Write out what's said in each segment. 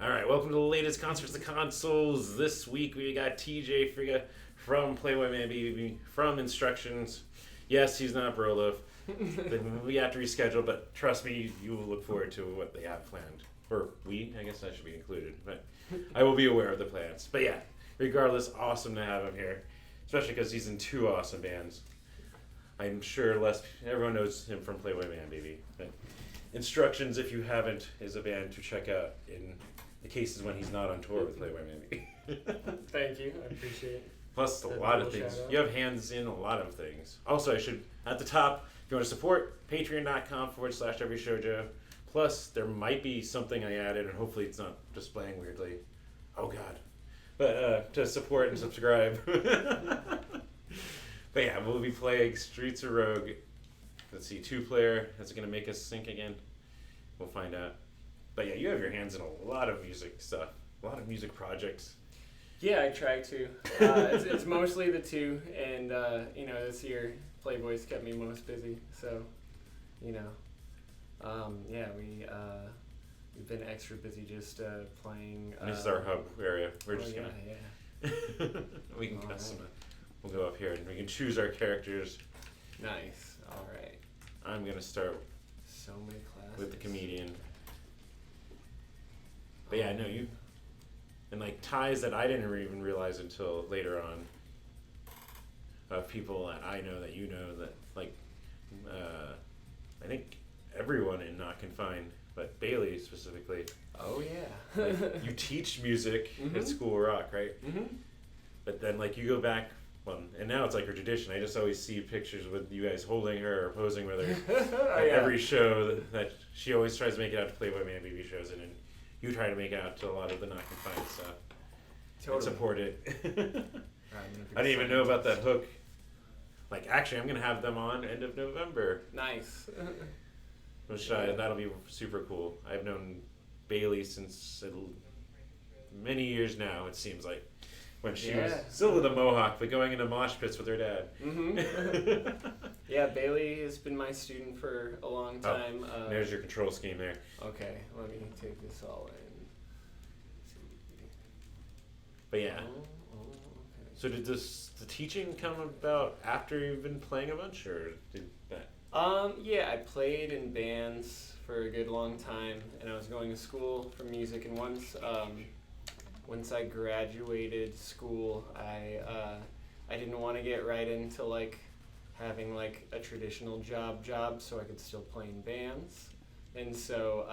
Alright, welcome to the latest Concerts of Consoles. This week we got TJ Friga from Playboy Manbaby from Instructions. Yes, he's not Brolof. We have to reschedule, but trust me, you will look forward to what they have planned. Or we, I guess I should be included, but I will be aware of the plans. But yeah, regardless, awesome to have him here, especially because he's in two awesome bands. I'm sure everyone knows him from Playboy Manbaby. But Instructions, if you haven't, is a band to check out in the cases when he's not on tour with Playboy Manbaby. Thank you, I appreciate it. Plus, a lot of things. You have hands in a lot of things. Also, I should, at the top, if you want to support, patreon.com/everyshowjoe. Plus, there might be something I added, and hopefully it's not displaying weirdly. Oh, God. But to support and subscribe. But yeah, we'll be playing Streets of Rogue. Let's see, 2-player. That's going to make us sync again. We'll find out. But yeah, you have your hands in a lot of music stuff, a lot of music projects. Yeah, I try to. It's mostly the two, and this year Playboy's kept me most busy. So, we've been extra busy just playing. This is our hub area. We're just yeah. we can customize. We'll go up here and we can choose our characters. Nice. All right. I'm gonna start. So many classes. With the comedian. But yeah, no, you. And like ties that I didn't even realize until later on. Of people that I know that you know that like, I think everyone in Not Confined, but Bailey specifically. Oh yeah. Like, you teach music at School of Rock, right? Mm-hmm. But then like you go back. Well, and now it's like her tradition. I just always see pictures with you guys holding her or posing with her at every show that she always tries to make it out to Playboy Manbaby shows, and then you try to make it out to a lot of the Not Confined stuff. Totally. And support it. I didn't even know about that hook. Like, actually, I'm going to have them on end of November. Nice. That'll be super cool. I've known Bailey since many years now, it seems like. When she was still with a mohawk, but going into mosh pits with her dad. Mm-hmm. Yeah, Bailey has been my student for a long time. There's your control scheme there. Okay, let me take this all in. But yeah. Okay. So did the teaching come about after you've been playing a bunch, or did that? Yeah, I played in bands for a good long time, and I was going to school for music, and once I graduated school, I didn't want to get right into like having like a traditional job, so I could still play in bands, and so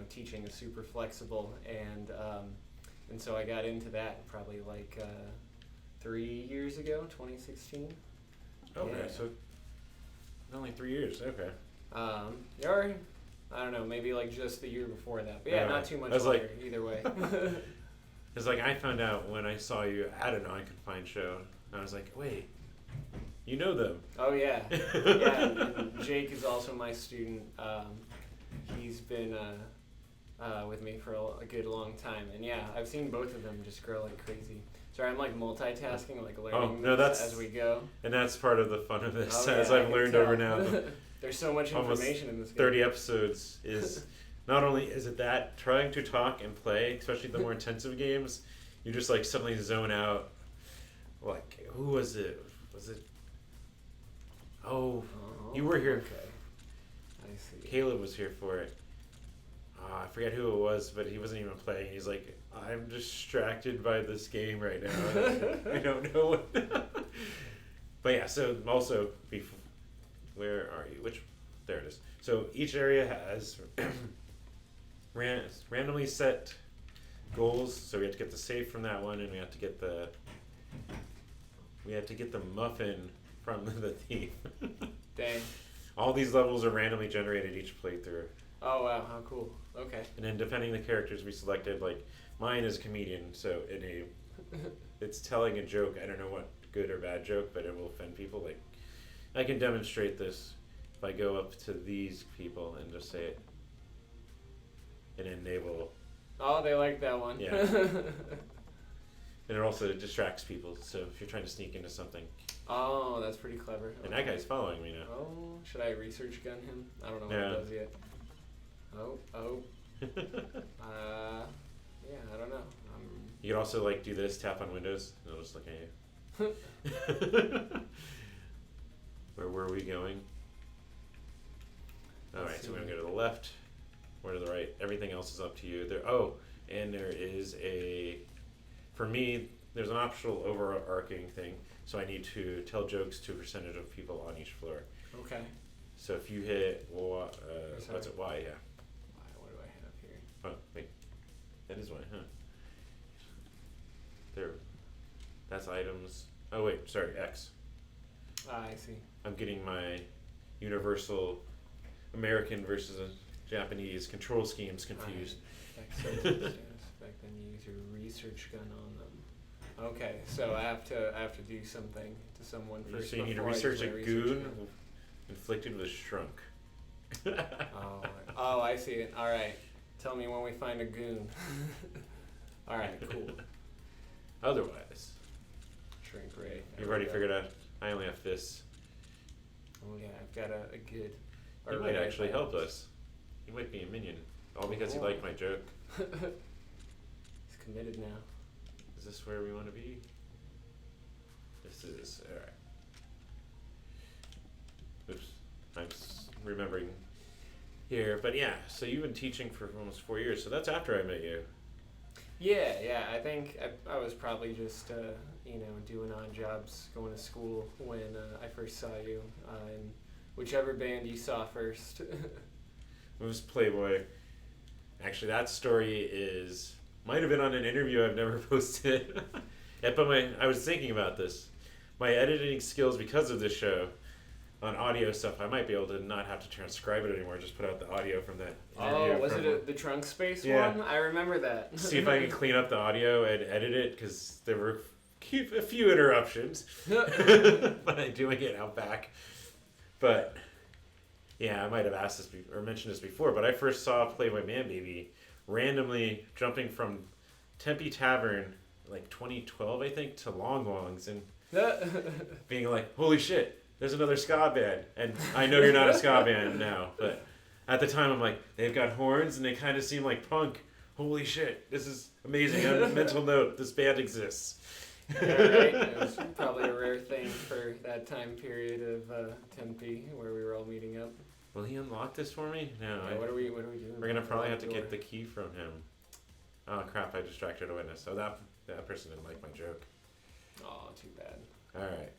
teaching is super flexible, and so I got into that probably like 3 years ago, 2016. Okay, so only 3 years. Okay. Or I don't know, maybe like just the year before that, but yeah, not too much longer either way. It's like I found out when I saw you at a Not Confined show, and I was like, wait, you know them. Oh, yeah. Yeah, and Jake is also my student. He's been with me for a good long time. And yeah, I've seen both of them just grow like crazy. Sorry, I'm like multitasking, like learning as we go. And that's part of the fun of this, as I've learned over now. There's so much information in this game. 30 episodes is... Not only is it that, trying to talk and play, especially the more intensive games, you just like suddenly zone out. Like, who was it? Was it? Oh, you were here. Okay. I see. Caleb was here for it. I forget who it was, but he wasn't even playing. He's like, I'm distracted by this game right now. I don't know what. But yeah, so also, where are you? There it is. So each area has randomly set goals. So we have to get the safe from that one, and we have to get the muffin from the thief. Dang. All these levels are randomly generated each playthrough. Oh wow, how cool. Okay. And then depending on the characters we selected, like mine is comedian, so it's telling a joke. I don't know what good or bad joke, but it will offend people. Like I can demonstrate this if I go up to these people and just say it. And then they will... Oh, they like that one. Yeah. And it also distracts people, so if you're trying to sneak into something... Oh, that's pretty clever. And that guy's following me now. Oh, should I research gun him? I don't know what it does yet. Oh. You can also like do this, tap on windows, and it'll just look at you. Where were we going? Alright, so we're gonna go to the left, or to the right. Everything else is up to you. And there is for me, there's an optional overarching thing. So I need to tell jokes to a percentage of people on each floor. Okay. So if you hit what's it? Y, yeah. What do I have here? Oh, wait. That is Y, huh? There. That's items. Oh wait, sorry, X. I see. I'm getting my universal American versus Japanese control schemes confused. Expect them to use your research gun on them. Okay, so I have to do something to someone first. So you need to research a goon inflicted with shrunk. Oh, I see it. All right. Tell me when we find a goon. All right, cool. Otherwise, Shrink Ray. you've already figured out. I only have fists. Oh yeah, I've got a good. He might actually help us. He might be a minion, all because he liked my joke. He's committed now. Is this where we want to be? This is all right. Oops, I'm remembering here, but yeah. So you've been teaching for almost 4 years. So that's after I met you. Yeah. I think I was probably just doing odd jobs, going to school when I first saw you in whichever band you saw first. It was Playboy. Actually, that story might have been on an interview I've never posted. But I was thinking about this. My editing skills, because of this show, on audio stuff, I might be able to not have to transcribe it anymore. Just put out the audio from that interview. Oh, was it the trunk space one? I remember that. See if I can clean up the audio and edit it, because there were a few interruptions by doing it out back. But yeah, I might have asked this or mentioned this before, but I first saw Playboy Manbaby randomly jumping from Tempe Tavern, like 2012, I think, to Long Longs, and being like, holy shit, there's another ska band. And I know you're not a ska band now, but at the time I'm like, they've got horns and they kind of seem like punk. Holy shit, this is amazing. On a mental note, this band exists. Yeah, right. It was probably a rare thing for that time period of Tempe where we were all meeting up. Will he unlock this for me? No. Yeah, what are we doing? We're gonna probably have to get the key from him. Oh crap! I distracted a witness. So that person didn't like my joke. Oh, too bad. All right.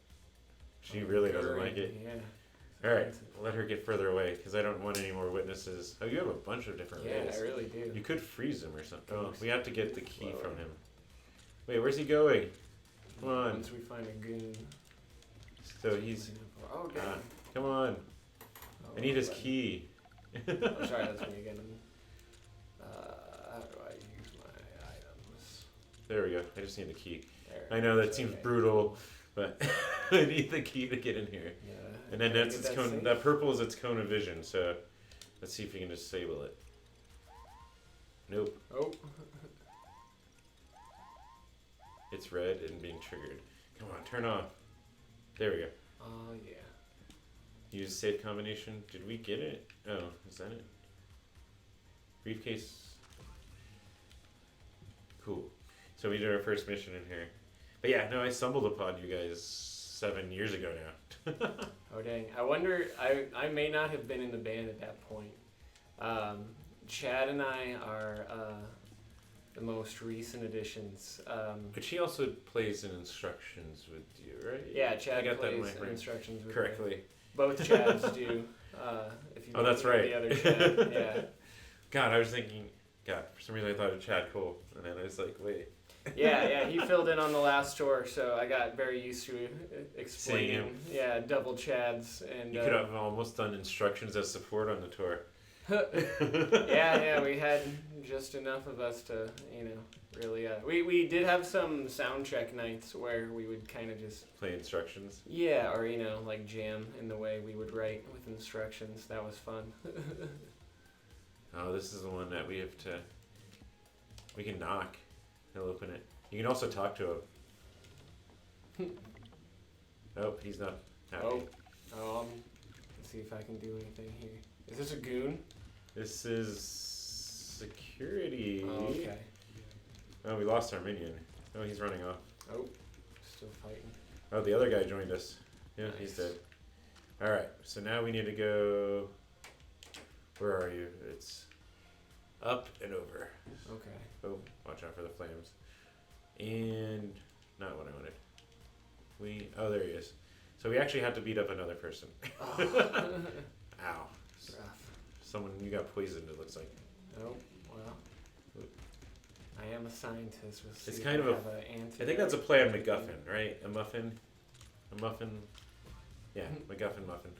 She really doesn't like it. Yeah. All right. Let her get further away because I don't want any more witnesses. Oh, you have a bunch of different ways. Yeah, I really do. You could freeze him or something. Oh, we have to get the key from him. Wait, where's he going? Come on. Once we find a goon. So he's. Oh, damn. Come on. I need his key. Oh, sorry, that's me again. How do I use my items? There we go. I just need the key. There. I know that seems brutal, but I need the key to get in here. Yeah. And then that's its cone. Safe? That purple is its cone of vision. So let's see if we can disable it. Nope. Oh. It's red and being triggered. Come on, turn off. There we go. Oh yeah. Use safe combination. Did we get it? Oh, is that it? Briefcase. Cool. So we did our first mission in here. But yeah, no, I stumbled upon you guys 7 years ago now. Oh dang. I wonder, I may not have been in the band at that point. Chad and I are the most recent additions. But she also plays in Instructions with you, right? Yeah, Chad got plays that in Instructions with correctly. me. Both Chads do. If you that's right. The other Chad, yeah. God, I was thinking. God, for some reason I thought of Chad Cole, and then I was like, wait. Yeah, he filled in on the last tour, so I got very used to explaining. Yeah, double Chads and. You could have almost done Instructions as support on the tour. yeah, we had just enough of us to, really. We did have some sound check nights where we would kind of just play Instructions. Yeah, or like jam in the way we would write with Instructions. That was fun. Oh, this is the one that we have to. We can knock. He'll open it. You can also talk to him. Oh, he's not happy. Let's see if I can do anything here. Is this a goon? This is security. Oh, okay. Oh, we lost our minion. Oh, he's running off. Oh, still fighting. Oh, the other guy joined us. Yeah, Nice. he's dead. Alright, so now we need to go... Where are you? It's up and over. Okay. Oh, watch out for the flames. And... Not what I wanted. Oh, there he is. So we actually have to beat up another person. Oh. Ow. Rough. Someone, you got poisoned, it looks like. Oh, well. I am a scientist. We'll see It's if kind I of a... have an I think that's a play on MacGuffin, right? A muffin? A muffin? Yeah, MacGuffin muffin.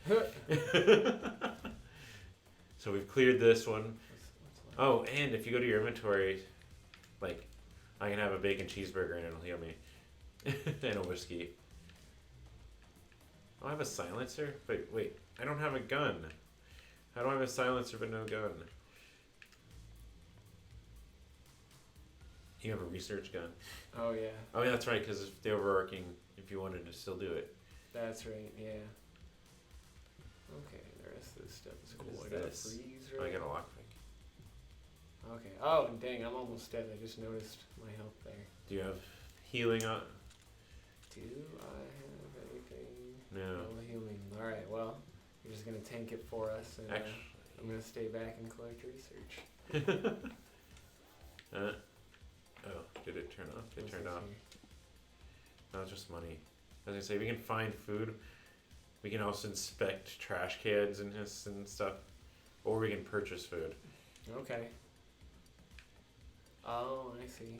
So we've cleared this one. What's left? Oh, and if you go to your inventory, like, I can have a bacon cheeseburger and it'll heal me. And a whiskey. Oh, I have a silencer? Wait, I don't have a gun. How do I have a silencer but no gun? You have a research gun. Oh, yeah. Oh, yeah, that's right, because the overarching, if you wanted to still do it. That's right, yeah. Okay, the rest of this stuff is What cool. is I got a this? freeze Oh, I right. got a lockpick. Okay. Oh, dang, I'm almost dead. I just noticed my health there. Do you have healing on? Do I have anything? No. No healing. Alright, well, you're just going to tank it for us, and Actually. I'm going to stay back and collect research. Oh, did it turn off? It What's turned this off. here? No, it's just money. As I say, we can find food. We can also inspect trash cans and stuff. Or we can purchase food. Okay. Oh, I see.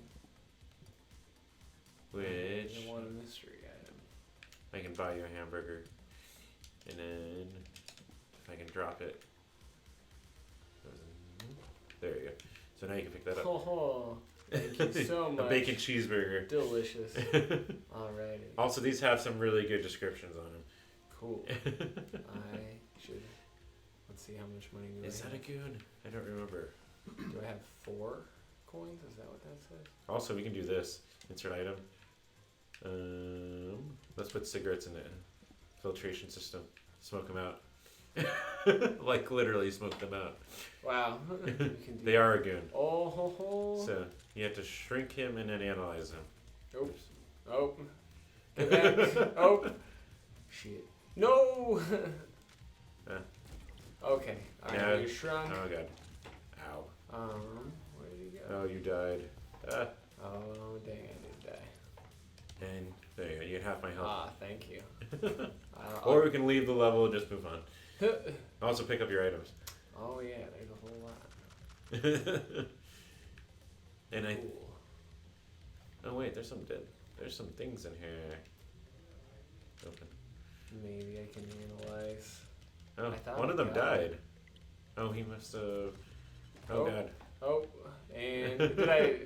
Which I want a mystery item. I can buy you a hamburger. And then if I can drop it. There you go. So now you can pick that up. Oh, thank you so much. A bacon cheeseburger. Delicious. Alrighty. Also, these have some really good descriptions on them. Cool. I should. Let's see how much money do Is I that have. a goon? I don't remember. Do I have 4 coins? Is that what that says? Also, we can do this. Insert item. Let's put cigarettes in the filtration system. Smoke them out. Like literally smoke them out. Wow. You can do They are a goon. Oh ho ho. So you have to shrink him and then analyze him. Oops. Oh. Get back. Oh. Shit. No. Okay. Alright, Now- you're shrunk. Oh god. Ow. Where did he go? Oh, you died. Oh, dang, I did die. And there you go. You get half my health. Ah, thank you. Or we can leave the level and just move on. Also pick up your items. Oh yeah, there's a whole lot. And I. Cool. Oh wait, there's some things in here. Open. Maybe I can analyze. Oh, I thought one of I them died. died. Oh, he must have. Oh, Oh. god. Oh, and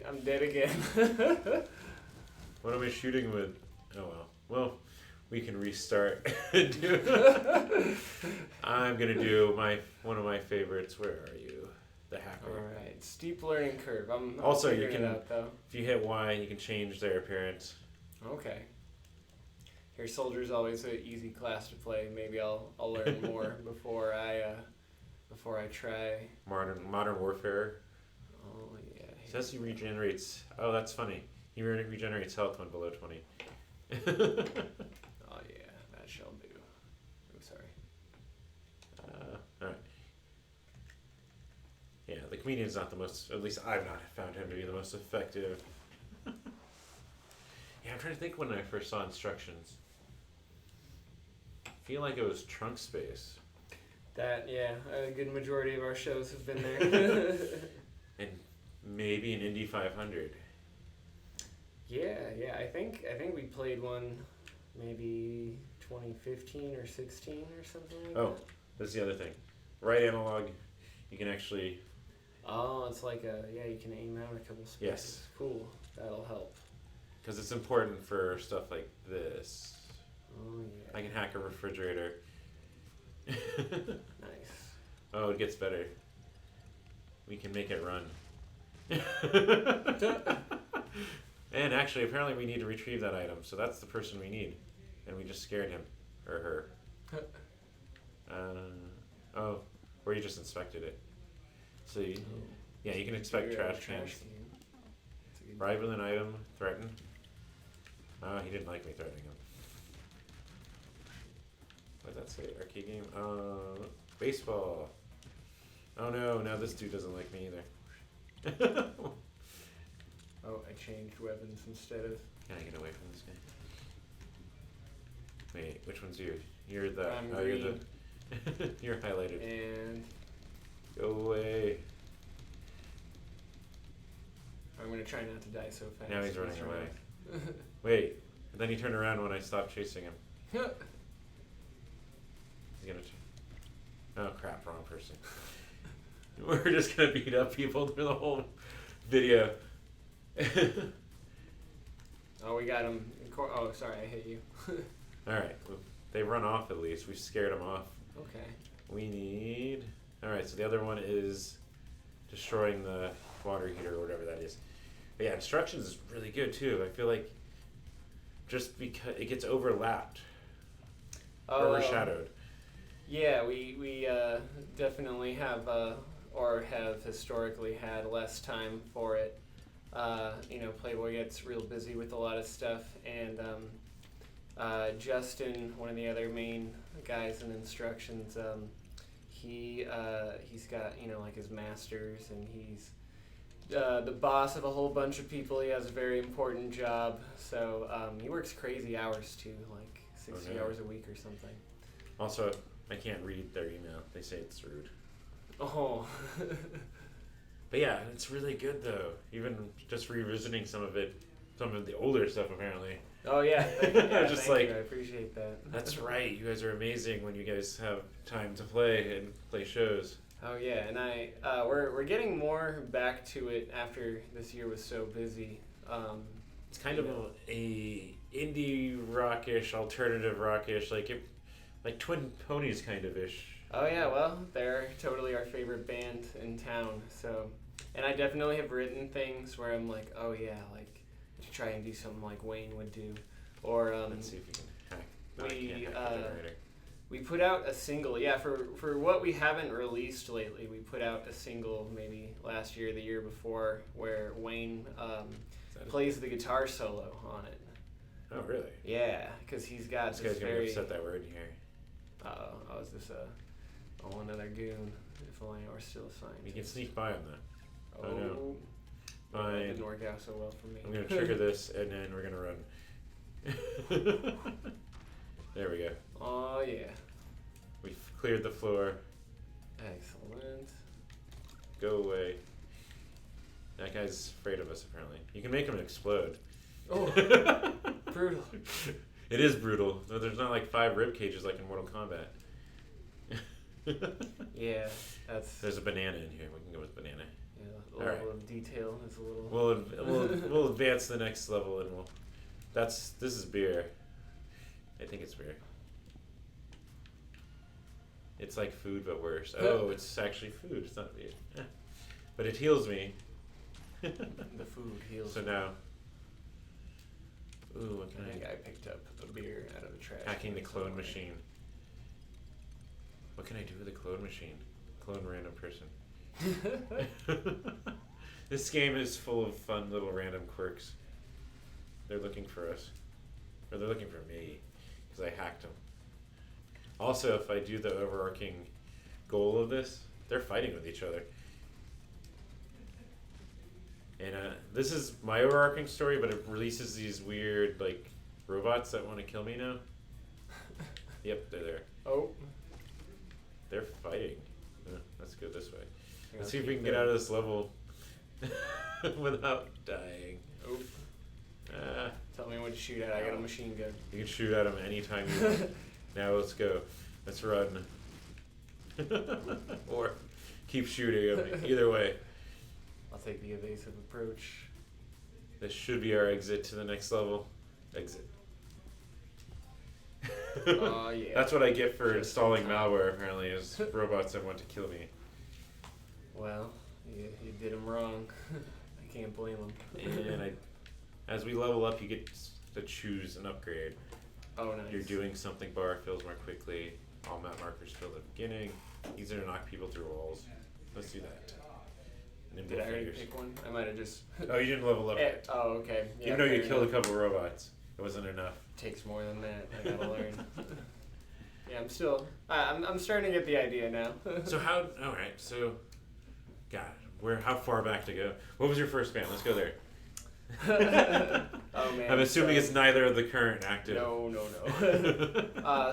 I'm dead again. What am I shooting with? Oh well. Well, we can restart. I'm gonna do one of my favorites. Where are you? The hacker. Alright, steep learning curve. I'm Also, you figuring can- it out though. If you hit Y, you can change their appearance. Okay. Here, soldier's always an easy class to play. Maybe I'll learn more before I try. Modern warfare. Oh yeah. It says he regenerates. Oh, that's funny. He regenerates health when below 20. Oh yeah, that shall do. I'm sorry. Alright. Yeah, the comedian's not the most, at least I've not found him to be the most effective. Yeah, I'm trying to think when I first saw Instructions. I feel like it was Trunk Space. That yeah, a good majority of our shows have been there. And maybe an Indy 500. Yeah, I think we played one maybe 2015 or 16 or something like Oh. that. That's the other thing. Right analog, you can actually... Oh, it's like you can aim out a couple spaces. Yes. Cool. That'll help. Because it's important for stuff like this. Oh yeah. I can hack a refrigerator. Nice. Oh, it gets better. We can make it run. And actually, apparently we need to retrieve that item, so that's the person we need. And we just scared him. Or her. Oh, or you just inspected it. So, you can inspect trash cans. That's a good Rival an item. Threaten. Oh, he didn't like me threatening him. What did that say? Arcade game? Baseball. Oh no, now this dude doesn't like me either. Oh, I changed weapons instead of... Can I get away from this guy? Wait, which one's you? You're the... I'm oh, green. you're the... you're highlighted. And... Go away. I'm gonna try not to die so fast. Now he's running away. Wait, and then he turned around when I stopped chasing him. He's gonna... Oh crap, wrong person. We're just gonna beat up people through the whole video. Oh, we got him. Oh, sorry, I hit you. Alright, well, they run off at least. We scared them off. Okay. We need... Alright, so the other one is destroying the water heater or whatever that is. But yeah, instructions is really good too. I feel like just because it gets overlapped, overshadowed. Yeah, we definitely have, or have historically had less time for it. You know, Playboy gets real busy with a lot of stuff, and Justin, one of the other main guys in instructions, he's got, you know, like his masters, and he's the boss of a whole bunch of people. He has a very important job, so he works crazy hours too, like 60 hours a week or something. Also, I can't read their email. They say it's rude. Oh. But yeah, it's really good though. Even just revisiting some of the older stuff apparently. Oh yeah, yeah, just thank like you. I appreciate that. That's right. You guys are amazing when you guys have time to play and play shows. Oh yeah, and we're getting more back to it after this year was so busy. It's kind of a indie rockish, alternative rockish, like Twin Ponies kind of ish. Oh yeah, well, they're totally our favorite band in town. So, and I definitely have written things where I'm like, oh yeah, like to try and do something like Wayne would do, or let's see if we can hack. No, I can't hack the generator. We put out a single, yeah, for what we haven't released lately. We put out a single maybe last year, the year before, where Wayne plays the guitar solo on it. Oh really? Yeah, because he's got this guy's very... gonna be upset that we're in here. Oh, is this another goon? If only I were still assigned. You can sneak by him though. Oh no. That Fine. didn't work out so well for me. I'm gonna trigger this and then we're gonna run. There we go. Oh yeah. We've cleared the floor. Excellent. Go away. That guy's afraid of us apparently. You can make him explode. Oh, brutal. It is brutal. No, there's not like 5 rib cages like in Mortal Kombat. Yeah, that's... There's a banana in here. We can go with banana. Yeah, a level of detail is a little... We'll advance to the next level and this is beer. I think it's beer. It's like food but worse. Oh, it's actually food. It's not beer. But it heals me. The food heals. So now... Ooh, what can I think I picked up a beer out of the trash. Hacking the clone machine. What can I do with a clone machine? Clone random person. This game is full of fun little random quirks. They're looking for us. Or they're looking for me. Because I hacked them. Also, if I do the overarching goal of this, they're fighting with each other. And this is my overarching story, but it releases these weird, like, robots that want to kill me now. Yep, they're there. Oh. They're fighting. Let's go this way. Let's see if we can get out of this level without dying. Oh. Tell me what to shoot at. I got a machine gun. You can shoot at them anytime you want. Now let's go. Let's run. Or keep shooting them. Either way. I'll take the evasive approach. This should be our exit to the next level. Exit. Yeah. That's what I get for installing malware, apparently, is robots that want to kill me. Well, you did them wrong. I can't blame them. And as we level up, you get to choose an upgrade. Oh, nice. You're doing something bar fills more quickly. All map markers fill at the beginning. Easier to knock people through walls. Let's do that. Nimble Did I already fingers. pick one? I might have just. Oh, you didn't level up. Oh, okay. Yeah, Even though you fair killed a enough. couple robots, it wasn't enough. Takes more than that. I gotta learn. Yeah, I'm still. I'm starting to get the idea now. So how? All right. So, God, how far back to go? What was your first band? Let's go there. Oh man. I'm assuming it's neither of the current active. No.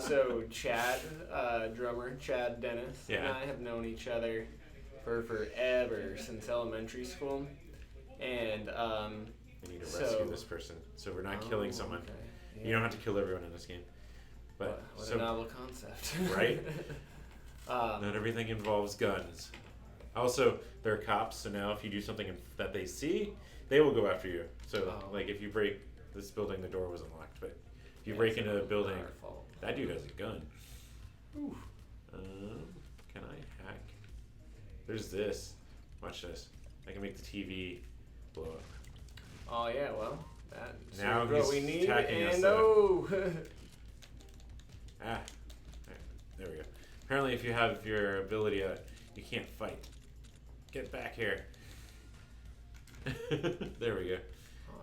So Chad, drummer Chad Dennis, and I have known each other for forever, since elementary school, and We need to rescue this person, so we're not killing someone. Okay. Yeah. You don't have to kill everyone in this game. But what a novel concept, right? Not everything involves guns. Also, they're cops, so now if you do something that they see, they will go after you. So, like, if you break this building, the door was unlocked, but if you break into a building, that dude has a gun. Ooh. Can I hack? There's this. Watch this. I can make the TV blow up. Oh yeah, well, that's now what we need. Attacking us, and Ah, there we go. Apparently, if you have your ability out, you can't fight. Get back here. There we go.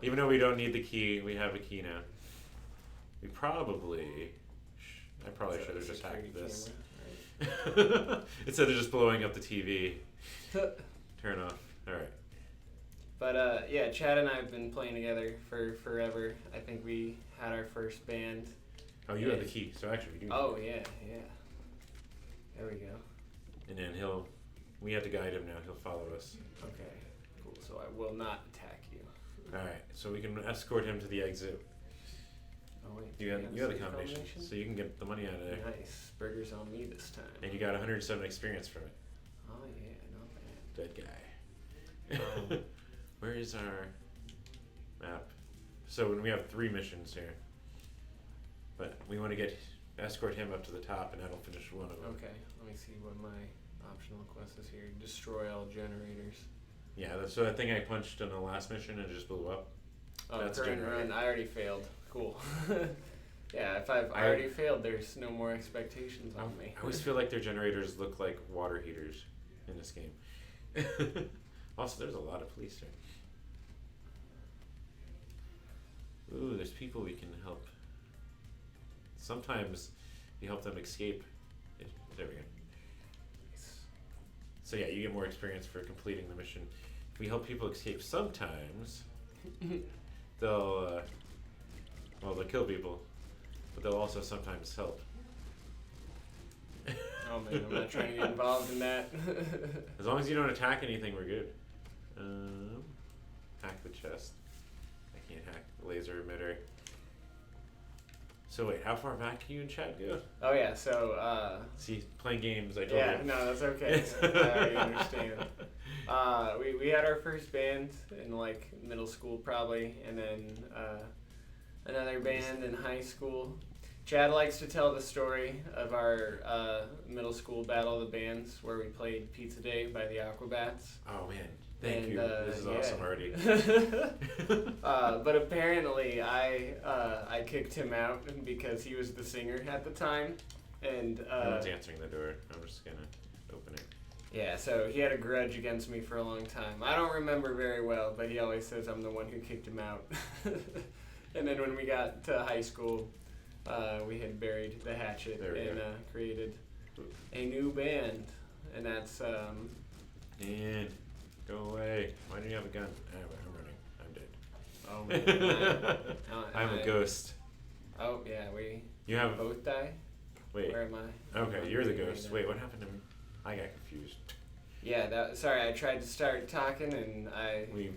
Even though we don't need the key, we have a key now. We probably... I probably should have just hacked this. Camera, right? Instead of just blowing up the TV. Turn off. Alright. But yeah, Chad and I have been playing together for forever. I think we had our first band. Oh, you have the key, so actually we do. Oh, yeah. There we go. And then we have to guide him now, he'll follow us. Okay, cool. So I will not attack you. Alright, so we can escort him to the exit. Oh, wait. You have the combination, so you can get the money out of there. Nice. Burger's on me this time. And you got 107 experience from it. Oh, yeah, not bad. Dead guy. Where is our map? So we have 3 missions here. But we want to escort him up to the top, and that'll finish one of them. Okay, let me see what my optional quest is here. Destroy all generators. Yeah, so that thing I punched in the last mission and it just blew up. Oh, that's current run. I already failed. Cool. Yeah, if I already failed, there's no more expectations on me. I always feel like their generators look like water heaters in this game. Also, there's a lot of police there. Ooh, there's people we can help. Sometimes you help them escape. There we go. So yeah, you get more experience for completing the mission. If we help people escape sometimes, they'll kill people, but they'll also sometimes help. Oh man, I'm not trying to get involved in that. As long as you don't attack anything, we're good. Hack the chest. I can't hack the laser emitter. So wait, how far back can you and Chad go? Oh yeah, so See, playing games, I told you. Yeah, no, that's okay. I already understand. We had our first band in like middle school probably, and then another band in high school. Chad likes to tell the story of our middle school battle of the bands where we played Pizza Day by the Aquabats. Oh man, thank you. This is awesome already. But apparently I kicked him out because he was the singer at the time, and no one's answering the door. I'm just gonna open it. Yeah, so he had a grudge against me for a long time. I don't remember very well, but he always says I'm the one who kicked him out. And then when we got to high school, we had buried the hatchet and created a new band, and that's And go away. Why do you have a gun? I'm running. I'm dead. Oh man. I'm a ghost. Oh yeah, You have both die. Wait. Where am I? Okay, you're the ghost. Wait, what happened to me? I got confused. Yeah, sorry, I tried to start talking and we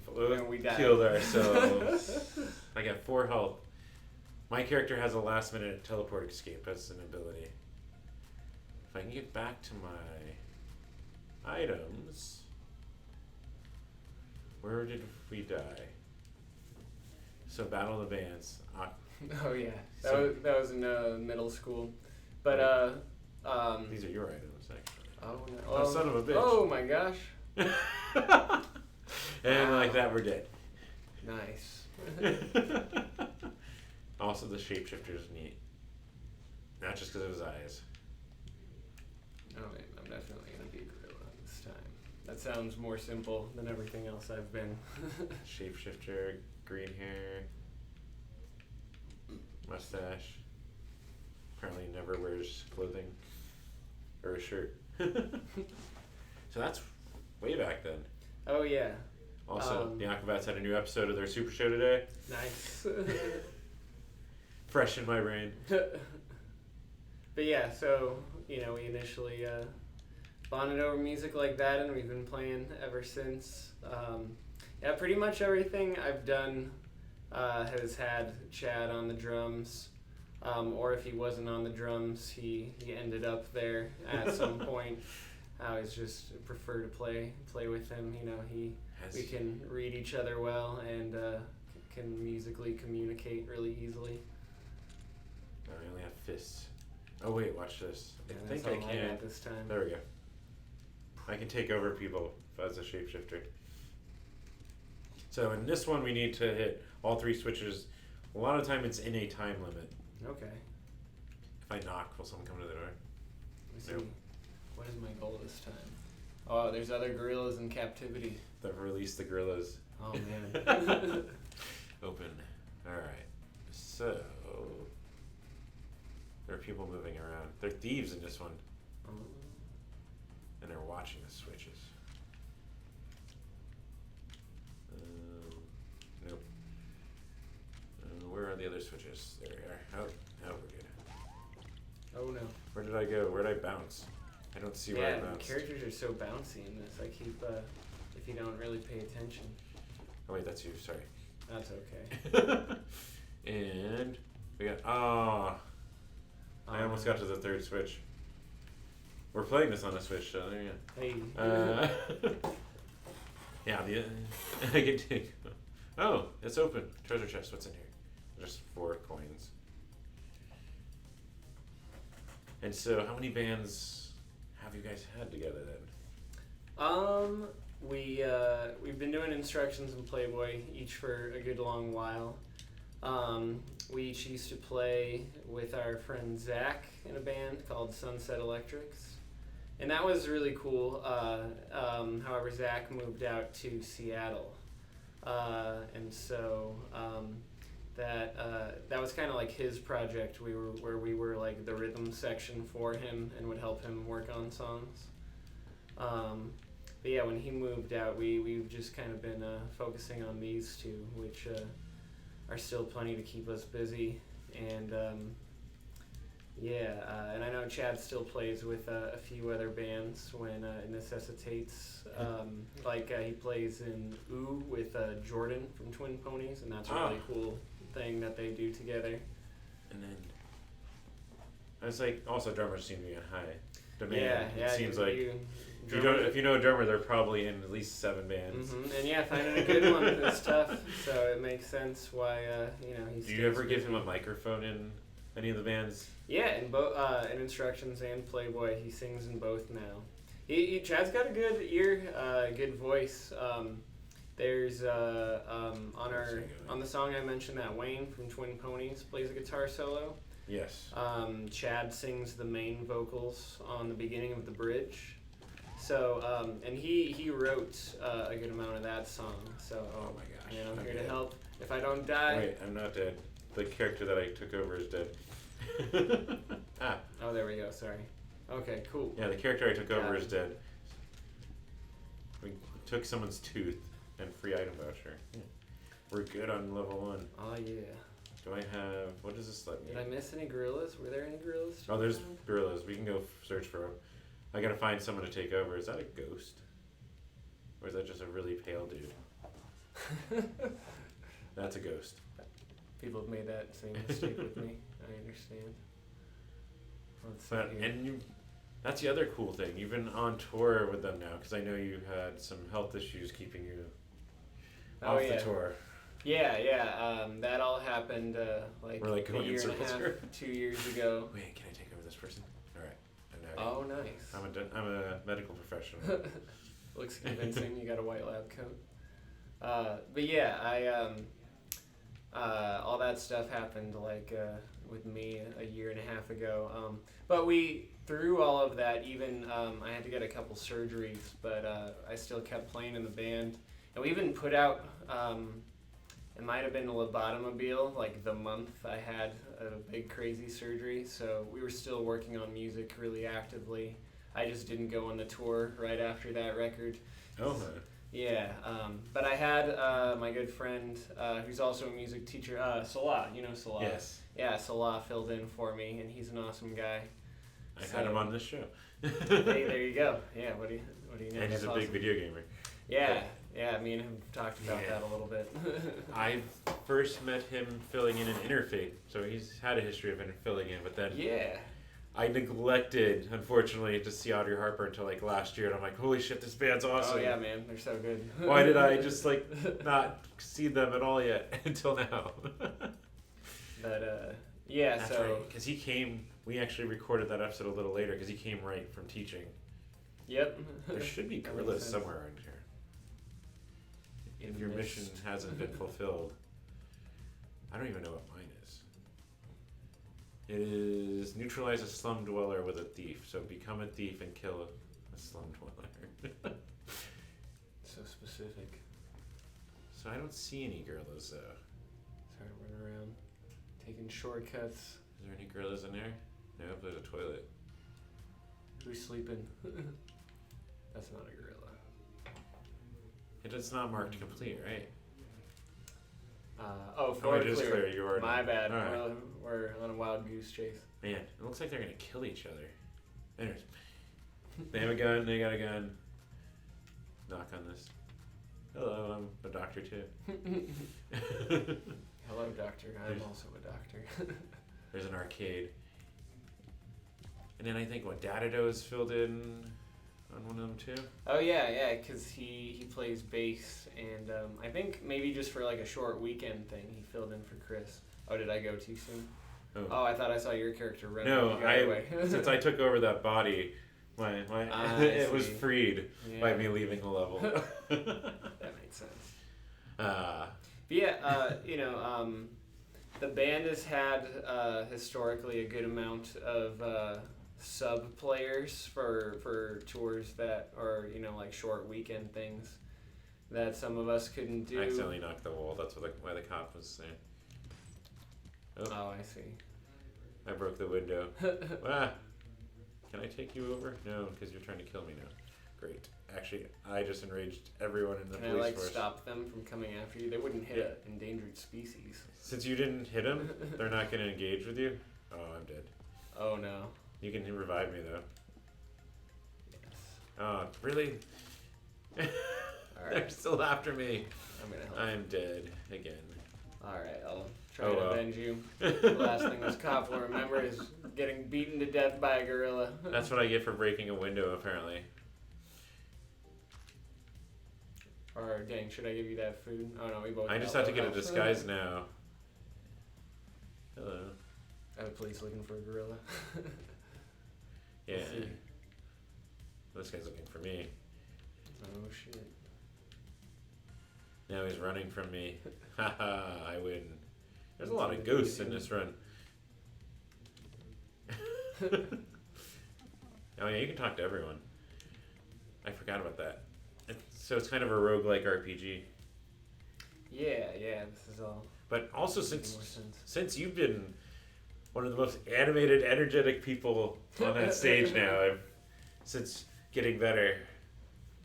died. Killed ourselves. I got 4 health. My character has a last minute teleport escape as an ability. If I can get back to my items. Where did we die? So Battle of the Bands. Oh yeah, that was in middle school, but these are your items actually. Oh no! Oh, son of a bitch! Oh my gosh! And like that, we're dead. Nice. Also, the shapeshifter is neat. Not just because of his eyes. Oh man, I'm definitely gonna be a gorilla this time. That sounds more simple than everything else I've been. Shapeshifter, green hair, mustache. Apparently never wears clothing or a shirt. So that's way back then. Oh yeah. Also, the Aquabats had a new episode of their Super Show today. Nice. Fresh in my brain. But yeah, so, we initially bonded over music like that, and we've been playing ever since. Yeah, pretty much everything I've done has had Chad on the drums, or if he wasn't on the drums, he ended up there at some point. I always just prefer to play with him. We can read each other well and can musically communicate really easily. I only have fists. Oh wait, watch this. I think I can. Got this time. There we go. I can take over people as a shapeshifter. So in this one, we need to hit all 3 switches. A lot of time, it's in a time limit. Okay. If I knock, will someone come to the door? Let me see. Nope. What is my goal this time? Oh, there's other gorillas in captivity. They've released the gorillas. Oh man. Open. Alright. So there are people moving around. They're thieves in this one. And they're watching the switches. Nope. Where are the other switches? There we are. Oh, we're good. Oh no. Where did I go? Where did I bounce? I don't see where I Yeah, bounced. characters are so bouncy in this. I keep, if you don't really pay attention. Oh wait, that's you. Sorry. That's okay. And we got. I almost got to the 3rd switch. We're playing this on a Switch, so there you go. Hey. Yeah, I can take. Oh, it's open. Treasure chest. What's in here? Just 4 coins. And so, how many bands have you guys had together then? We've been doing Instructions and Playboy each for a good long while. We each used to play with our friend Zach in a band called Sunset Electrics. And that was really cool. However, Zach moved out to Seattle. And so that was kind of like his project. We were like the rhythm section for him and would help him work on songs. But yeah, when he moved out, we've just kind of been focusing on these 2, which are still plenty to keep us busy. And and I know Chad still plays with a few other bands when it necessitates. He plays in Ooh with Jordan from Twin Ponies, and that's a really cool thing that they do together. And then it's like also drummers seem to be on high demand. Yeah, it seems like if you know a drummer, they're probably in at least 7 bands. Mm-hmm. And finding a good one is tough. So it makes sense why he's. Do you ever give him a microphone in any of the bands? Yeah, in both in Instructions and Playboy, he sings in both now. Chad's got a good ear, good voice. There's on the song I mentioned that Wayne from Twin Ponies plays a guitar solo. Yes. Chad sings the main vocals on the beginning of the bridge. So and he wrote a good amount of that song. So oh my gosh, I'm here to help. If I don't die. Wait, I'm not dead. The character that I took over is dead. Oh, there we go. Sorry. Okay, cool. Yeah, the character I took over is dead. We took someone's tooth and free item voucher. Yeah. We're good on level 1. Oh yeah. Do I have? What does this let me? Did I miss any gorillas? Were there any gorillas? Oh, there's gorillas. We can go search for them. I gotta find someone to take over. Is that a ghost? Or is that just a really pale dude? That's a ghost. People have made that same mistake with me. I understand. That's the other cool thing. You've been on tour with them now, because I know you had some health issues keeping you off the tour. Yeah. That all happened like a year and a half, 2 years ago. Wait, can I take over this person? All right. Oh, nice. I'm a medical professional. Looks convincing. You got a white lab coat. But yeah, all that stuff happened like with me a year and a half ago. But through all of that, even I had to get a couple surgeries, but I still kept playing in the band. And we even put out, it might have been a lobotomobile, like the month I had a big crazy surgery. So we were still working on music really actively. I just didn't go on the tour right after that record. Oh, yeah, but I had my good friend, who's also a music teacher, Salah. You know Salah? yes. Yeah, Salah filled in for me, and he's an awesome guy. I've had him on this show. Hey, there you go. Yeah, what do you know? And he's a big video gamer. Yeah, me and him talked about that a little bit. I first met him filling in an Interfate, so he's had a history of filling in, but then Yeah. I neglected, unfortunately, to see Audrey Harper until like last year, and I'm like, holy shit, this band's awesome. Oh yeah, man, they're so good. Why did I just like not see them at all yet until now? But yeah, that's so right, because he came. We actually recorded that episode a little later because he came right from teaching. Yep. There should be That makes gorillas sense. somewhere around here. If your mission hasn't been fulfilled, I don't even know what mine is. It is neutralize a slum dweller with a thief. So become a thief and kill a slum dweller. So specific. So I don't see any gorillas though. Start running around, taking shortcuts. Is there any gorillas in there? Nope, there's a toilet. Who's sleeping? That's not a gorilla. It's not marked complete, right? For it is clear. You are. My bad. All right. We're on a wild goose chase. Man, it looks like they're gonna kill each other. Anyways, they have a gun. They got a gun. Knock on this. Hello, I'm a doctor too. Hello, doctor. I'm also a doctor. There's an arcade. And then I think Dadido is filled in on one of them too. Oh yeah, because he plays bass, and I think maybe just for like a short weekend thing, he filled in for Chris. Oh, did I go too soon? Oh, I thought I saw your character run. no, away. Since I took over that body, my it was freed by me leaving the level. That makes sense. Uh, But yeah, the band has had historically a good amount of sub players for tours that are like short weekend things that some of us couldn't do. I accidentally knocked the wall. That's why the cop was saying. Oh, I see. I broke the window. Can I take you over? No, because you're trying to kill me now. Great. Actually, I just enraged everyone in the Can police I force. stop them from coming after you? They wouldn't hit an endangered species. Since you didn't hit them, they're not going to engage with you? Oh, I'm dead. Oh no. You can revive me, though. Yes. Oh, really? All They're right. still after me. I'm gonna help. I'm dead again. All right. I'll try Oh, to well. avenge you. The last thing this cop will remember is getting beaten to death by a gorilla. That's what I get for breaking a window, apparently. Or dang, should I give you that food? Oh no, we both. I just got have to low get a health. disguise now. Hello. The police looking for a gorilla. Yeah. Let's see. This guy's looking for me. Oh shit. Now he's running from me. Haha, I win. There's a lot of ghosts in this run. Oh yeah, you can talk to everyone. I forgot about that. So it's kind of a roguelike RPG. Yeah, this is all. But also making more sense. since you've been one of the most animated, energetic people on that stage now, since getting better.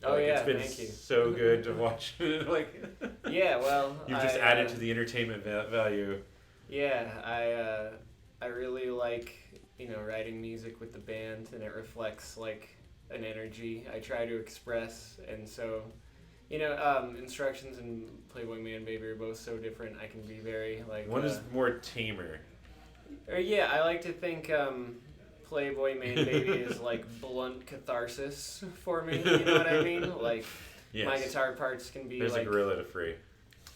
Oh Like, yeah, it's been thank you. so good to watch. Like Yeah, well, you've just added to the entertainment value. Yeah, I really like writing music with the band, and it reflects like an energy I try to express, and so Instructions and Playboy Manbaby are both so different. I can be very like One is more tamer. Or yeah, I like to think Playboy Manbaby is like blunt catharsis for me. You know what I mean? Like Yes. my guitar parts can be There's like. a gorilla to free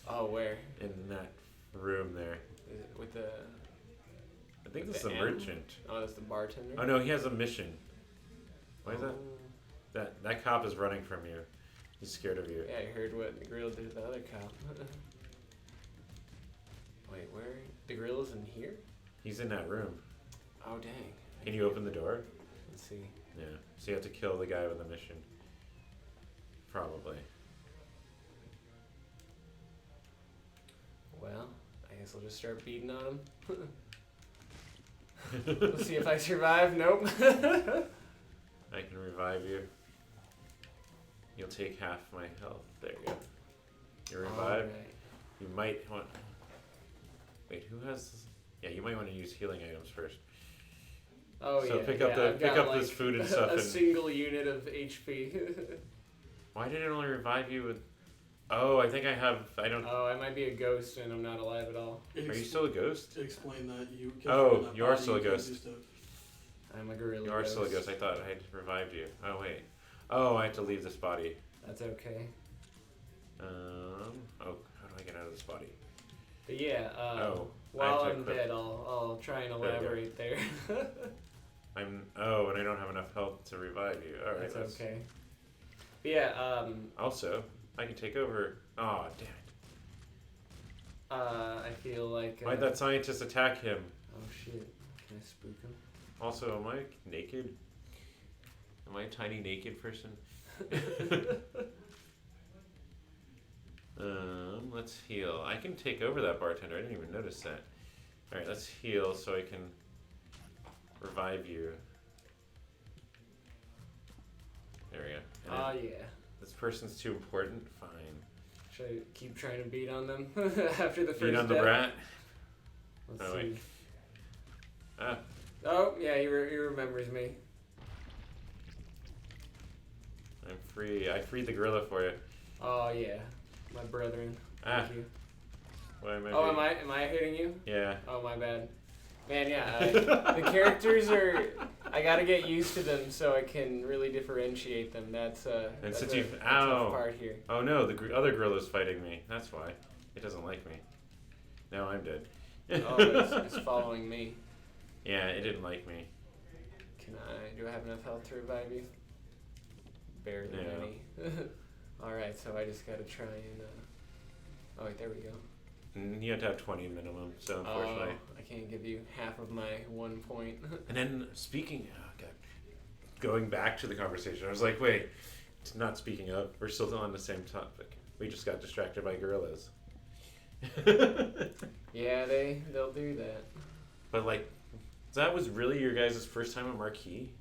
Oh, where? in that room there. Is it with the? I think With that's the the M? merchant. Oh, that's the bartender. Oh no, he has a mission. Why is that? Oh. That cop is running from you. He's scared of you. Yeah, I heard what the gorilla did to the other cop. Wait, where? The gorilla's in here? He's in that room. Oh, dang. Can you open the door? Let's see. Yeah. So you have to kill the guy with the mission. Probably. Well, I guess I'll just start beating on him. Let's see if I survive. Nope. I can revive you. You'll take half my health. There you go. You revive. Alright. You might want... Wait, who has... This? Yeah, you might want to use healing items first. Oh, so yeah. pick I've up got, this food and stuff. A single unit of HP. Why did it only revive you with... Oh, I think I have... I don't... Oh, I might be a ghost and I'm not alive at all. Are you still a ghost? To explain that, you are still a ghost. I'm a gorilla. You are still a ghost. I thought I had revived you. Oh, wait. Oh, I have to leave this body. That's okay. Oh, how do I get out of this body? But yeah, I while have to I'm equip- dead, I'll try and elaborate there. And I don't have enough health to revive you. All right, That's okay. But yeah, Also, I can take over. Oh, damn it. I feel like... Why'd that scientist attack him? Oh shit, can I spook him? Also, am I naked? Am I a tiny naked person? Let's heal. I can take over that bartender. I didn't even notice that. Alright, let's heal so I can revive you. There we go. Oh yeah. This person's too important? Fine. Should I keep trying to beat on them after the first Beat on the death? brat? Let's Oh, see. wait. Ah. Oh, yeah, he remembers me. I'm free. I freed the gorilla for you. Oh yeah, my brethren. Ah. Thank you. Why am I Oh, am I hitting you? Yeah. Oh, my bad. Man, yeah, the characters are... I gotta get used to them so I can really differentiate them. That's And since a you've... tough Ow. part here. Oh no, the other gorilla's fighting me. That's why. It doesn't like me. Now I'm dead. Oh, it's following me. Yeah, it didn't like me. Do I have enough health to revive you? Barely No. any. Alright, so I just gotta try and, oh wait, there we go. You have to have 20 minimum, so unfortunately. I can't give you half of my 1 point. And then speaking, oh god, going back to the conversation, I was like, wait, not speaking of, we're still on the same topic. We just got distracted by gorillas. Yeah, they'll do that. But like, that was really your guys' first time at Marquee?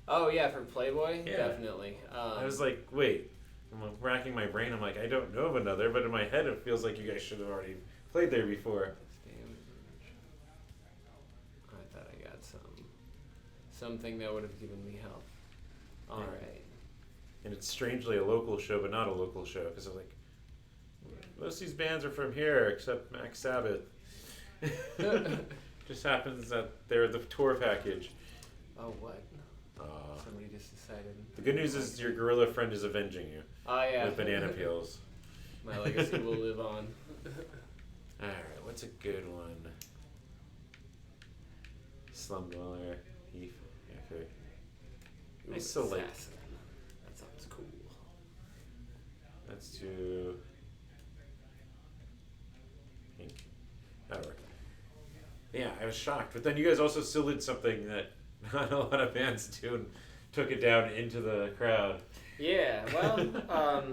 Oh yeah, for Playboy, Yeah. Definitely. I was like, wait. I'm racking my brain. I'm like, I don't know of another, but in my head it feels like you guys should have already played there before. I thought I got something that would have given me health. All right. And it's strangely a local show, but not a local show, because I was like, most of these bands are from here, except Max Sabbath. Just happens that they're the tour package. Oh, what? Somebody just decided. The good news is your gorilla friend is avenging you. Oh, yeah. With banana peels. My legacy will live on. Alright, what's a good one? Slum Dweller. Heath. Okay. I still like... Assassin. That sounds cool. Let's do... Pink. That'll work. Yeah, I was shocked. But then you guys also still did something that not a lot of bands do and took it down into the crowd. Yeah, well,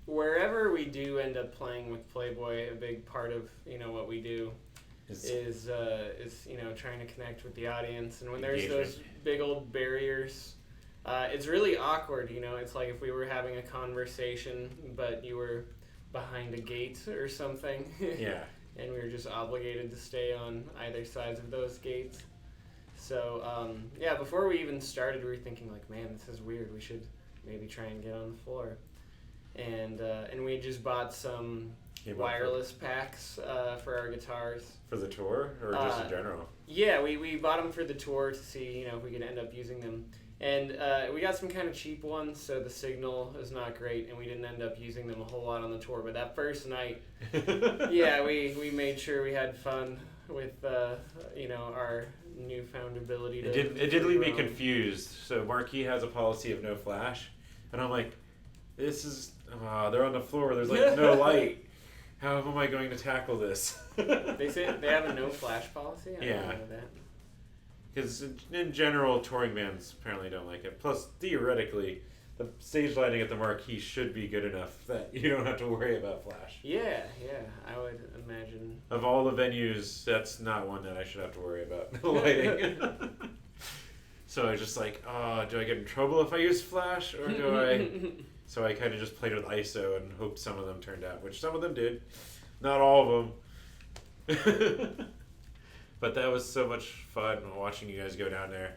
wherever we do end up playing with Playboy, a big part of, what we do is trying to connect with the audience. And when there's those big old barriers, it's really awkward, It's like if we were having a conversation, but you were behind a gate or something. Yeah. And we were just obligated to stay on either sides of those gates. So, before we even started, we were thinking, like, man, this is weird. We should maybe try and get on the floor. And we just bought some wireless packs for our guitars. For the tour, or just in general? Yeah, we bought them for the tour to see, if we could end up using them. And we got some kind of cheap ones, so the signal is not great, and we didn't end up using them a whole lot on the tour. But that first night, we made sure we had fun with, our newfound ability to... It did leave me confused. So Marquee has a policy of no flash, and I'm like, this is... they're on the floor, there's like no light. how am I going to tackle this? They say they have a no flash policy. I Yeah. didn't know that. Because in general, touring bands apparently don't like it. Plus, theoretically, the stage lighting at the Marquee should be good enough that you don't have to worry about flash. Yeah, I would imagine. Of all the venues, that's not one that I should have to worry about the lighting. So I was just like, oh, do I get in trouble if I use flash, or do I? So I kind of just played with ISO and hoped some of them turned out, which some of them did, not all of them. But that was so much fun watching you guys go down there,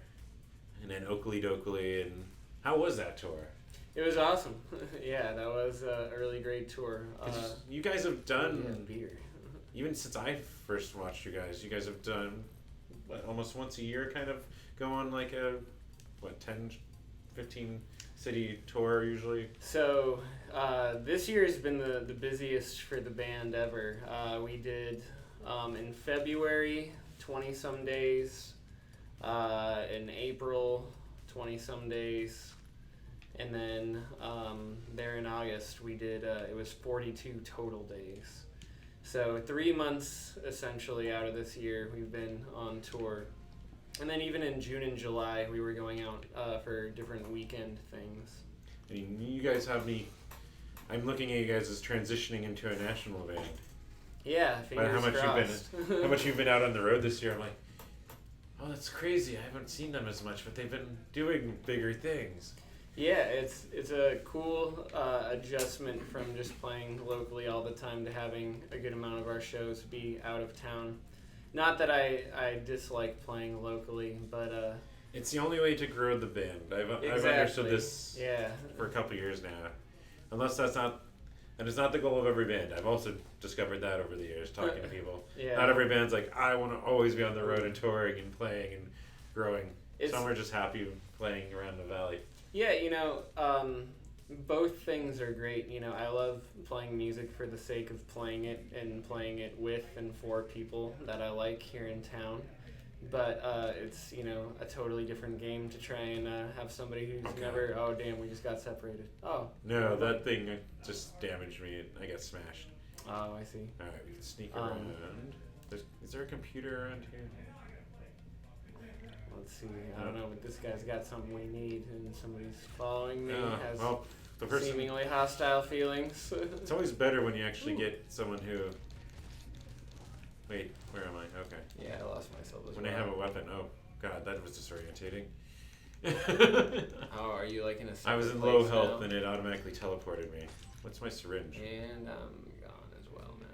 and then Oakley Dokley, and how was that tour? It was awesome. Yeah, that was a really great tour. 'Cause you guys have done, beer. even since I first watched you guys have done, what, almost once a year kind of go on like a, 10, 15 city tour usually? So this year has been the busiest for the band ever. We did in February 20-some days, in April 20-some days, and then there in August we did it was 42 total days. So 3 months essentially out of this year we've been on tour. And then even in June and July we were going out for different weekend things. I mean, you guys have me. I'm looking at you guys as transitioning into a national band. Yeah, fingers How much crossed. how much you've been out on the road this year? I'm like, oh, that's crazy. I haven't seen them as much, but they've been doing bigger things. Yeah, it's a cool adjustment from just playing locally all the time to having a good amount of our shows be out of town. Not that I dislike playing locally, but It's the only way to grow the band. I've exactly. understood this for a couple years now. Unless that's not, and it's not the goal of every band. I've also discovered that over the years talking to people. Yeah. Not every band's like, I want to always be on the road and touring and playing and growing. Some are just happy playing around the valley. Yeah, both things are great. I love playing music for the sake of playing it and playing it with and for people that I like here in town. But it's, a totally different game to try and have somebody who's never, oh, damn, we just got separated. Oh. No, that thing just damaged me. I got smashed. Oh, I see. All right, we can sneak around. Is there a computer around here? Let's see. I don't know, but this guy's got something we need, and somebody's following me. Has the person, seemingly hostile feelings. It's always better when you actually get someone who. Wait, where am I? Okay. Yeah, I lost myself as when well. they have a weapon. Oh, God, that was disorientating. Oh, are you like in a I was in low health and it automatically teleported me. What's my syringe? And I'm gone as well now.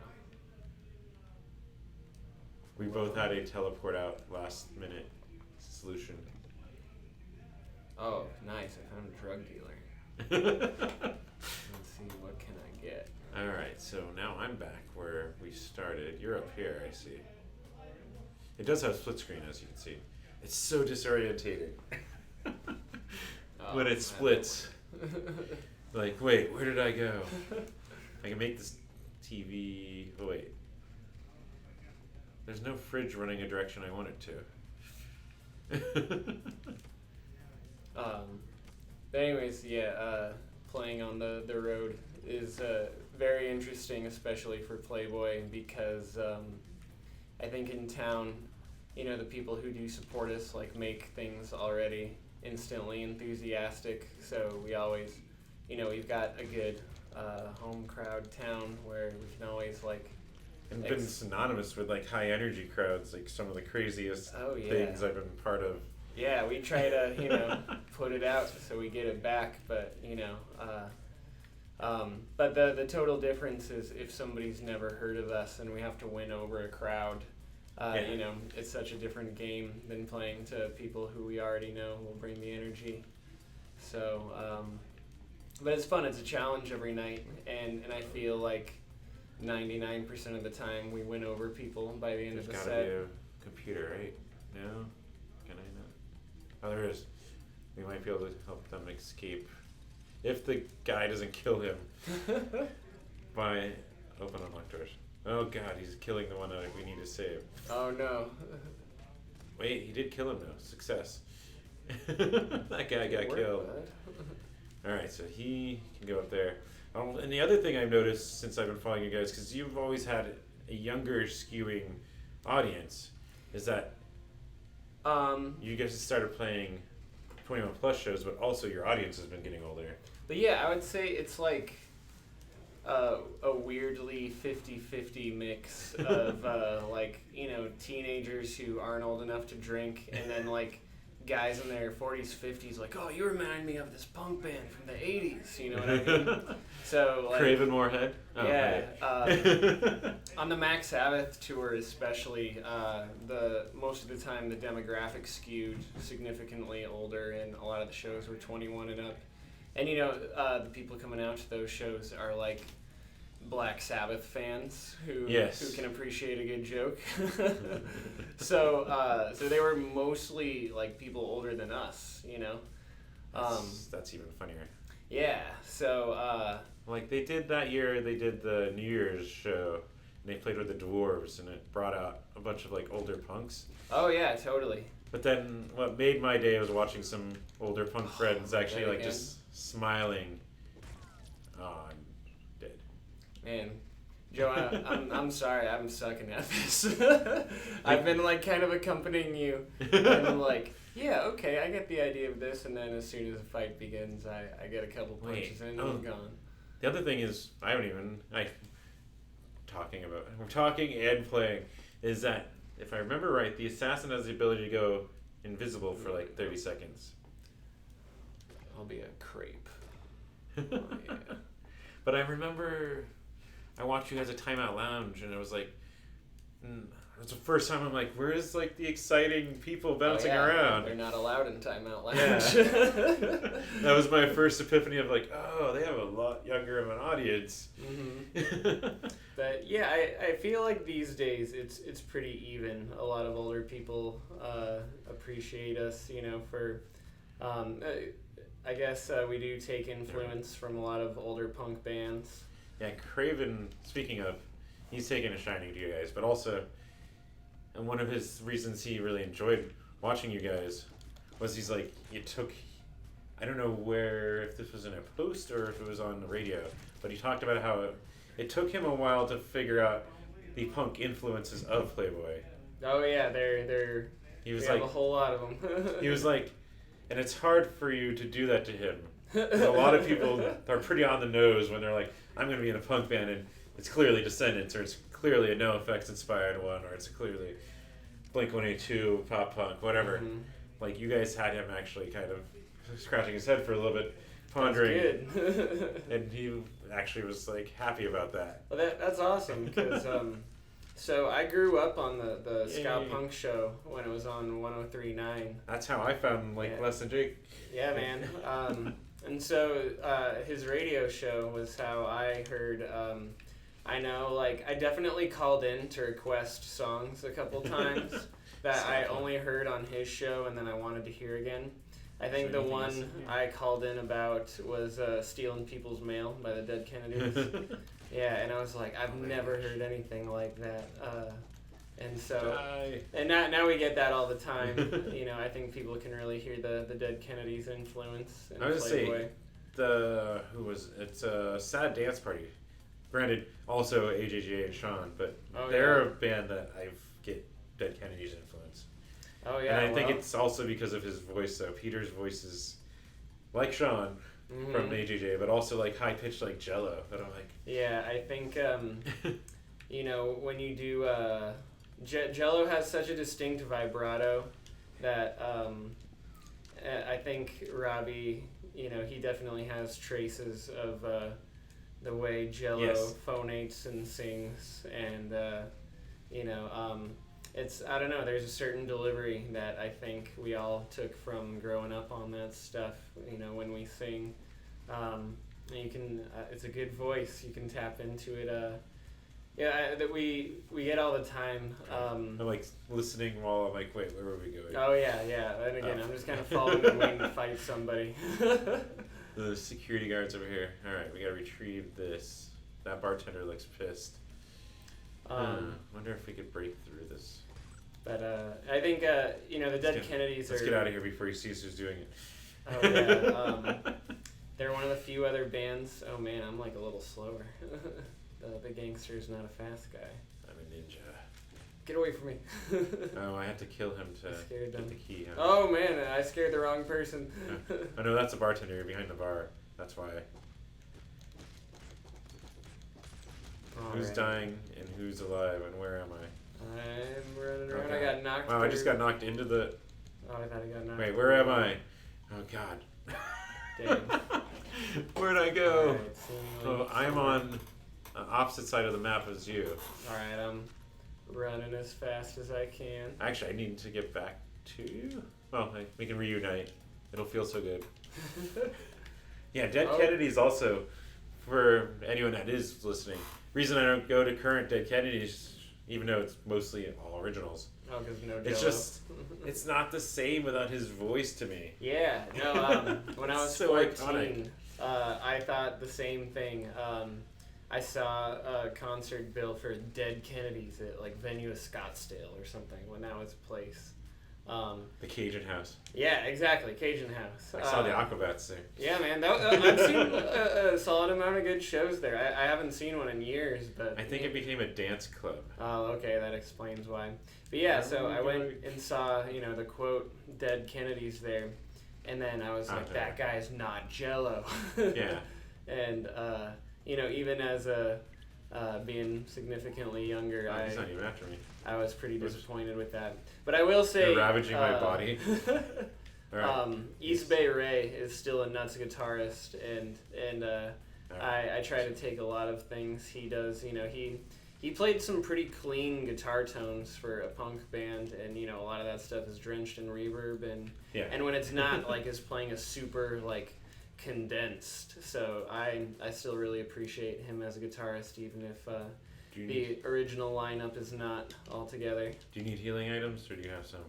We both had a teleport out last minute solution. Oh, nice. I found a drug dealer. Let's see, what can I get? Alright, so now I'm back where we started. You're up here, I see. It does have split screen, as you can see. It's so disorientating. When it splits. Like, wait, where did I go? I can make this TV... Oh, wait. There's no fridge running a direction I want it to. But anyways, yeah, playing on the road is very interesting, especially for Playboy, because I think in town, the people who do support us make things already instantly enthusiastic. So we always, we've got a good home crowd town where we can always And been synonymous with high energy crowds, some of the craziest things I've been part of. Yeah, we try to put it out so we get it back, but but the total difference is if somebody's never heard of us and we have to win over a crowd. It's such a different game than playing to people who we already know will bring the energy. So, but it's fun. It's a challenge every night, and I feel like 99% of the time we win over people by the end of the set. There's gotta be a computer, right? No? Can I not? Oh, there is. We might be able to help them escape. If the guy doesn't kill him by open unlock doors. Oh God, he's killing the one that we need to save. Oh no. Wait, he did kill him though. Success. That guy got killed. Alright, so he can go up there. And the other thing I've noticed since I've been following you guys, because you've always had a younger skewing audience, is that you guys started playing 21 plus shows, but also your audience has been getting older. But yeah, I would say it's like a weirdly 50-50 mix of like, you know, teenagers who aren't old enough to drink, and then like guys in their 40s, 50s, like, oh, you remind me of this punk band from the 80s, you know what I mean? So like, Craven Moorhead? Oh, yeah. On the Max Sabbath tour especially, the most of the time the demographic skewed significantly older, and a lot of the shows were 21 and up. And you know, the people coming out to those shows are like Black Sabbath fans who can appreciate a good joke. So they were mostly like people older than us, you know. That's even funnier. Yeah. So like they did that year, they did the New Year's show, and they played with the Dwarves, and it brought out a bunch of like older punks. Oh yeah, totally. But then what made my day was watching some older punk friends actually like just smiling. Oh, I'm dead. Man, Joe, I'm sorry, I'm sucking at this. I've been like kind of accompanying you, and I'm like, yeah, okay, I get the idea of this, and then as soon as the fight begins, I get a couple punches in and I'm gone. The other thing is, we're talking and playing, is that if I remember right, the assassin has the ability to go invisible for like 30 seconds. I'll be a crepe. Oh, yeah. But I remember I watched you guys at Timeout Lounge, and it was like, it was the first time I'm like, where is like the exciting people bouncing around? They're not allowed in Timeout Lounge. Yeah. That was my first epiphany of like, oh, they have a lot younger of an audience. Mm-hmm. But yeah, I feel like these days it's pretty even. A lot of older people appreciate us, you know, for I guess we do take influence from a lot of older punk bands. Yeah, Craven, speaking of, he's taken a shining to you guys, but also, and one of his reasons he really enjoyed watching you guys was he's like, I don't know if this was in a post or if it was on the radio, but he talked about how it took him a while to figure out the punk influences of Playboy. Oh yeah, we have a whole lot of them. He was like, and it's hard for you to do that to him. A lot of people are pretty on the nose when they're like, I'm going to be in a punk band, and it's clearly Descendants, or it's clearly a NoFX inspired one, or it's clearly Blink-182, pop punk, whatever. Mm-hmm. Like, you guys had him actually kind of scratching his head for a little bit, pondering. That's good. And he actually was like happy about that. Well, that's awesome, because so I grew up on the ska punk show when it was on 103.9. That's how I found Less Than Jake. Yeah, man. And so his radio show was how I heard. I know, like, I definitely called in to request songs a couple times that I only heard on his show and then I wanted to hear again. I think the one I called in about was Stealing People's Mail by the Dead Kennedys. Yeah, and I was like, I've never heard anything like that. And so, and now we get that all the time. You know, I think people can really hear the Dead Kennedys' influence in Playboy. It's a Sad Dance Party. Granted, also AJJ and Sean, but they're a band that I get Dead Kennedys' influence. Oh yeah, and I think it's also because of his voice. So Peter's voice is like Sean from AJJ, but also like high pitched like Jello. But I'm like, yeah, I think you know, when you do Jello has such a distinct vibrato that I think Robbie, you know, he definitely has traces of the way Jello phonates and sings, and you know, it's, I don't know, there's a certain delivery that I think we all took from growing up on that stuff. You know, when we sing, you can it's a good voice, you can tap into it. That we get all the time. I'm like listening while I'm like, wait, where were we going? Oh yeah. And again, I'm just kind of following and waiting to fight somebody. The security guard's over here. All right, we gotta retrieve this. That bartender looks pissed. Wonder if we could break through this. But I think you know, the Dead Kennedys. Let's get out of here before he sees who's doing it. Oh yeah. they're one of the few other bands. Oh man, I'm like a little slower. The gangster's not a fast guy. I'm a ninja. Get away from me. Oh, I had to kill him to scared get them. the key. Huh? Oh man, I scared the wrong person. Oh no, that's a bartender. You're behind the bar. That's why. Who's dying and who's alive and where am I? I'm running around. Okay. I got knocked. Wow, I just got knocked into the... Oh, I thought I got knocked. Wait, where am I? Oh god. Dang. Where'd I go? Alright, I'm on the opposite side of the map as you. Alright, I'm running as fast as I can. Actually, I need to get back to you. Well, we can reunite. It'll feel so good. Yeah, Dead Kennedys also, for anyone that is listening, reason I don't go to current Dead Kennedys, even though it's mostly all originals. Oh, because no Jello. It's just, it's not the same without his voice to me. Yeah, no, when I was so 14, I thought the same thing. I saw a concert bill for Dead Kennedys at like Venue of Scottsdale or something when that was a place. The Cajun House. Yeah, exactly, Cajun House. I saw the Aquabats there. Yeah, man, I've seen a solid amount of good shows there. I haven't seen one in years, but... I think it became a dance club. Oh, okay, that explains why. But yeah, so I went and saw, the quote, Dead Kennedys there, and then I was like, that guy's not Jello. Yeah. And, even as being significantly younger, He's not even after me. I was pretty disappointed with that. But I will say... You're ravaging my body. Right. East Bay Ray is still a nuts guitarist, and I try to take a lot of things he does. He played some pretty clean guitar tones for a punk band, and a lot of that stuff is drenched in reverb, and when it's not like is playing a super like condensed. So I still really appreciate him as a guitarist, even if the original lineup is not all together. Do you need healing items, or do you have some?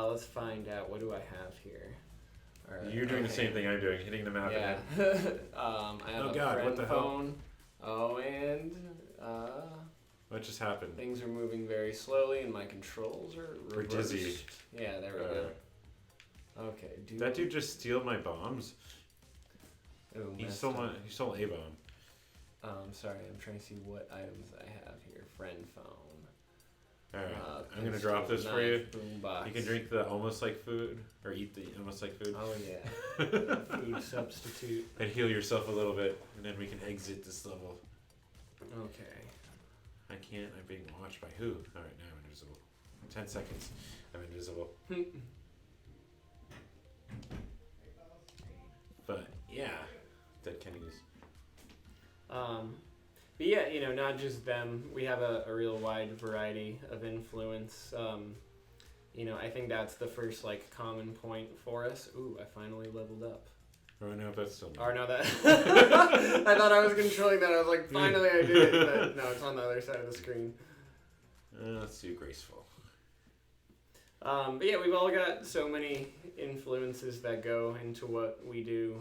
Let's find out. What do I have here? All right. You're doing the same thing I'm doing, hitting the map. Yeah. I have a friend phone. Oh, and what just happened? Things are moving very slowly, and my controls are reversed. We're dizzy. Yeah, there we go. Okay. Did that dude just steal my bombs? Oh, he stole a bomb. Sorry, I'm trying to see what items I have here. Friend phone. Alright, I'm gonna drop this for you. Boombox. You can drink the almost like food, or eat the almost like food. Oh yeah, food substitute. And heal yourself a little bit, and then we can exit this level. Okay. I can't, I'm being watched by who? Alright, now I'm invisible. 10 seconds, I'm invisible. But, yeah, Dead Kennedys. But yeah, not just them. We have a real wide variety of influence. I think that's the first common point for us. Ooh, I finally leveled up. Oh no, that's still Or no, that I thought I was controlling that. I was like, finally I did it, but no, it's on the other side of the screen. Let's do graceful. But yeah, we've all got so many influences that go into what we do.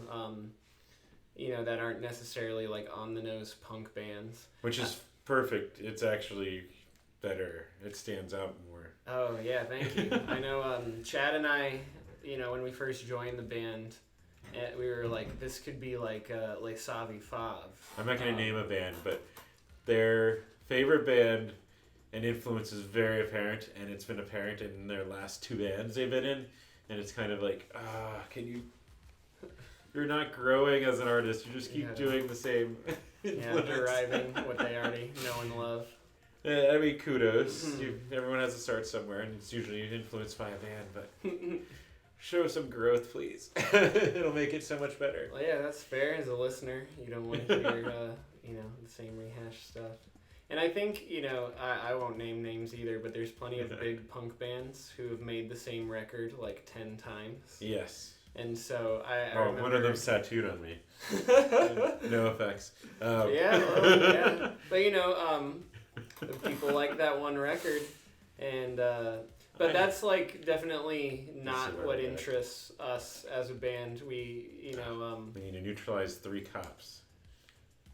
That aren't necessarily on the nose punk bands. Which is perfect. It's actually better. It stands out more. Oh yeah, thank you. I know Chad and I, when we first joined the band, we were like, this could be like Savi Fav. I'm not gonna name a band, but their favorite band and influence is very apparent, and it's been apparent in their last 2 bands they've been in, and it's kind of like, can you... You're not growing as an artist. You just keep doing the same. Deriving what they already know and love. I mean, kudos. Everyone has to start somewhere, and it's usually influenced by a band. But show some growth, please. It'll make it so much better. Well, yeah, that's fair. As a listener, you don't want to hear, the same rehashed stuff. And I think, I won't name names either, but there's plenty of big punk bands who have made the same record 10 times. Yes. And so I remember... one of them's tattooed on me. No effects. Yeah. But people like that one record, and but that's definitely not what interests us as a band. We we need to neutralize 3 cops.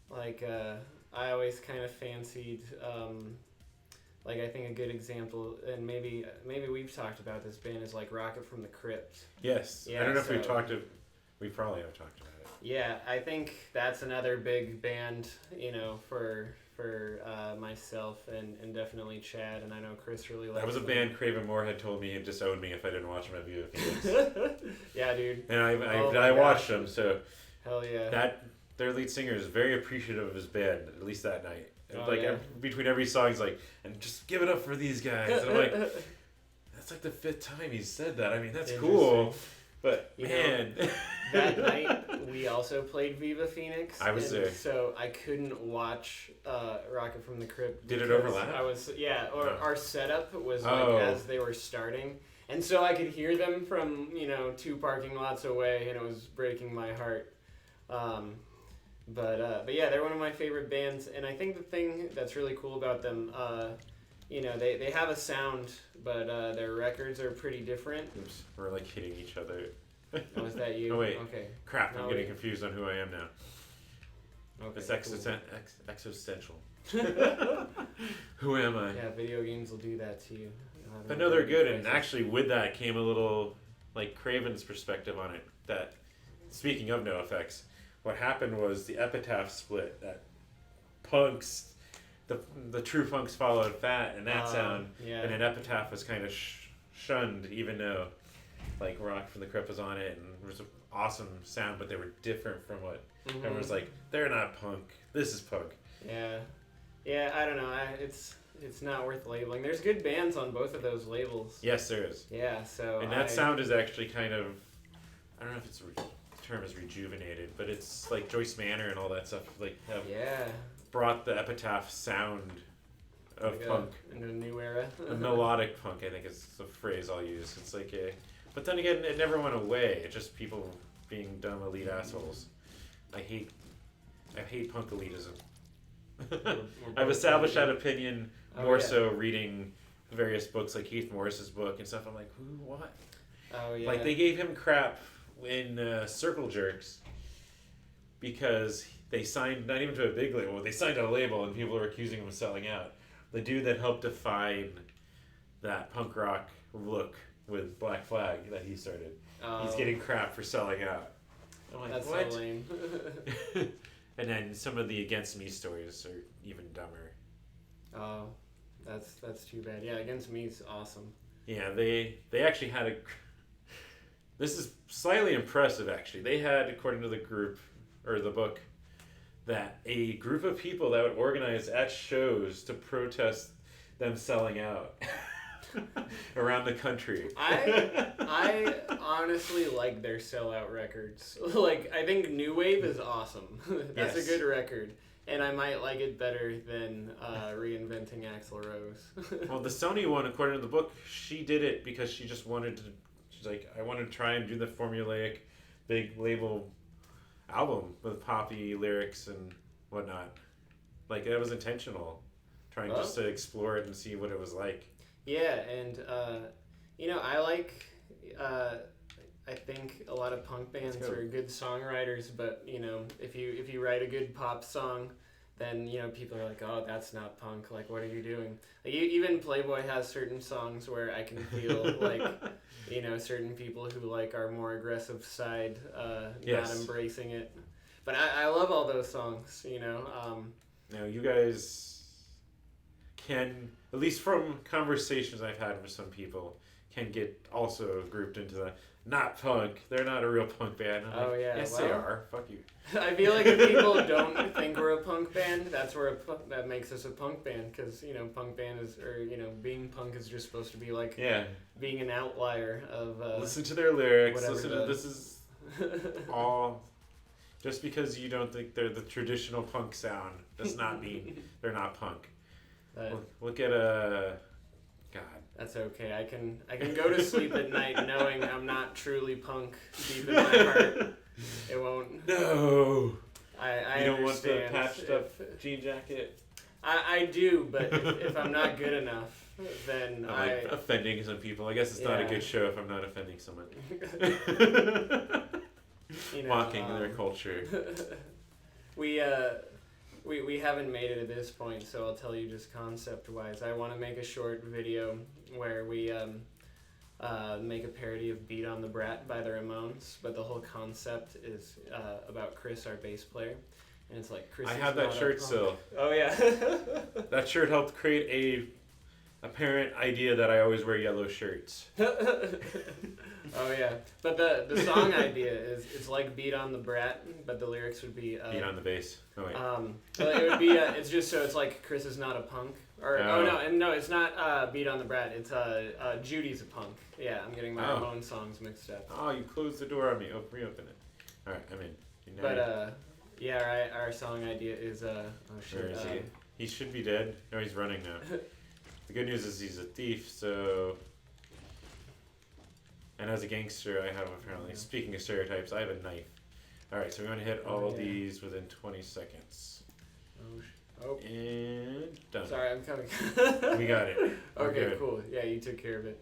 I always kind of fancied. I think a good example, and maybe we've talked about this band, is Rocket from the Crypt. Yes. Yeah, I don't know if we've talked we probably have talked about it. Yeah, I think that's another big band, for myself and definitely Chad, and I know Chris really likes That was a them. band Craven Moore had told me he'd disown me if I didn't watch him at View of Phoenix. Yeah, dude. And Oh my I watched gosh. them, so Hell yeah. their lead singer is very appreciative of his band, at least that night. Oh, Like yeah. between every song, he's like, and just give it up for these guys. And I'm like, that's like the 5th time he's said that. I mean, that's cool. But man, that night we also played Viva Phoenix. I was there. So I couldn't watch Rocket from the Crypt. Did it overlap? Our setup was Oh. like as they were starting. And so I could hear them from, 2 parking lots away, and it was breaking my heart. But yeah, they're one of my favorite bands, and I think the thing that's really cool about them, they have a sound, but their records are pretty different. Oops, we're like hitting each other. Oh, is that you? Oh wait, Okay. crap! No, I'm getting wait. confused on who I am now. Okay. It's cool. existential. Who am I? Yeah, video games will do that to you. But no, they're good, and actually with that came a little like Craven's perspective on it. That speaking of no effects, what happened was the Epitaph split. That punks, the true punks followed Fat and that sound, yeah. and then Epitaph was kind of shunned, even though like Rock from the Crypt was on it, and it was an awesome sound, but they were different from what everyone was like. They're not punk. This is punk. Yeah. I don't know. It's not worth labeling. There's good bands on both of those labels. Yes, there is. Yeah. So. And that sound is actually kind of, I don't know if it's the term is rejuvenated, but it's like Joyce Manor and all that stuff. Like have brought the Epitaph sound of like punk in a new era. a melodic punk. I think is the phrase I'll use. It's like but then again, it never went away. It's just people being dumb elite assholes. I hate punk elitism. I've established that opinion more so reading various books like Keith Morris's book and stuff. I'm like, who, what? Oh yeah. Like they gave him crap in Circle Jerks because they signed not even to a big label, they signed to a label and people were accusing him of selling out. The dude that helped define that punk rock look with Black Flag that he started, he's getting crap for selling out. I'm like, that's what? so lame. And then some of the Against Me stories are even dumber. Oh, that's too bad. Yeah, Against Me is awesome. Yeah, they actually had this is slightly impressive actually. They had, according to the group or the book, that a group of people that would organize at shows to protest them selling out around the country. I honestly like their sellout records. Like, I think New Wave is awesome. That's a good record. And I might like it better than Reinventing Axl Rose. Well, the Sony one, according to the book, she did it because she just wanted to, she's like, I wanted to try and do the formulaic big label album with poppy lyrics and whatnot. Like, that was intentional. Trying just to explore it and see what it was like. Yeah, and I like. I think a lot of punk bands are good songwriters, but if you write a good pop song, then people are like, oh, that's not punk. Like, what are you doing? Like, even Playboy has certain songs where I can feel like certain people who like our more aggressive side not embracing it. But I love all those songs. Now you guys can, at least from conversations I've had with some people, can get also grouped into the not punk. They're not a real punk band. I'm like, yes, they are. Fuck you. I feel like if people don't think we're a punk band, that's where that makes us a punk band. Because punk band is, or being punk is just supposed to be like being an outlier of. Listen to their lyrics. Listen to this is all. Just because you don't think they're the traditional punk sound does not mean they're not punk. Look at God. That's okay. I can go to sleep at night knowing I'm not truly punk deep in my heart. It won't. No. I you don't want the understand patched up jean jacket? I do, but if I'm not good enough, then I'm like offending some people. I guess it's not a good show if I'm not offending someone. Mocking their culture. We haven't made it at this point, so I'll tell you just concept-wise. I want to make a short video where we make a parody of Beat on the Brat by the Ramones, but the whole concept is about Chris, our bass player. And it's like Chris. I is have that not a shirt punk. still. Oh yeah. That shirt helped create a apparent idea that I always wear yellow shirts. Oh yeah, but the song idea is it's like Beat on the Brat, but the lyrics would be Beat on the bass. Oh wait. But it would be it's just so it's like Chris is not a punk, or no, it's not Beat on the Brat. It's Judy's a punk. Yeah, I'm getting my Ramones songs mixed up. Oh, you closed the door on me. Reopen it. All right, I'm in. But yeah, our song idea is oh shit. Where is he? He should be dead. No, he's running now. The good news is he's a thief, so. And as a gangster, I have apparently. Speaking of stereotypes, I have a knife. All right, so we want to hit all these within 20 seconds. Oh. And done. Sorry, I'm coming. We got it. Okay, cool. Yeah, you took care of it.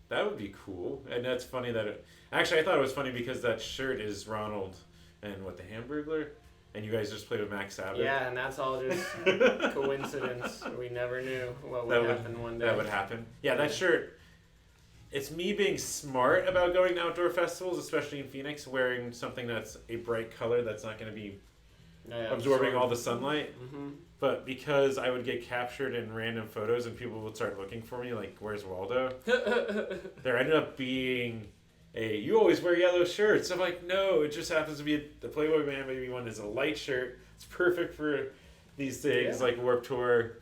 That would be cool. And that's funny that actually I thought it was funny because that shirt is Ronald and the Hamburglar, and you guys just played with Max Sabbath. Yeah, and that's all just coincidence. We never knew what would happen one day. That would happen. Yeah, that shirt. It's me being smart about going to outdoor festivals, especially in Phoenix, wearing something that's a bright color that's not going to be absorbing all the sunlight. Mm-hmm. But because I would get captured in random photos and people would start looking for me, like, where's Waldo? There ended up being you always wear yellow shirts. I'm like, no, it just happens to be the Playboy Manbaby one is a light shirt. It's perfect for these things like Warped Tour.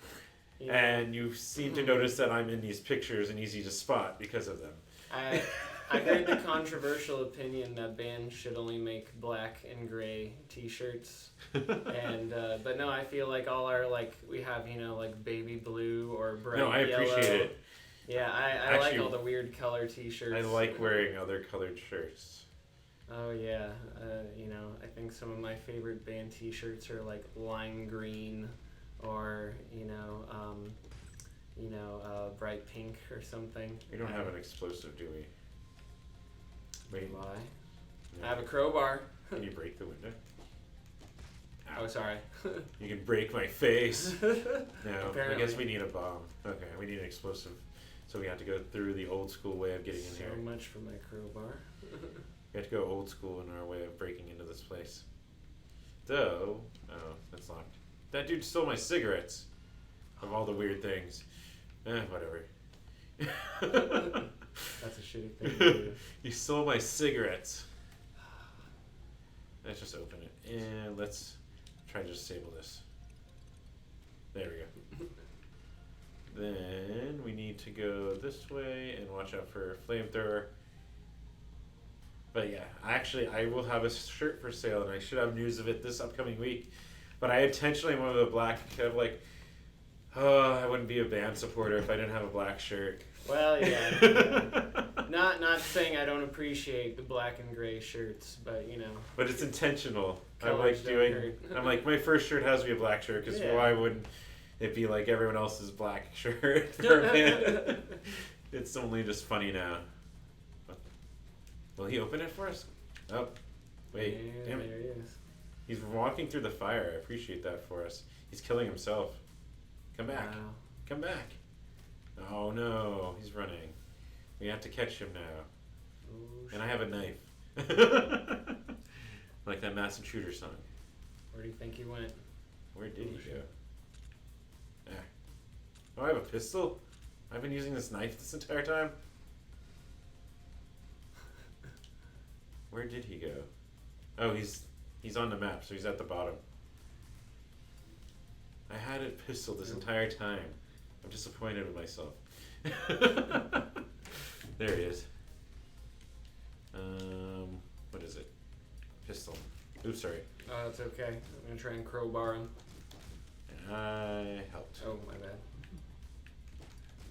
Yeah. And you seem to notice that I'm in these pictures and easy to spot because of them. I heard the controversial opinion that bands should only make black and gray T-shirts, and but no, I feel like all our we have like baby blue or bright yellow. No, I appreciate it. Yeah, I actually, like all the weird color T-shirts. I like wearing other colored shirts. Oh yeah, I think some of my favorite band T-shirts are like lime green, or bright pink or something. We don't have an explosive, do we? Wait. Why? No. I have a crowbar. Can you break the window? Ow. Oh, sorry. You can break my face. No, apparently. I guess we need a bomb. Okay, we need an explosive. So we have to go through the old school way of getting in here. So much for my crowbar. We have to go old school in our way of breaking into this place. Though, that's locked. That dude stole my cigarettes. Of all the weird things. Whatever. That's a shitty thing to do. You stole my cigarettes. Let's just open it. And let's try to disable this. There we go. Then we need to go this way and watch out for a flamethrower. But yeah, actually I will have a shirt for sale and I should have news of it this upcoming week. But I intentionally went with a black, kind of I wouldn't be a band supporter if I didn't have a black shirt. Well, yeah. Not saying I don't appreciate the black and gray shirts, but But it's intentional. I'm like my first shirt has to be a black shirt because why wouldn't it be like everyone else's black shirt for a band? It's only just funny now. Will he open it for us? Oh, wait, damn it. There he is. He's walking through the fire. I appreciate that for us. He's killing himself. Come back. Wow. Come back. Oh no, he's running. We have to catch him now. Oh, and I have a knife. Like that Mass Intruder song. Where do you think he went? Where did he go? Oh, I have a pistol? I've been using this knife this entire time? Where did he go? Oh, he's on the map, so he's at the bottom. I had a pistol this entire time. I'm disappointed with myself. There he is. What is it? Pistol. Oops, sorry. Oh, that's okay. I'm gonna try and crowbar him. I helped. Oh, my bad.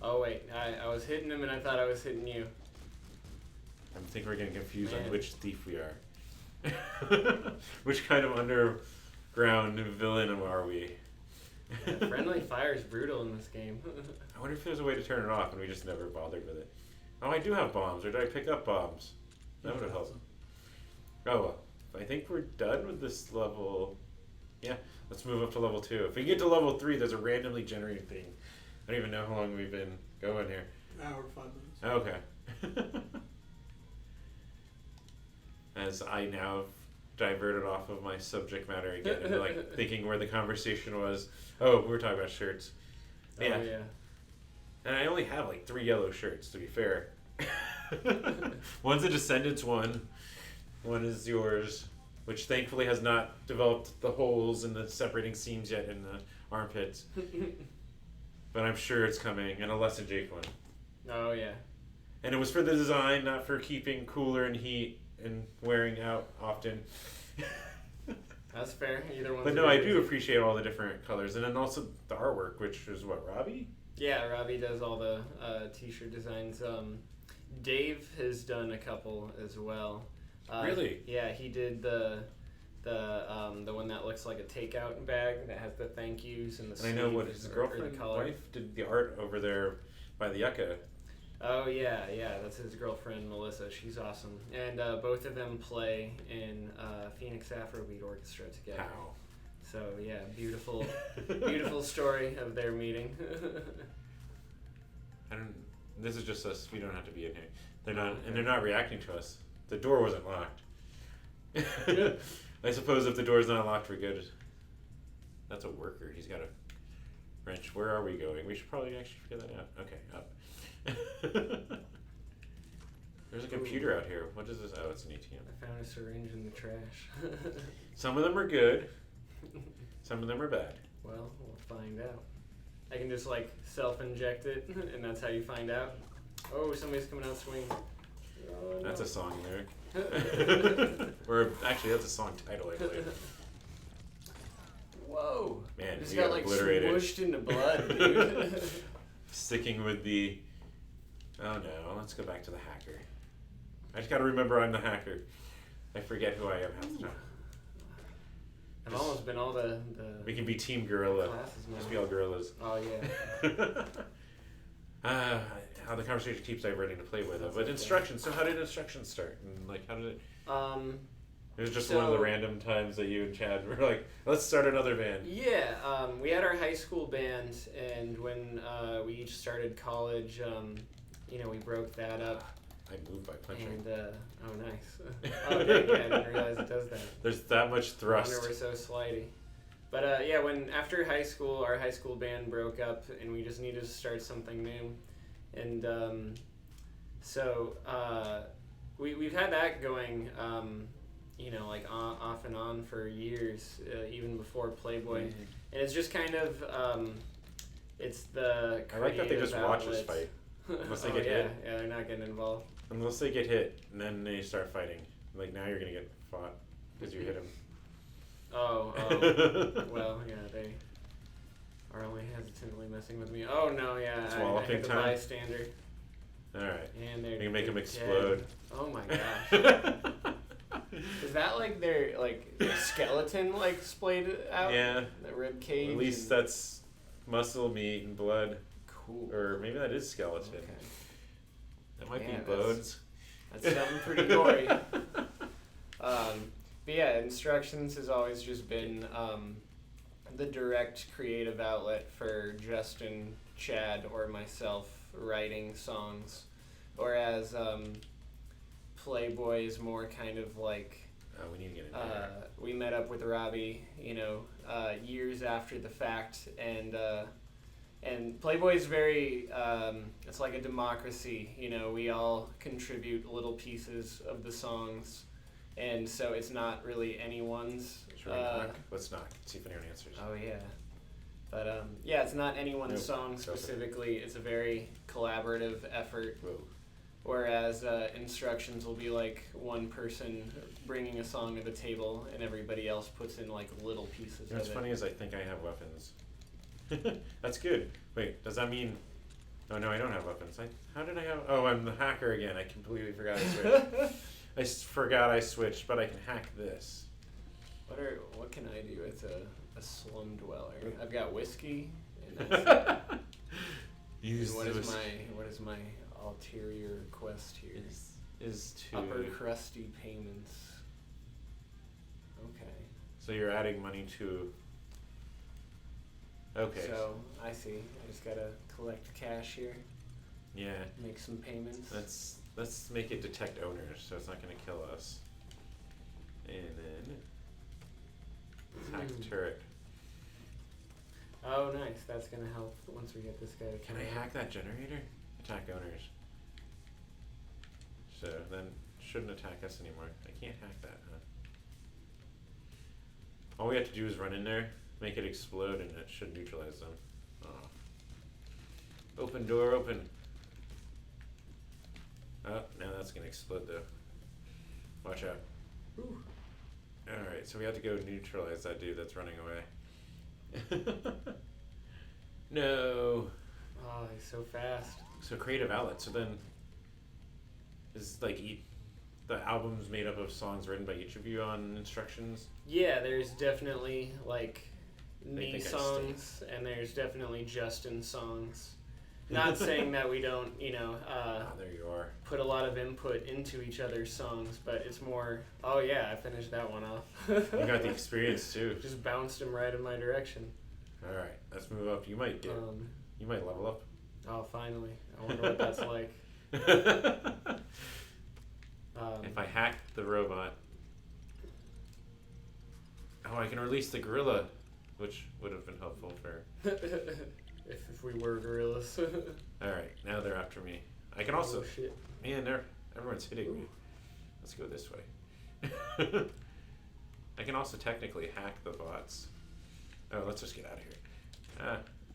Oh wait, I was hitting him and I thought I was hitting you. I think we're getting confused on which thief we are. Which kind of underground villain are we? Yeah, friendly fire is brutal in this game. I wonder if there's a way to turn it off and we just never bothered with it. Oh, I do have bombs, or did I pick up bombs? That would have helped. Oh, well. I think we're done with this level. Yeah, let's move up to level 2. If we get to level 3, there's a randomly generated thing. I don't even know how long we've been going here. hour, 5 minutes. Okay. As I now diverted off of my subject matter again and like thinking where the conversation was. Oh, we were talking about shirts. Yeah. Oh, yeah. And I only have like 3 yellow shirts, to be fair. One's a Descendants one. One is yours, which thankfully has not developed the holes and the separating seams yet in the armpits. But I'm sure it's coming. And a Less Than Jake one. Oh, yeah. And it was for the design, not for keeping cooler and heat and wearing out often. That's fair. Either one. But no, I do appreciate all the different colors. And then also the artwork, which is what, Robbie? Yeah, Robbie does all the t-shirt designs. Dave has done a couple as well. Really? Yeah, he did the one that looks like a takeout bag that has the thank yous and the. And I know what his girlfriend, wife, did the art over there by the Yucca. Oh yeah, that's his girlfriend Melissa. She's awesome, and both of them play in Phoenix Afrobeat Orchestra together. How? So yeah, beautiful, beautiful story of their meeting. This is just us. We don't have to be in here. They're not, and they're not reacting to us. The door wasn't locked. I suppose if the door's not locked, we're good. That's a worker. He's got a wrench. Where are we going? We should probably actually figure that out. Okay, up. There's a computer out here. What is this? Oh, it's an ATM. I found a syringe in the trash. Some of them are good. Some of them are bad. Well, we'll find out. I can just like self-inject it, and that's how you find out. Oh, somebody's coming out swinging. Oh, no. That's a song lyric. Or actually, that's a song title, I believe. Whoa! Man, just we got got like obliterated. smooshed into blood, dude. Sticking with the. Oh no! Let's go back to the hacker. I just got to remember I'm the hacker. I forget who I am half the time. I've almost been all the We can be Team Gorilla. classes now. Let's be all gorillas. Oh yeah. How the conversation keeps diverting to Playboy though. But instructions. So how did instructions start? And like, how did it? It was just one of the random times that you and Chad were like, let's start another band. Yeah, we had our high school band, and when we each started college, we broke that up. I moved by punching. And, oh, nice. Oh, dang, yeah, I didn't realize it does that. There's that much thrust. I wonder we're so slidey. But, after high school, our high school band broke up, and we just needed to start something new. And, we've had that going, off and on for years, even before Playboy. Mm-hmm. And it's just kind of, it's the I like that they just outlets. watch us fight. Unless they get hit. Yeah, they're not getting involved. Unless they get hit, and then they start fighting. Like, now you're going to get fought because you hit them. Oh. Well, yeah, they are only hesitantly messing with me. Oh, no, yeah. I hit the bystander. Alright. And you can make them explode. Dead. Oh, my gosh. Is that like their skeleton splayed out? Yeah. The rib cage? At least that's muscle, meat, and blood. Cool. Or maybe that is skeleton. Okay. That might be bones. That's something pretty gory. But yeah, Instructions has always just been the direct creative outlet for Justin, Chad, or myself writing songs. Whereas Playboy is more kind of like... Oh, we need to get in there. We met up with Robbie, years after the fact, and Playboy is very, it's like a democracy, we all contribute little pieces of the songs, and so it's not really anyone's. Should we knock? Let's knock, see if anyone answers. Oh yeah. But it's not anyone's song specifically, it's a very collaborative effort. Whoa. Whereas Instructions will be like one person bringing a song to the table, and everybody else puts in little pieces of it. What's funny is I think I have weapons. That's good. Wait, does that mean... Oh, no, I don't have weapons. How did I have... Oh, I'm the hacker again. I completely forgot I switched. I forgot I switched, but I can hack this. What can I do as a slum dweller? I've got whiskey, and that's it. What is my ulterior quest here? Is to... Upper crusty payments. Okay. So you're adding money to... Okay. So, I see. I just gotta collect cash here. Yeah. Make some payments. Let's make it detect owners, so it's not gonna kill us. And then let's hack the turret. Oh, nice. That's gonna help once we get this guy to Can come I in. hack that generator? Attack owners. So then it shouldn't attack us anymore. I can't hack that, huh? All we have to do is run in there, make it explode, and it should neutralize them. Oh. Open door, open. Oh, now that's gonna explode though. Watch out. Ooh. Alright, so we have to go neutralize that dude that's running away. No. Oh, he's so fast. So creative outlet. So then, is like the album's made up of songs written by each of you on Instructions? Yeah, there's definitely like They me think I songs, and there's definitely Justin songs. Not saying that we don't, There you are. put a lot of input into each other's songs, but it's more, oh yeah, I finished that one off. You got the experience too. Just bounced him right in my direction. All right, let's move up. You might level up. Oh, finally. I wonder what that's like. If I hack the robot, I can release the gorilla, which would have been helpful for. if we were gorillas. All right, now they're after me. I can also. Oh, shit. Man, everyone's hitting me. Let's go this way. I can also technically hack the bots. Oh, let's just get out of here.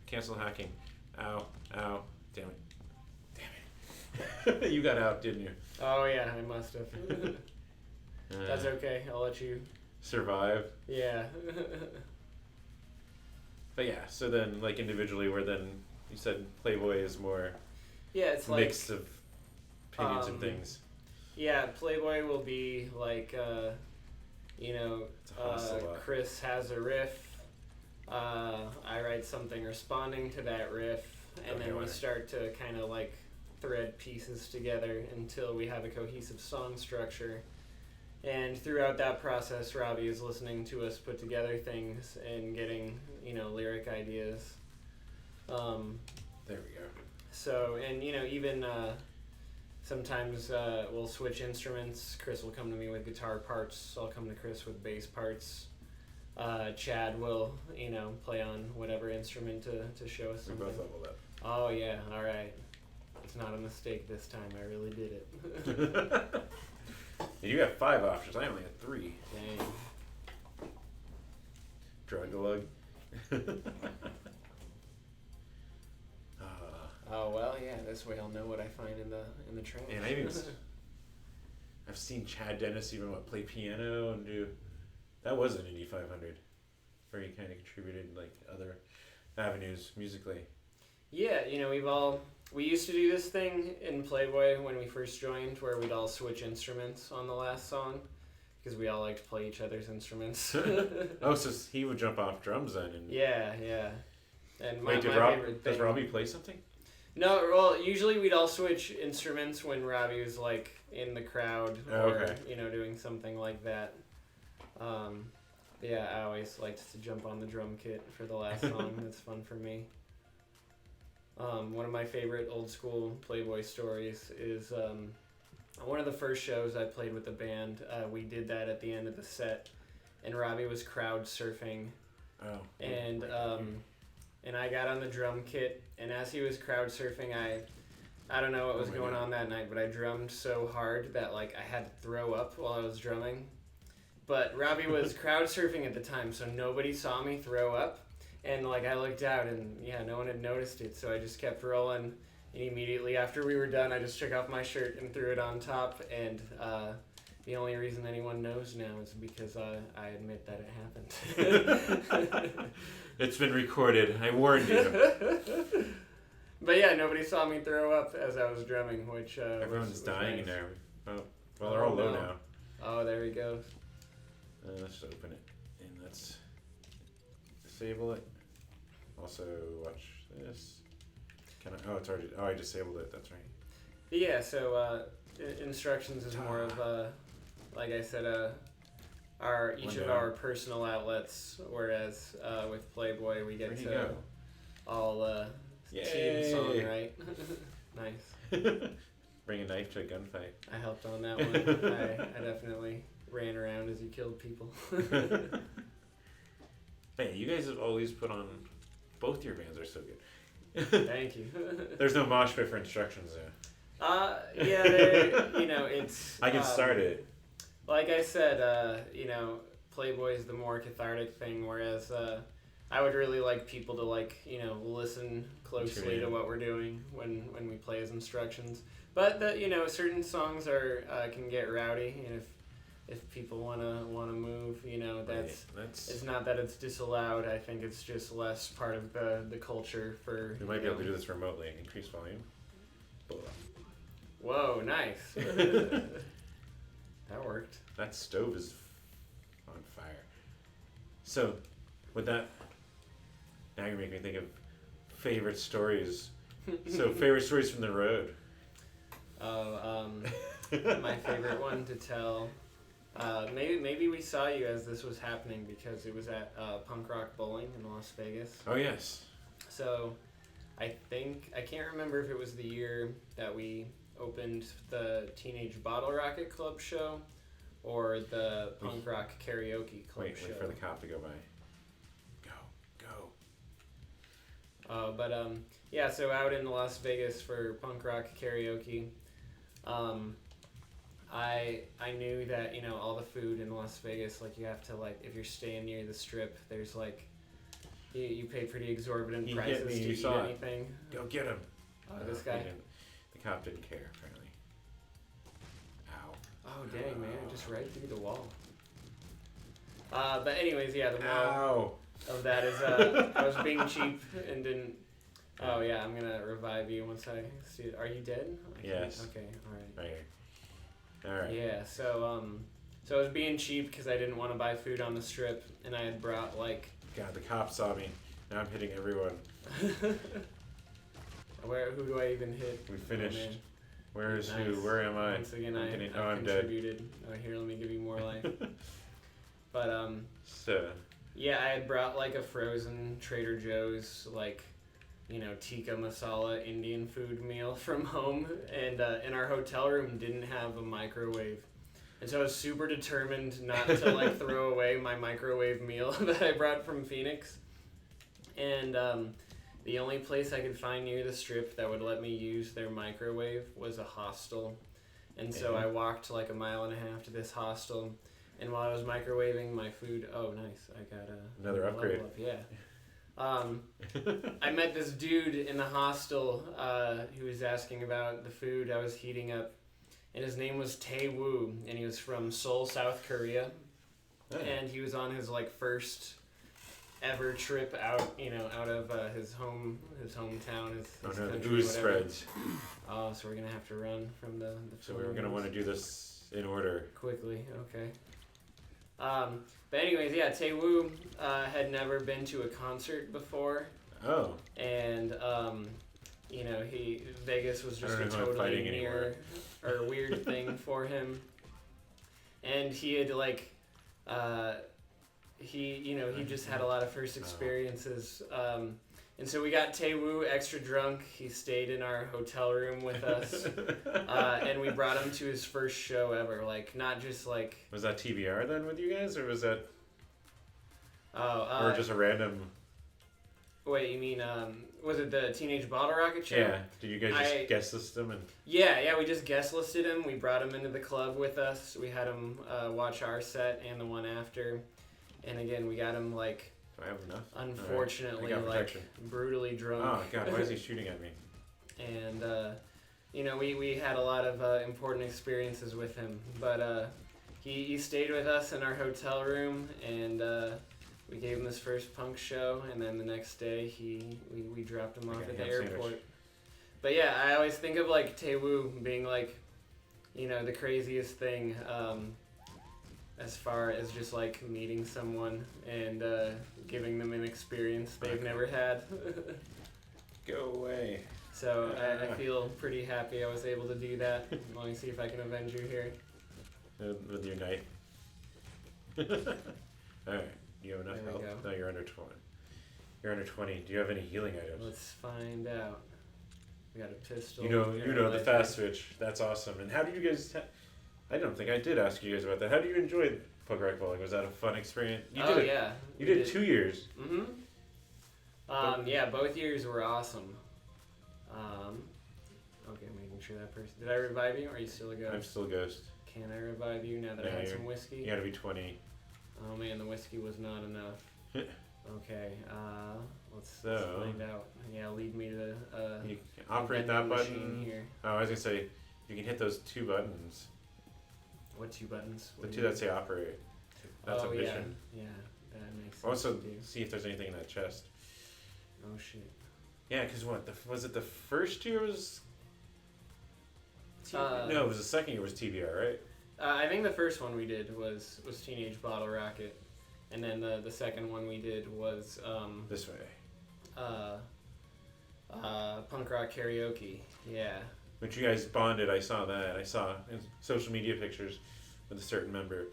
Cancel hacking. Ow, damn it. You got out, didn't you? Oh yeah, I must have. That's okay. I'll let you survive. Yeah. But yeah, so then like individually, where then you said Playboy is more it's mix of opinions and things. Yeah, Playboy will be like Chris has a riff. I write something responding to that riff, and then we start to kind of like thread pieces together until we have a cohesive song structure. And throughout that process, Robbie is listening to us put together things and getting, lyric ideas. There we go. So, and even sometimes we'll switch instruments. Chris will come to me with guitar parts. I'll come to Chris with bass parts. Chad will, play on whatever instrument to show us something. We both leveled up. Oh yeah, all right. It's not a mistake this time. I really did it. You got 5 options. I only had 3. Dang. Drug-a-lug. Oh well, yeah. This way I'll know what I find in the trash. And I've seen Chad Dennis even play piano and do. That was an Indy 500, where he kind of contributed like other avenues musically. Yeah, we used to do this thing in Playboy when we first joined, where we'd all switch instruments on the last song, because we all liked to play each other's instruments. Oh, so he would jump off drums then? And... Yeah. And does Robbie play something? No, well, usually we'd all switch instruments when Robbie was like in the crowd or doing something like that. Yeah, I always liked to jump on the drum kit for the last song. That's fun for me. One of my favorite old school Playboy stories is one of the first shows I played with the band. We did that at the end of the set, and Robbie was crowd surfing. Oh. And I got on the drum kit, and as he was crowd surfing, I don't know what was going on that night, but I drummed so hard that like I had to throw up while I was drumming. But Robbie was crowd surfing at the time, so nobody saw me throw up. And like I looked out, and no one had noticed it, so I just kept rolling. And immediately after we were done, I just took off my shirt and threw it on top. And the only reason anyone knows now is because I admit that it happened. It's been recorded. I warned you. But yeah, nobody saw me throw up as I was drumming, which everyone's dying in nice. there. Well, they're all low now. Oh, there we go. Let's just open it, and let's disable it. Also, watch this. It's already. Oh, I disabled it. That's right. Yeah. So Instructions is more of like I said, each of our personal outlets, whereas with Playboy we get to all team song, right? Nice. Bring a knife to a gunfight. I helped on that one. I definitely ran around as you killed people. Man, you guys have always put on. Both your bands are so good. Thank you. There's no mosh pit for Instructions though. Yeah, it's. I can start it. Like I said, Playboy is the more cathartic thing, whereas I would really like people to listen closely to what we're doing when we play as Instructions. But certain songs can get rowdy, and if people wanna move, it's not that it's disallowed. I think it's just less part of the culture for. We might be able to do this remotely. Increase volume. Whoa, nice. That worked. That stove is on fire. So, with that, now you're making me think of favorite stories. So, favorite stories from the road. My favorite one to tell. Maybe we saw you as this was happening because it was at Punk Rock Bowling in Las Vegas. Oh yes. So, I can't remember if it was the year that we opened the Teenage Bottle Rocket Club show, or the Punk Rock Karaoke Club show. Wait for the cop to go by. Go. Yeah, so out in Las Vegas for Punk Rock Karaoke, I knew that, all the food in Las Vegas, you have to, if you're staying near the Strip, there's, you pay pretty exorbitant prices to eat anything. Go get him. This guy? The cop didn't care, apparently. Ow. Oh, dang, man, just right through the wall. But anyways, yeah, the moral of that is I was being cheap and didn't... Oh, yeah, I'm going to revive you once I see it. Are you dead? Yes. Okay, all right. Right here. All right. Yeah, so I was being cheap because I didn't want to buy food on the Strip, and I had brought, God, the cop saw me. Now I'm hitting everyone. Who do I even hit? We finished. Oh, Where is nice. who? Where am I? Once again, I'm I've dead. contributed. Oh, here, let me give you more life. But, So. yeah, I had brought, a frozen Trader Joe's, tikka masala Indian food meal from home, and our hotel room didn't have a microwave. And so I was super determined not to, throw away my microwave meal that I brought from Phoenix. And the only place I could find near the Strip that would let me use their microwave was a hostel. And so I walked a mile and a half to this hostel, and while I was microwaving my food, oh nice, I got another upgrade. Up, yeah. I met this dude in the hostel who was asking about the food I was heating up, and his name was Tae Woo, and he was from Seoul, South Korea, and he was on his first ever trip out of his hometown, his country, the ooze spreads. Oh, so we're gonna have to run from the So we were gonna want to do this in order. Quickly, okay. But anyways, yeah, Tae Woo had never been to a concert before. Oh. And Vegas was just a totally weird thing for him. And he had he just had a lot of first experiences. And so we got Tae Woo extra drunk. He stayed in our hotel room with us. And we brought him to his first show ever. Not just Was that TBR then with you guys, or was that... Oh, or just a random... Wait, you mean, was it the Teenage Bottle Rocket show? Yeah. Did you guys just guest list him? Yeah, we just guest listed him. We brought him into the club with us. We had him watch our set and the one after. And again, we got him, Do I have enough? Unfortunately, brutally drunk. Oh, God, why is he shooting at me? And, we had a lot of important experiences with him. But he stayed with us in our hotel room, and we gave him his first punk show, and then the next day we dropped him off at the airport. Sandwich. But yeah, I always think of Tae Woo being the craziest thing as far as just meeting someone and giving them an experience they've never had. Go away. So I feel pretty happy I was able to do that. Let me see if I can avenge you here. With your knife. Alright. Do you have enough health? No, you're under 20. You're under 20. Do you have any healing items? Let's find out. We got a pistol. You know the fast switch. That's awesome. And how did you guys? I don't think I did ask you guys about that. How did you enjoy punk rock bowling? Was that a fun experience? You did 2 years. Yeah, both years were awesome. Okay, making sure that person. Did I revive you? Or are you still a ghost? I'm still a ghost. Can I revive you now that I had some whiskey? You gotta be 20. Oh man, the whiskey was not enough. Okay, let's find out. Yeah, lead me to you can operate that button here. Oh, I was gonna say you can hit those 2 buttons. What 2 buttons? The 2 that say operate. That's a mission. Yeah, that makes sense. Also, see if there's anything in that chest. Oh shit. Yeah, because what? Was it the first year was? No, it was the second year was TBR, right? I think the first one we did was Teenage Bottle Rocket, and then the second one we did was this way. Punk Rock Karaoke. Yeah. Which you guys bonded. I saw that. I saw in social media pictures with a certain member.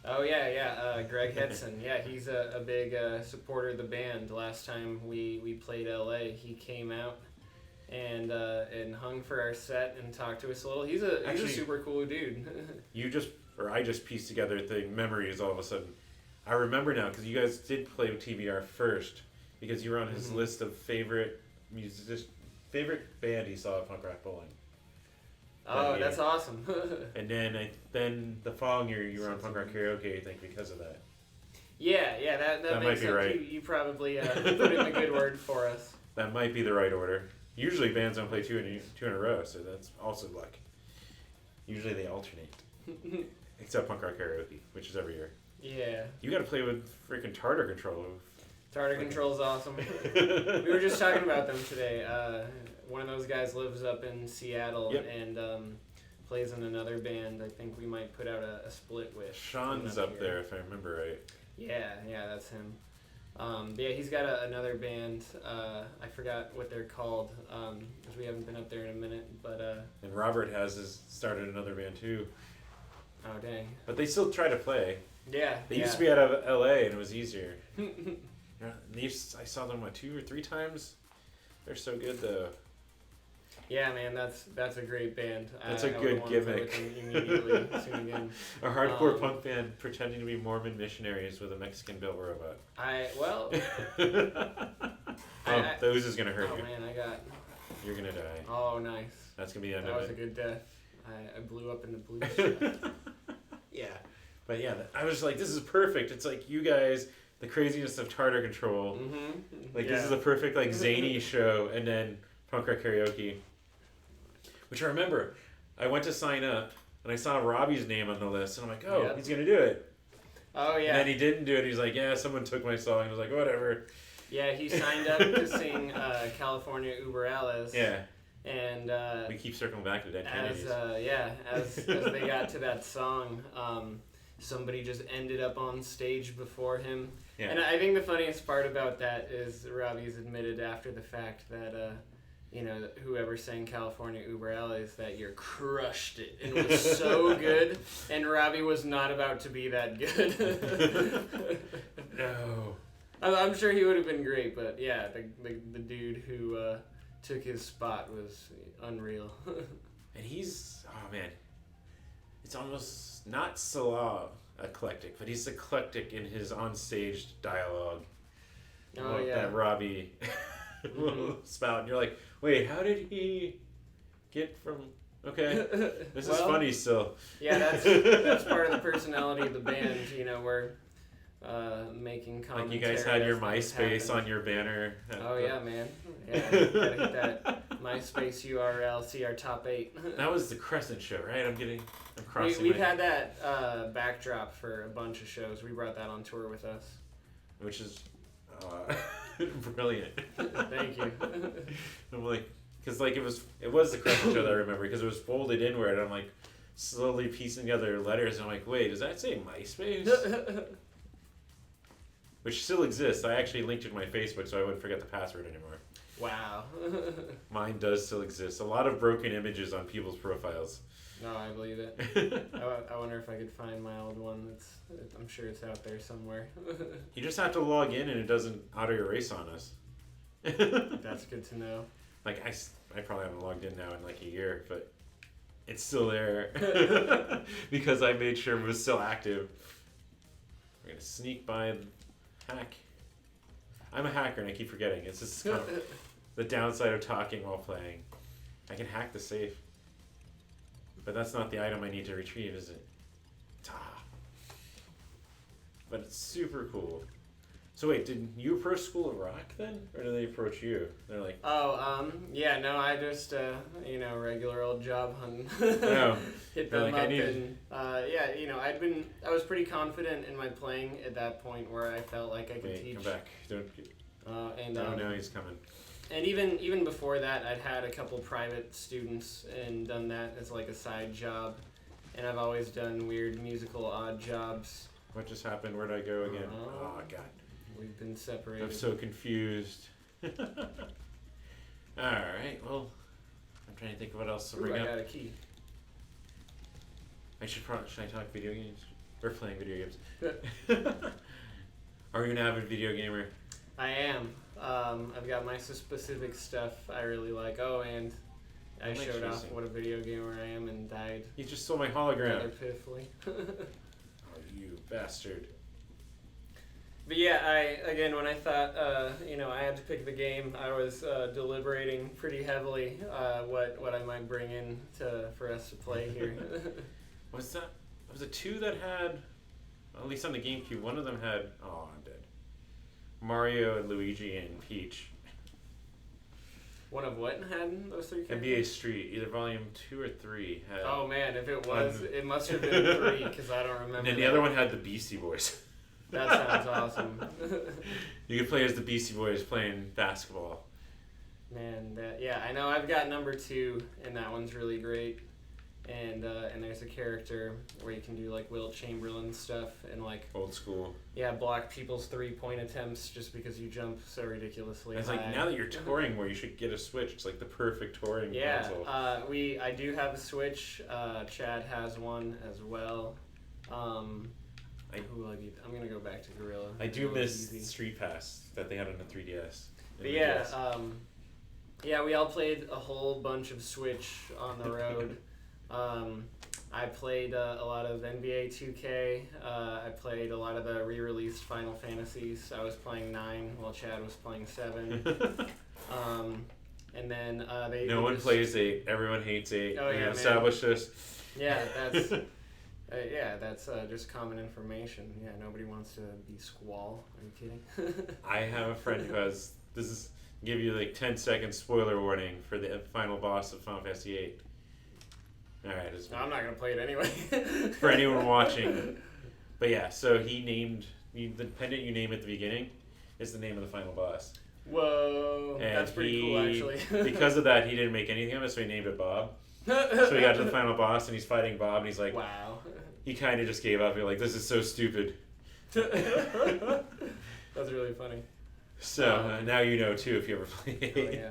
Oh yeah. Greg Hetson. Yeah, he's a big supporter of the band. Last time we played LA, he came out and hung for our set and talked to us a little. He's a super cool dude. I just pieced together memories all of a sudden. I remember now because you guys did play with TBR first because you were on his list of favorite band he saw at Punk Rock Bowling. Oh, that's awesome. And then the following year you were on Punk Rock Karaoke, I think, because of that. Yeah, that makes might be sense. right. You probably put in a good word for us. That might be the right order. Usually bands don't play two in a row, so that's also luck. Usually they alternate. Except Punk Rock Karaoke, which is every year. Yeah. You got to play with freaking Tartar Control. Tartar Control's awesome. We were just talking about them today. One of those guys lives up in Seattle and plays in another band. I think we might put out a split with. Sean's up there, if I remember right. Yeah, that's him. Yeah, he's got another band. I forgot what they're called because we haven't been up there in a minute. But and Robert has started another band too. Oh dang! But they still try to play. Yeah. They used to be out of LA, and it was easier. I saw them 2 or 3 times. They're so good though. Yeah, man, that's a great band. That's a good gimmick. Immediately, soon again. A hardcore punk band pretending to be Mormon missionaries with a Mexican-built robot. The ooze is gonna hurt you. Oh man, You're gonna die. Oh nice. That's gonna be the end of it. That was a good death. I blew up in the blue. Yeah, but yeah, I was like, this is perfect. It's like you guys, the craziness of Tartar Control. This is a perfect zany show, and then Punk Rock Karaoke. Which I remember, I went to sign up and I saw Robbie's name on the list, and I'm like, he's gonna do it. Oh yeah. And then he didn't do it. He's like, yeah, someone took my song. And I was like, whatever. Yeah, he signed up to sing California Uber Alles. Yeah. And we keep circling back to Dead Kennedys. As they got to that song, somebody just ended up on stage before him. Yeah. And I think the funniest part about that is Robbie's admitted after the fact that whoever sang California Uber Alles that year crushed it and was so good, and Robbie was not about to be that good. No. I'm sure he would have been great, but yeah, the dude who took his spot was unreal. And he's, it's almost not Salah eclectic, but he's eclectic in his onstage dialogue. Oh yeah. That Robbie will spout, and you're like, wait, how did he get from? Okay, this is funny still. Yeah, that's part of the personality of the band. We're making commentary. Like you guys had your MySpace on your banner. Oh yeah, man. Yeah, gotta hit that MySpace URL. See our top 8. That was the Crescent show, right? I'm crossing. We've had that backdrop for a bunch of shows. We brought that on tour with us. Which is brilliant. Thank you. I'm like, because it was the Crescent show that I remember because it was folded inward. And I'm like slowly piecing together letters. And I'm like, wait, does that say MySpace? Which still exists. I actually linked it to my Facebook so I wouldn't forget the password anymore. Wow. Mine does still exist. A lot of broken images on people's profiles. No, I believe it. I wonder if I could find my old one. I'm sure it's out there somewhere. You just have to log in and it doesn't auto erase on us. That's good to know. Like, I probably haven't logged in now in like a year, but it's still there because I made sure it was still active. We're gonna sneak by and hack. I'm a hacker and I keep forgetting. It's just kind of the downside of talking while playing. I can hack the safe, but that's not the item I need to retrieve, is it? But it's super cool. So wait, did you approach School of Rock then, or did they approach you? They're like, yeah, no, I just, regular old job hunting. oh, Hit they're them like, up I need. and, I was pretty confident in my playing at that point where I felt like I could Wait, teach. come back. Don't. No, he's coming. And even before that, I'd had a couple private students and done that as like a side job. And I've always done weird musical odd jobs. What just happened? Where'd I go again? Oh, God. We've been separated. I'm so confused. Alright, well, I'm trying to think of what else to bring I up. got a key. Should I talk video games? We're playing video games. Are you an avid video gamer? I am. I've got my specific stuff I really like. Oh, and I showed off what a video gamer I am and died. You just stole my hologram. Rather pitifully. Oh, you bastard. But yeah, when I thought, I had to pick the game, I was deliberating pretty heavily what I might bring in for us to play here. Was it two that had, at least on the GameCube, one of them had, oh, I'm dead. Mario and Luigi and Peach. One of what had those three characters? NBA Street, either Volume 2 or 3 had. Oh man, if it was, it must have been 3 because I don't remember. And then the other one had the Beastie Boys. That sounds awesome. You could play as the Beastie Boys playing basketball. Man, I know I've got number 2, and that one's really great. And there's a character where you can do like Wilt Chamberlain stuff and like old school. Yeah, block people's 3-point attempts just because you jump so ridiculously high. It's like now that you're touring, where you should get a Switch. It's like the perfect touring console. Yeah, I do have a Switch. Chad has one as well. I'm gonna go back to Gorilla. I do miss Street Pass that they had on the 3DS. But we all played a whole bunch of Switch on the road. I played a lot of NBA 2K. I played a lot of the re-released Final Fantasies. I was playing 9 while Chad was playing 7. And then no one plays 8. Everyone hates 8. Oh yeah, established this. Yeah, that's just common information. Yeah, nobody wants to be Squall. Are you kidding? I have a friend who has. This is give you like 10-second spoiler warning for the final boss of Final Fantasy 8. All right, I'm not gonna play it anyway. For anyone watching, but yeah, so he named the pendant you name at the beginning is the name of the final boss. Whoa, and that's pretty cool actually. Because of that, he didn't make anything of it, so he named it Bob. So he got to the final boss and he's fighting Bob, and he's like, wow. He kind of just gave up. He's like, this is so stupid. That's really funny. So now you know too if you ever play. Oh, yeah.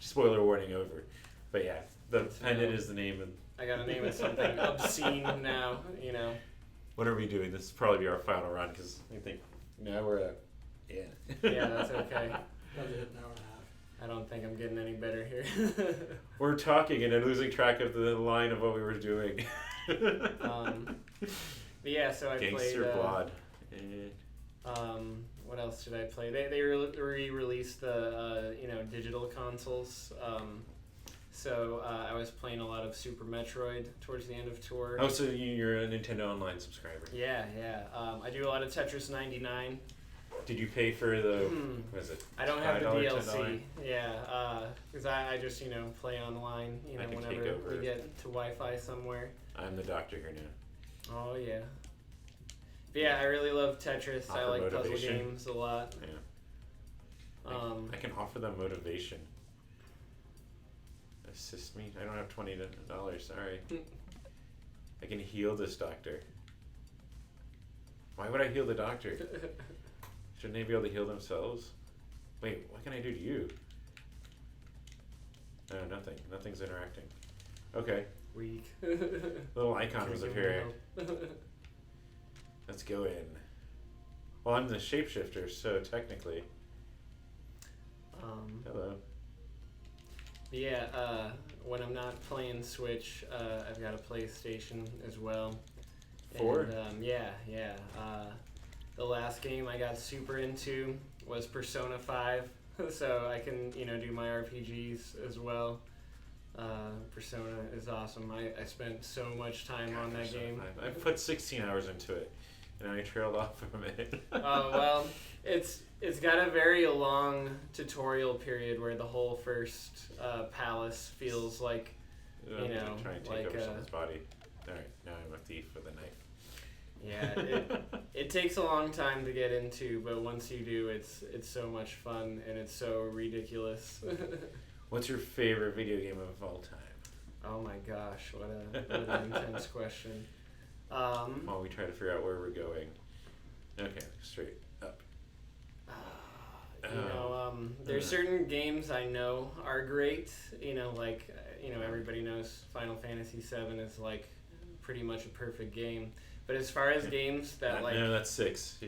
Spoiler warning over. But yeah, the pendant is the name of. I gotta name it something obscene now, What are we doing? This will probably be our final run because I think now we're at. Yeah. Yeah, that's okay. Probably hit an hour and a half. I don't think I'm getting any better here. We're talking and I'm losing track of the line of what we were doing. But yeah, so I Gangster played. Blood. What else did I play? They re-released the digital consoles. So I was playing a lot of Super Metroid towards the end of tour. Oh, so you're a Nintendo Online subscriber? Yeah. I do a lot of Tetris 99. Did you pay for the? What is it? I don't have the $5, DLC. $10? Yeah, because I just play online. Whenever we get to Wi-Fi somewhere. I'm the doctor here now. Oh yeah. But yeah, I really love Tetris. I like motivation. puzzle games a lot. Yeah. I can offer them motivation. Assist me. I don't have $20. Sorry. I can heal this doctor. Why would I heal the doctor? Shouldn't they be able to heal themselves? Wait, what can I do to you? No, nothing. Nothing's interacting. Okay. Weak. Little icon was appearing. Let's go in. Well, I'm the shapeshifter, so technically. Hello. Yeah, when I'm not playing Switch, I've got a PlayStation as well. 4? And, yeah. The last game I got super into was Persona 5, so I can, do my RPGs as well. Persona is awesome. I spent so much time on that game. I put 16 hours into it, and I trailed off from it. Oh, well, it's got a very long tutorial period where the whole first palace feels like, I'm trying to take like over someone's body. Alright, now I'm a thief with a knife. Yeah, it takes a long time to get into, but once you do, it's so much fun and it's so ridiculous. What's your favorite video game of all time? Oh my gosh, what an intense question. While we try to figure out where we're going. Okay, straight up. There's certain games I know are great. Everybody knows Final Fantasy VII is like pretty much a perfect game. But as far as games that like... No, that's 6.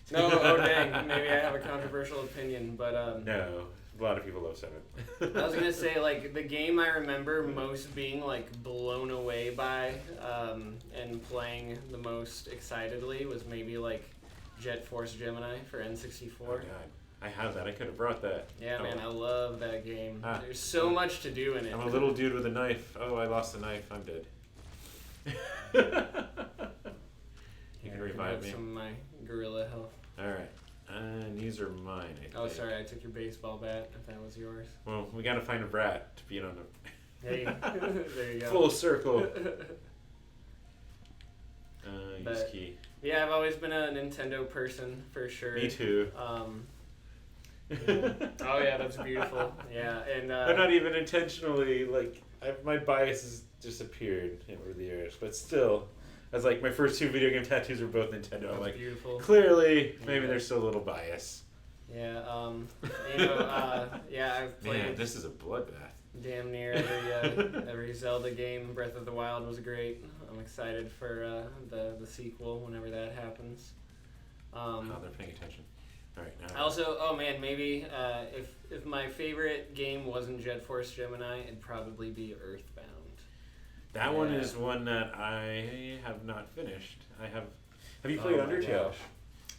No, oh dang, maybe I have a controversial opinion, but... No, a lot of people love 7. I was going to say, like, the game I remember most being, like, blown away by and playing the most excitedly was maybe, like, Jet Force Gemini for N64. Oh, God. I have that. I could have brought that. Yeah, man, I love that game. There's so much to do in it. I'm a little dude with a knife. Oh, I lost a knife. I'm dead. You can revive me. Some of my gorilla health. Alright. And these are mine, I think. Oh, sorry, I took your baseball bat, if that was yours. Well, we gotta find a brat to beat on a... Hey, there you go. Full circle. Use key. Yeah, I've always been a Nintendo person, for sure. Me too. Yeah. Oh, yeah, that's beautiful. Yeah, and... I'm not even intentionally, like... my bias has disappeared over the years, but still... As like my first 2 video game tattoos were both Nintendo. I'm like, beautiful. Clearly, maybe there's still a little bias. Yeah, I've played. Man, this is a bloodbath. Damn near every Zelda game. Breath of the Wild was great. I'm excited for the sequel whenever that happens. Oh, they're paying attention. All right, now. Also, maybe if my favorite game wasn't Jet Force Gemini, it'd probably be Earthbound. That one is one that I have not finished. Have you played Undertale? Gosh.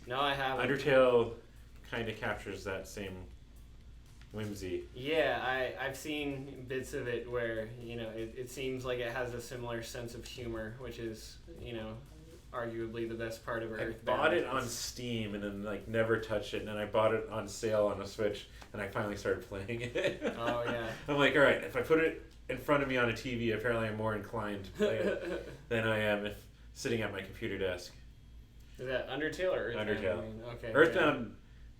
No, I haven't. Undertale kind of captures that same whimsy. Yeah, I've seen bits of it where, it seems like it has a similar sense of humor, which is, arguably the best part of Earthbound. I bought it on Steam and then like never touched it, and then I bought it on sale on a Switch, and I finally started playing it. Oh, yeah. I'm like, all right, if I put it in front of me on a TV, apparently I'm more inclined to play it than I am if sitting at my computer desk. Is that Undertale or Earthbound? Undertale. Okay. Earthbound,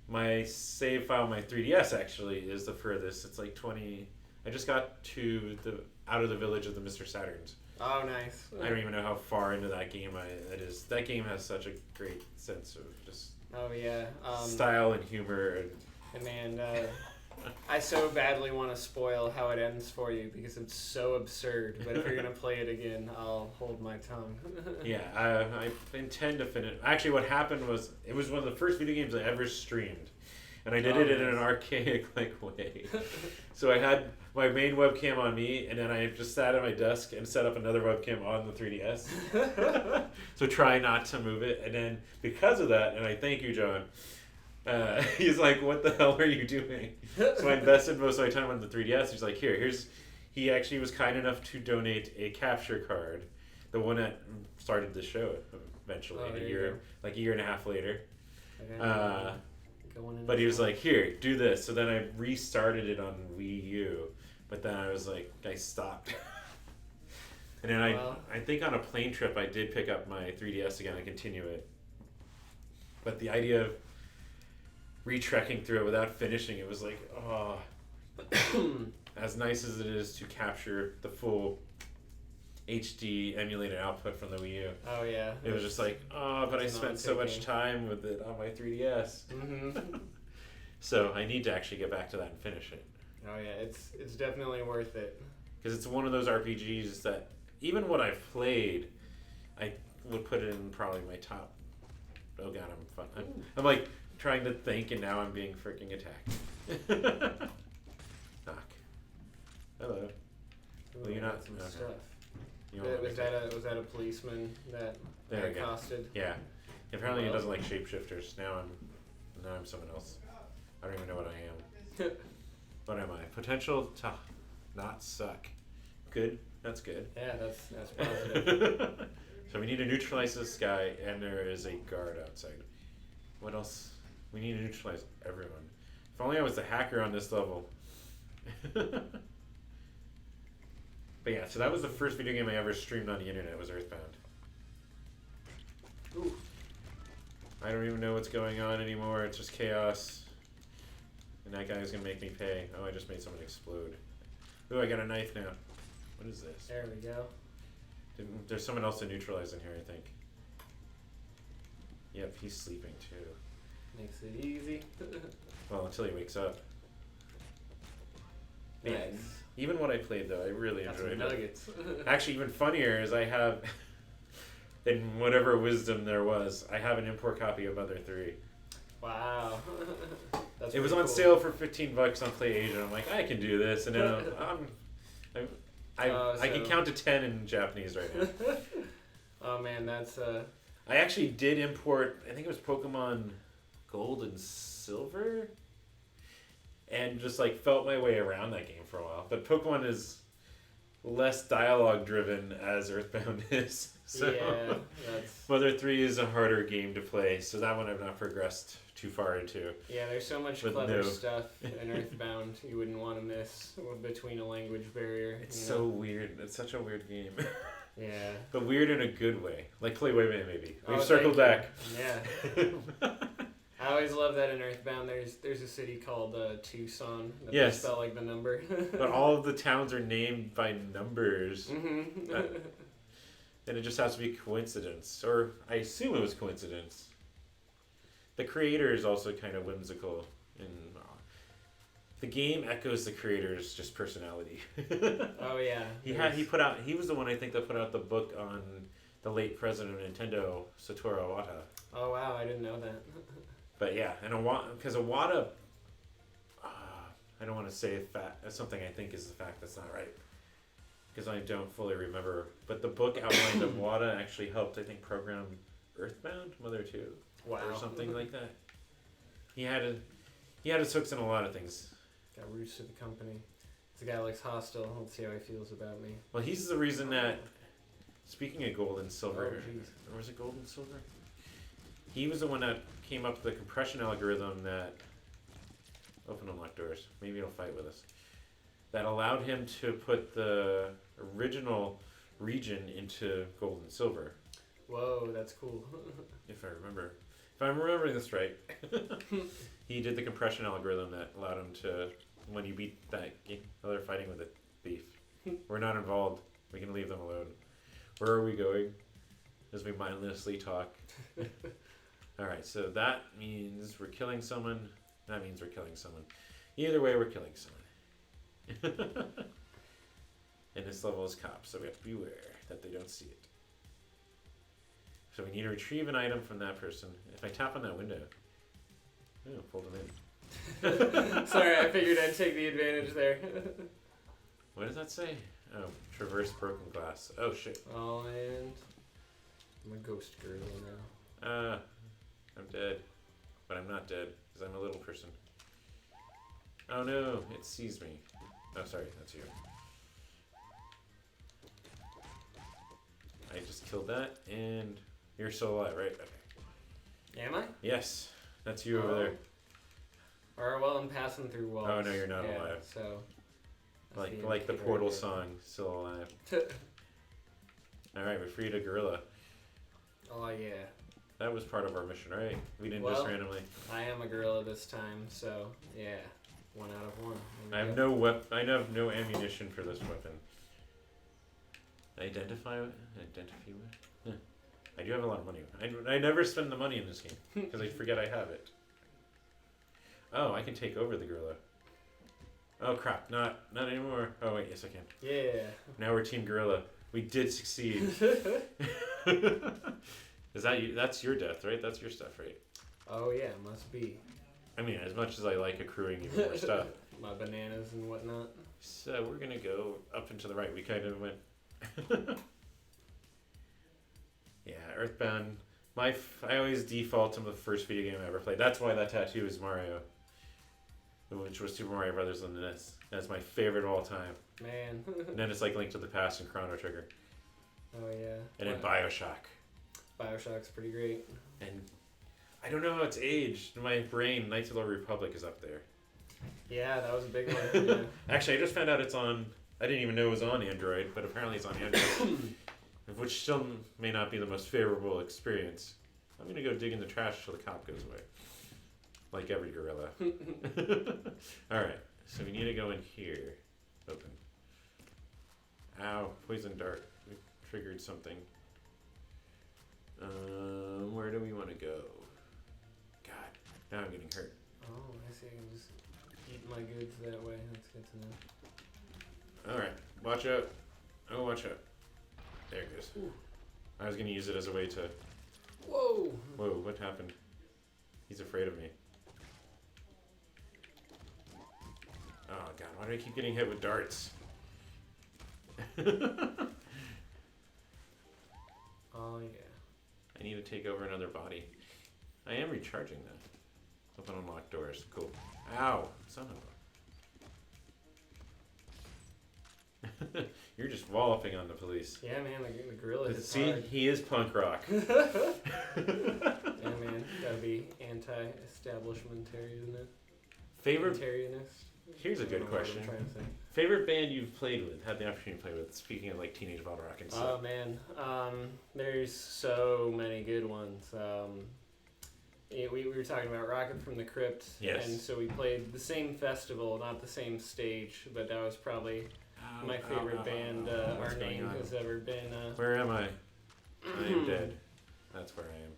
my save file, my 3DS actually is the furthest. It's like 20. I just got to out of the village of the Mr. Saturns. Oh, nice. I don't even know how far into that game it is. That game has such a great sense of just style and humor. And man, I so badly want to spoil how it ends for you because it's so absurd. But if you're going to play it again, I'll hold my tongue. Yeah, I intend to finish. Actually, what happened was it was one of the first video games I ever streamed. And I did it in an archaic way. So I had my main webcam on me, and then I just sat at my desk and set up another webcam on the 3DS. So try not to move it. And then because of that, and I thank you, John, he's like, what the hell are you doing? So I invested most of my time on the 3DS. He's like, he actually was kind enough to donate a capture card, the one that started the show eventually, a year and a half later. But he was like, here, do this. So then I restarted it on Wii U, but then I was like, I stopped. And then I think on a plane trip I did pick up my 3DS again and continue it. But the idea of retrekking through it without finishing it was like, oh. As nice as it is to capture the full HD emulated output from the Wii U. Oh, yeah. It was just like, but I spent so much time with it on my 3DS. Mm-hmm. So I need to actually get back to that and finish it. Oh, yeah, it's definitely worth it. Because it's one of those RPGs that, even what I've played, I would put it in probably my top. Oh, God, I'm fun. I'm like trying to think, and now I'm being freaking attacked. Knock. Oh, got some Okay. stuff. You won't let me Was that a policeman that There we go. accosted? Yeah. Apparently he Well. doesn't like shapeshifters. Now I'm someone else. I don't even know what I am. What am I? Potential to not suck. Good. That's good. Yeah, that's positive. So we need to neutralize this guy, and there is a guard outside. What else? We need to neutralize everyone. If only I was the hacker on this level. But yeah, so that was the first video game I ever streamed on the internet, was Earthbound. Ooh. I don't even know what's going on anymore, it's just chaos. And that guy's gonna make me pay. Oh, I just made someone explode. Ooh, I got a knife now. What is this? There we go. There's someone else to neutralize in here, I think. Yep, he's sleeping too. Makes it easy. Well, until he wakes up. Man, Nice. even what I played though, I really Got enjoyed some it. nuggets. Actually, even funnier is I have, in whatever wisdom there was, I have an import copy of Mother 3. Wow. That's It was pretty on cool. sale for $15 on PlayAsia. I'm like, I can do this, and then I can count to 10 in Japanese right now. Oh man, that's I actually did import, I think it was Pokemon Gold and Silver, and just like felt my way around that game for a while. But Pokemon is less dialogue driven as Earthbound is. So yeah, that's Mother 3 is a harder game to play, so that one I've not progressed too far into. yeah. There's so much With clever no- stuff in Earthbound you wouldn't want to miss between a language barrier. It's you so know? weird. It's such a weird game. Yeah. But weird in a good way. Like Playboy Manbaby. We've Oh, circled thank back. you. Yeah. I always love that in Earthbound. There's a city called Tucson. That Yes. they spell like the number. But all of the towns are named by numbers. Mm-hmm. And it just has to be coincidence. Or I assume it was coincidence. The creator is also kind of whimsical. And the game echoes the creator's just personality. Oh yeah. He was the one I think that put out the book on the late president of Nintendo, Satoru Iwata. Oh wow, I didn't know that. But yeah, and because Iwata, I don't want to say something I think is the fact that's not right, because I don't fully remember. But the book outlined that Iwata actually helped, I think, program Earthbound, Mother 2, Wow. or something like that. He had his hooks in a lot of things. Got roots to the company. This guy looks hostile. Let's see how he feels about me. Well, he's the reason that. Speaking of gold and silver, Oh, jeez. or was it gold and silver? He was the one that came up with the compression algorithm that open and lock doors. Maybe he'll fight with us. That allowed him to put the original region into gold and silver. Whoa, that's cool. If I'm remembering this right, he did the compression algorithm that allowed him to, when you beat that game, oh, they're fighting with a thief. We're not involved. We can leave them alone. Where are we going? As we mindlessly talk. Alright, so that means we're killing someone. That means we're killing someone. Either way, we're killing someone. And this level is cops, so we have to beware that they don't see it. So we need to retrieve an item from that person. If I tap on that window, oh, pulled them in. Sorry, I figured I'd take the advantage there. What does that say? Oh, traverse broken glass. Oh shit. Oh, and I'm a ghost girl now. I'm dead. But I'm not dead, because I'm a little person. Oh no, it sees me. Oh, sorry, that's you. I just killed that, and you're still alive, right? Okay. Am I? Yes, that's you over there. Or well, I'm passing through walls. Oh, no, you're not yeah, alive. So. that's Like the indicator Portal right song, still alive. there. Alright, we freed a gorilla. Oh yeah. That was part of our mission, right? We didn't Well, just randomly. I am a gorilla this time, so yeah. 1 out of 1. I There have we go. I have no ammunition for this weapon. Identify with? Huh. I do have a lot of money. I never spend the money in this game because I forget I have it. Oh, I can take over the gorilla. Oh crap! Not anymore. Oh wait, yes I can. Yeah. Now we're Team Gorilla. We did succeed. Is that you? That's your death, right? That's your stuff, right? Oh yeah, must be. I mean, as much as I like accruing even more stuff, my bananas and whatnot. So we're gonna go up and to the right. We kind of went. Yeah, Earthbound. I always default to the first video game I ever played. That's why that tattoo is Mario, which was Super Mario Brothers on the NES. That's my favorite of all time. Man. And then it's like Link to the Past and Chrono Trigger. Oh yeah. And then Bioshock. Bioshock's pretty great. And I don't know how it's aged. In my brain, Knights of the Old Republic is up there. Yeah, that was a big one. Yeah. Actually, I just found out it's on. I didn't even know it was on Android, but apparently it's on Android. Which still may not be the most favorable experience. I'm gonna go dig in the trash till the cop goes away. Like every gorilla. Alright, so we need to go in here. Open. Ow, poison dart. We triggered something. Where do we want to go? God, now I'm getting hurt. Oh, I see. I can just eat my goods that way. That's good to know. Alright, watch out. Oh, watch out. There it goes. Ooh. I was gonna use it as a way to... Whoa! Whoa, what happened? He's afraid of me. Oh god, why do I keep getting hit with darts? Oh yeah. I need to take over another body. I am recharging though. Open unlock doors. Cool. Ow! Son of a... You're just walloping on the police. Yeah, man, the gorilla is See, hard. he is punk rock. Yeah, man, gotta be anti-establishmentary, isn't it? Favorite... Antagonist? Here's a good question. I'm trying to say. Favorite band you've played with, had the opportunity to play with, speaking of like Teenage Bottle Rock and stuff. Oh man, there's so many good ones. Yeah, we were talking about Rocket from the Crypt, Yes. and so we played the same festival, not the same stage, but that was probably my favorite band What's our going name on? has ever been. Where am I? I am dead. That's where I am.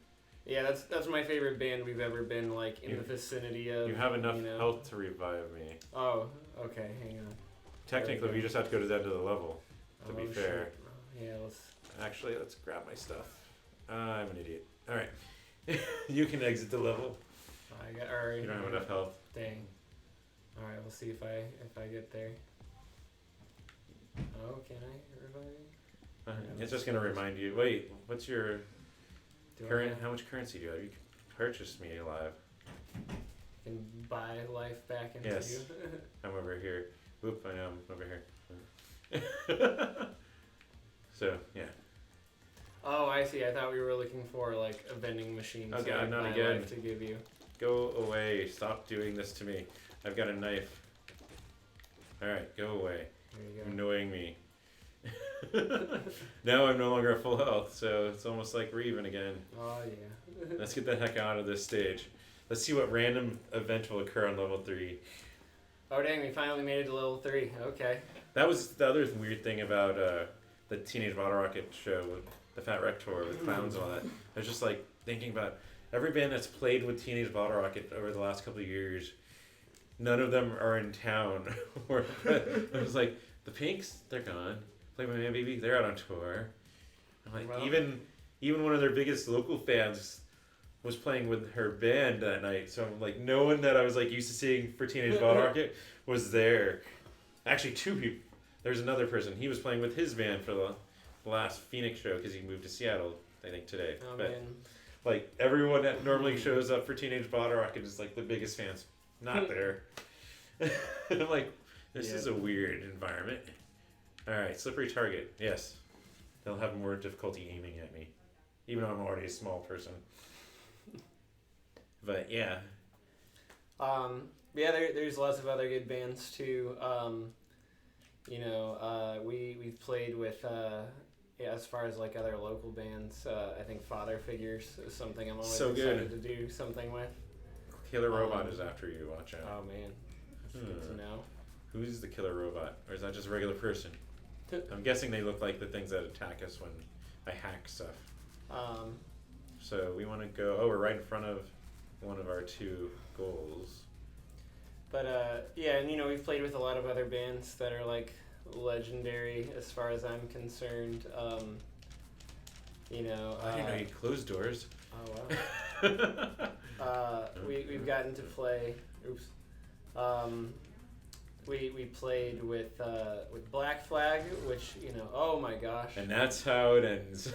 Yeah, that's my favorite band we've ever been like in the vicinity of. You have enough you know. health to revive me. Oh, okay, hang on. Technically, we just have to go to the end of the level, to be fair. Shit. Yeah, let's. Actually, let's grab my stuff. I'm an idiot. Alright. You can exit the level. I got. All right. You don't have enough health. Dang. All right, we'll see if I get there. Oh, can I revive you? It's just going to remind you. Wait, what's your Do current... I How much currency do you have? You purchased me alive. can buy life back into Yes. you? I'm over here. Whoop, I know I'm over here. So, yeah. Oh, I see. I thought we were looking for like a vending machine. Oh, so God, I could not buy again. life to give you. Go away. Stop doing this to me. I've got a knife. Alright, go away. There you You're go. annoying me. Now I'm no longer at full health, so it's almost like we're even again. Oh yeah. Let's get the heck out of this stage. Let's see what random event will occur on level 3. Oh dang, we finally made it to level 3. Okay. That was the other weird thing about the Teenage Bottle Rocket show with the Fat Wreck tour with clowns and all that. I was just like thinking about every band that's played with Teenage Bottle Rocket over the last couple of years. None of them are in town. I was like, the Pinks, they're gone. Playboy Manbaby, they're out on tour. I'm like, Well. even one of their biggest local fans was playing with her band that night. So I'm like, no one that I was like used to seeing for Teenage Bottle Rocket was there. Actually, 2 people. There's another person. He was playing with his band for the last Phoenix show because he moved to Seattle, I think, today. Oh But man. like everyone that normally shows up for Teenage Bottle Rocket is like the biggest fans. Not there. And I'm like, this is a weird environment. Alright, slippery target. Yes. They'll have more difficulty aiming at me. Even though I'm already a small person. But yeah. Yeah, there's lots of other good bands too. You know, we've played with yeah, as far as like other local bands, I think Father Figures is something I'm always So excited good. to do something with. Killer Robot is after you, watch out. Oh man, that's good to know. Who's the killer robot? Or is that just a regular person? I'm guessing they look like the things that attack us when I hack stuff. So we want to go... Oh, we're right in front of one of our 2 goals. But yeah, and you know, we've played with a lot of other bands that are like legendary as far as I'm concerned. You know, I didn't know you closed doors. oh wow. We've gotten to play. Oops. we played with Black Flag, which oh my gosh. And that's how it ends.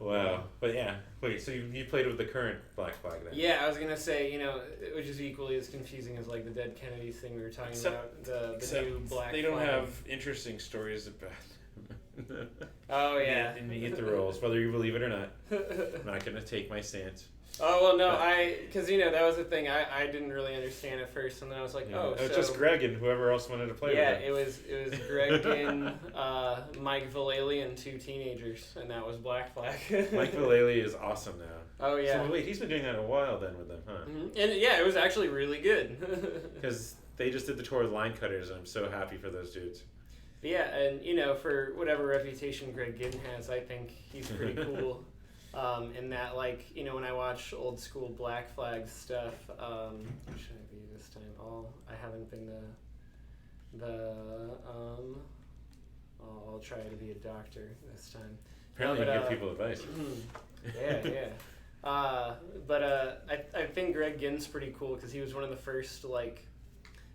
Wow. But yeah, wait, so you played with the current Black Flag then? Yeah, I was going to say, which is equally as confusing as like the Dead Kennedys thing we were talking about, the new Black They don't Flag. have interesting stories about Oh, yeah. and you get the roles, whether you believe it or not. I'm not going to take my stance. Oh, well, no, because, that was the thing I didn't really understand at first, and then I was like, It was just Greg and whoever else wanted to play with him. Yeah, it was Greg and Mike Vallely and two teenagers, and that was Black Flag. Mike Vallely is awesome now. Oh, yeah. So wait, he's been doing that a while then with them, huh? Mm-hmm. And yeah, it was actually really good. Because they just did the tour with Line Cutters, and I'm so happy for those dudes. Yeah, and for whatever reputation Greg Ginn has, I think he's pretty cool. In that, like, when I watch old school Black Flag stuff, what should I be this time? I haven't been I'll try to be a doctor this time. Apparently you give people advice. Yeah. But I think Greg Ginn's pretty cool because he was one of the first, like,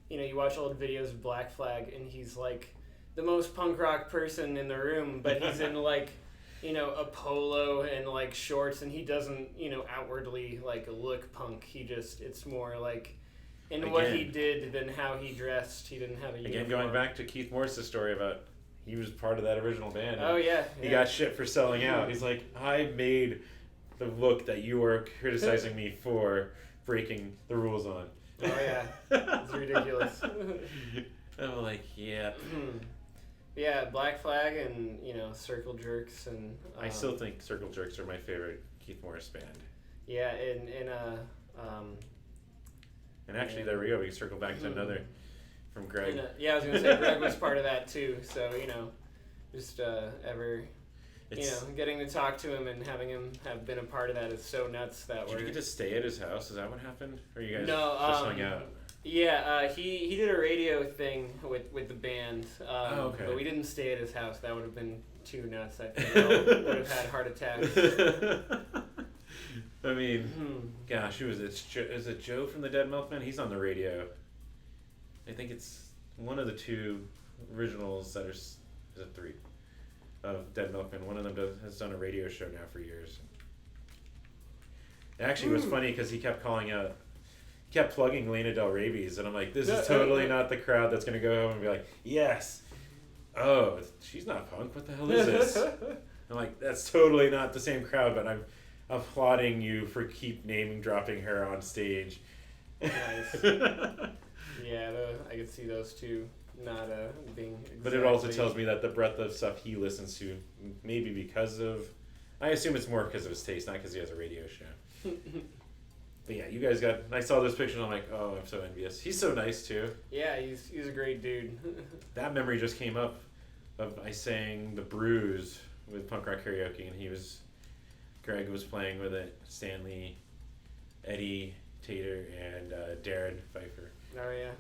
you watch old videos of Black Flag and he's, like, the most punk rock person in the room, but he's in, like, a polo and, like, shorts, and he doesn't, outwardly, like, look punk. It's more, like, what he did than how he dressed. He didn't have a uniform. Again, going back to Keith Morris' story about he was part of that original band. Oh, yeah. He got shit for selling out. He's like, I made the look that you were criticizing me for breaking the rules on. Oh, yeah. It's ridiculous. I'm like, yeah. Yeah, Black Flag and, Circle Jerks and... I still think Circle Jerks are my favorite Keith Morris band. Yeah, and actually, there we go. We can circle back to another from Greg. I was going to say Greg was part of that too. So, just getting to talk to him and having him have been a part of that is so nuts that Did you get to stay at his house? Is that what happened? Or you guys just hung out? Yeah, he did a radio thing with the band, okay. But we didn't stay at his house. That would have been too nuts. I think we all would have had heart attacks. I mean, gosh, is it Joe from the Dead Milkmen? He's on the radio. I think it's one of the two originals that is it three of Dead Milkmen. One of them has done a radio show now for years. It actually was funny because he kept kept plugging Lena Del Rey's, and I'm like, this is totally not the crowd that's going to go home and be like, yes, oh, she's not punk, what the hell is this? I'm like, that's totally not the same crowd, but I'm applauding you for keep dropping her on stage. Nice. Yeah, I could see those two not being exactly... But it also tells me that the breadth of stuff he listens to, maybe because of, I assume it's more because of his taste, not because he has a radio show. But yeah, you guys I saw those pictures and I'm like, oh, I'm so envious. He's so nice too. Yeah, he's a great dude. That memory just came up of I sang The Bruise with Punk Rock Karaoke, and Greg was playing with it, Stanley, Eddie Tater, and Darren Pfeiffer. Oh, yeah.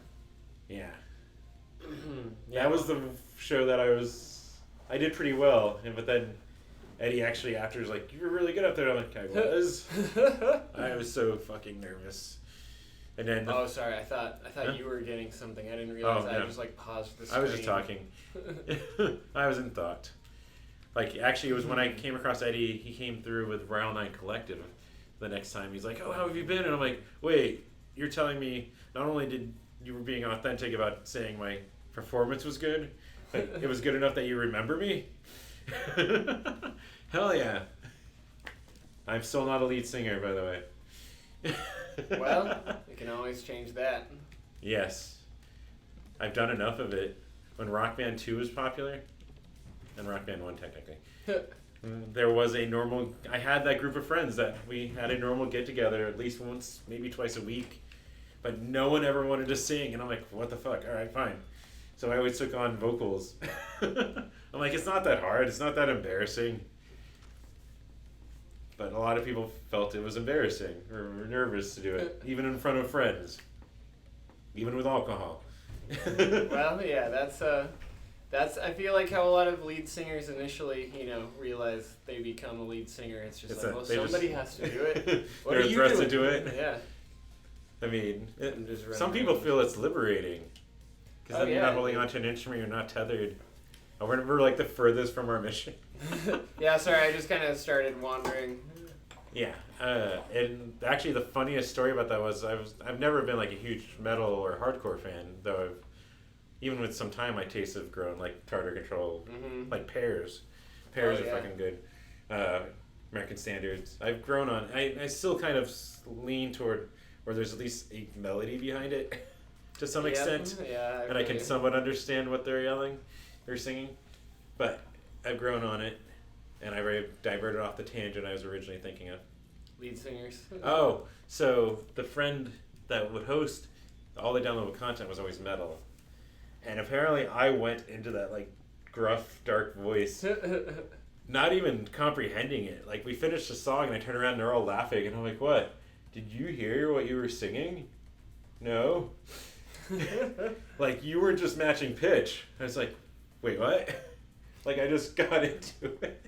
Yeah. Yeah. That was the show that I did pretty well, but then Eddie actually after was like, you were really good up there. I'm like, I was. I was so fucking nervous. And then oh, sorry. I thought you were getting something. I didn't realize. I just like paused the screen. I was just talking. I was in thought. Like, actually, it was when I came across Eddie. He came through with Round 9 Collective the next time. He's like, oh, how have you been? And I'm like, wait, you're telling me not only did you were being authentic about saying my performance was good, but it was good enough that you remember me? Hell yeah. I'm still not a lead singer, by the way. Well, you can always change that. Yes. I've done enough of it. When Rock Band 2 was popular, and Rock Band 1 technically, there was I had that group of friends that we had a normal get together at least once, maybe twice a week, but no one ever wanted to sing, and I'm like, what the fuck? All right, fine. So I always took on vocals. I'm like, it's not that hard. It's not that embarrassing. But a lot of people felt it was embarrassing or were nervous to do it, even in front of friends, even with alcohol. Well, yeah, that's I feel like how a lot of lead singers initially, realize they become a lead singer. It's just somebody has to do it. What they're are you thrust doing? to do it. Yeah. I mean, And just run some people around. feel it's liberating. Because Oh, then you're yeah, not holding dude. onto an instrument, you're not tethered. Oh, we're like the furthest from our mission. Yeah, sorry, I just kind of started wandering. Yeah, and actually the funniest story about that was I've never been like a huge metal or hardcore fan, though even with some time my tastes have grown, like Tartar Control, Mm-hmm. like Pears Oh, are yeah. fucking good. American Standards, I've grown on. I still kind of lean toward where there's at least a melody behind it to some extent, Yeah, and I can somewhat understand what they're yelling or singing, but I've grown on it, and I diverted off the tangent I was originally thinking of. lead singers. Oh, so the friend that would host all the downloadable content was always metal, and apparently I went into that like gruff, dark voice, not even comprehending it. Like we finished the song, and I turn around, and they're all laughing, and I'm like, "What? Did you hear what you were singing? No." Like you were just matching pitch. I was like, "Wait, what?" Like I just got into it.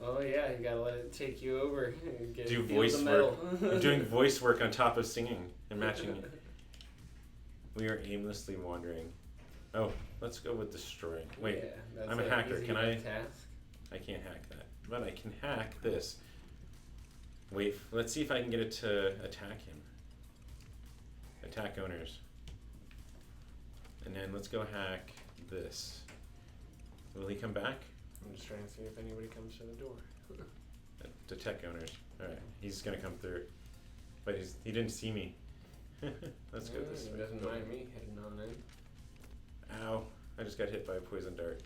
Oh yeah, you gotta let it take you over. And Do feel voice the metal. work. I'm doing voice work on top of singing and matching it. We are aimlessly wandering. Oh, let's go with destroying. Wait, Yeah, that's I'm a an hacker. easy Can enough I? Task. I can't hack that, but I can hack this. Wait, let's see if I can get it to attack him. Attack owners. And then let's go hack this. Will he come back? I'm just trying to see if anybody comes to the door. Detect owners. Alright, he's gonna come through. But he didn't see me. Let's go this He way. doesn't mind me heading on in. Ow. I just got hit by a poison dart.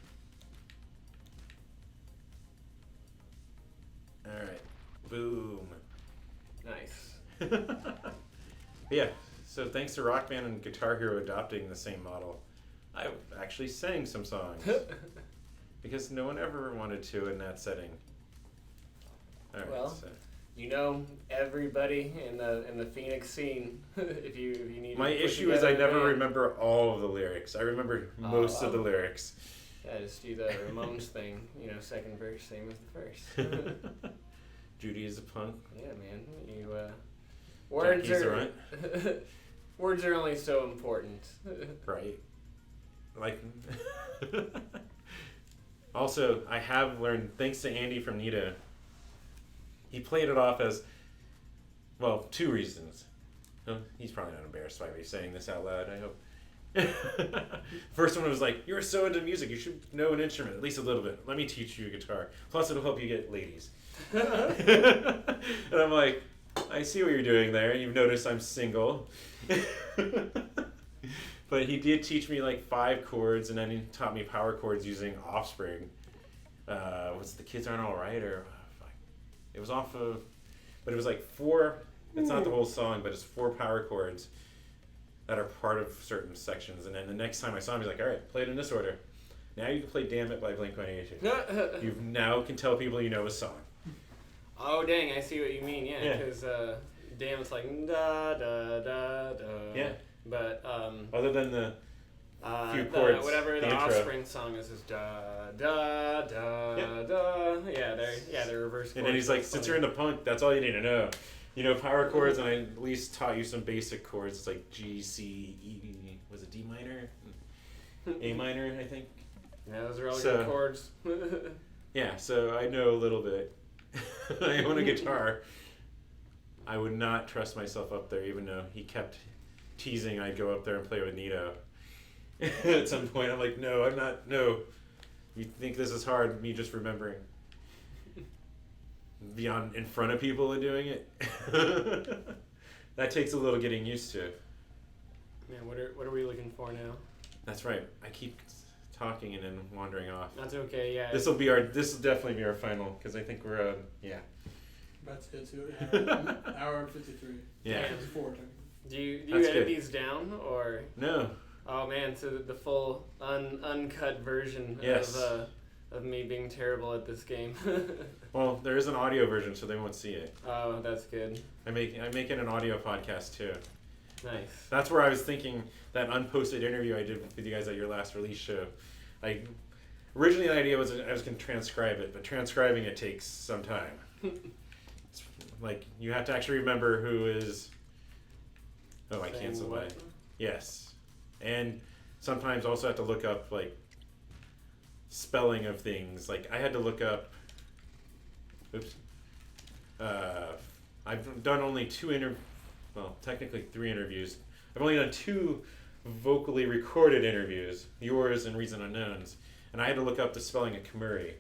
Alright. Boom. Nice. Yeah, so thanks to Rock Band and Guitar Hero adopting the same model, I actually sang some songs. Because no one ever wanted to in that setting. Alright, Well, so. You know everybody in the Phoenix scene. if you need. My to put issue is I together a never band. remember all of the lyrics. I remember most of the wow. lyrics. Yeah, just do the Ramones thing. You know, second verse, same as the first. Judy is a punk. Yeah, man. You words Jackie's are alright. words are only so important. Right. Like. Also, I have learned, thanks to Andy from Nita, he played it off as, well, two reasons. He's probably not embarrassed by me saying this out loud, I hope. First one was like, you're so into music, you should know an instrument, at least a little bit. Let me teach you a guitar. Plus, it'll help you get ladies. And I'm like, I see what you're doing there. You've noticed I'm single. But he did teach me like 5 chords, and then he taught me power chords using Offspring. What's The Kids Aren't Alright? Or fuck. It was off of, but it was like 4. It's not the whole song, but it's 4 power chords that are part of certain sections. And then the next time I saw him, he's like, "All right, play it in this order. Now you can play Damn It by Blink-182. You now can tell people you know a song." Oh dang, I see what you mean. Yeah, Yeah. because damn, it's like da da da da. Yeah. But Other than the few chords, whatever the the intro. Offspring song is da da da Yeah. da. Yeah, they're reverse chords. And then he's like, That's since funny. you're into punk, that's all you need to know. You know power chords, and I at least taught you some basic chords. It's like G, C, E, was it D minor? A minor, I think. Yeah, those are all So- good chords. Yeah, so I know a little bit. I own a guitar. I would not trust myself up there, even though he kept teasing I'd go up there and play with Nito. At some point, I'm like, no, I'm not. No. You think this is hard, me just remembering. Beyond in front of people and doing it. That takes a little getting used to. Man, what are we looking for now? That's right. I keep talking and then wandering off. That's okay. Yeah. This will definitely be our final, because I think we're yeah. About to get to it. Hour and 53. Yeah. Damn. It's 4 technically. Do you That's edit good. these down or? No. Oh man, so the full uncut version Yes. of me being terrible at this game. Well, there is an audio version, so they won't see it. Oh, that's good. I make it an audio podcast too. Nice. That's where I was thinking that unposted interview I did with you guys at your last release show. Originally the idea was I was going to transcribe it, but transcribing it takes some time. It's like you have to actually remember who is Oh, I Saying canceled what? my. Yes, and sometimes also have to look up like spelling of things. Like I had to look up. Oops. I've done only well, technically 3 interviews. I've only done 2 vocally recorded interviews, yours and Reason Unknowns, and I had to look up the spelling of Kamuri,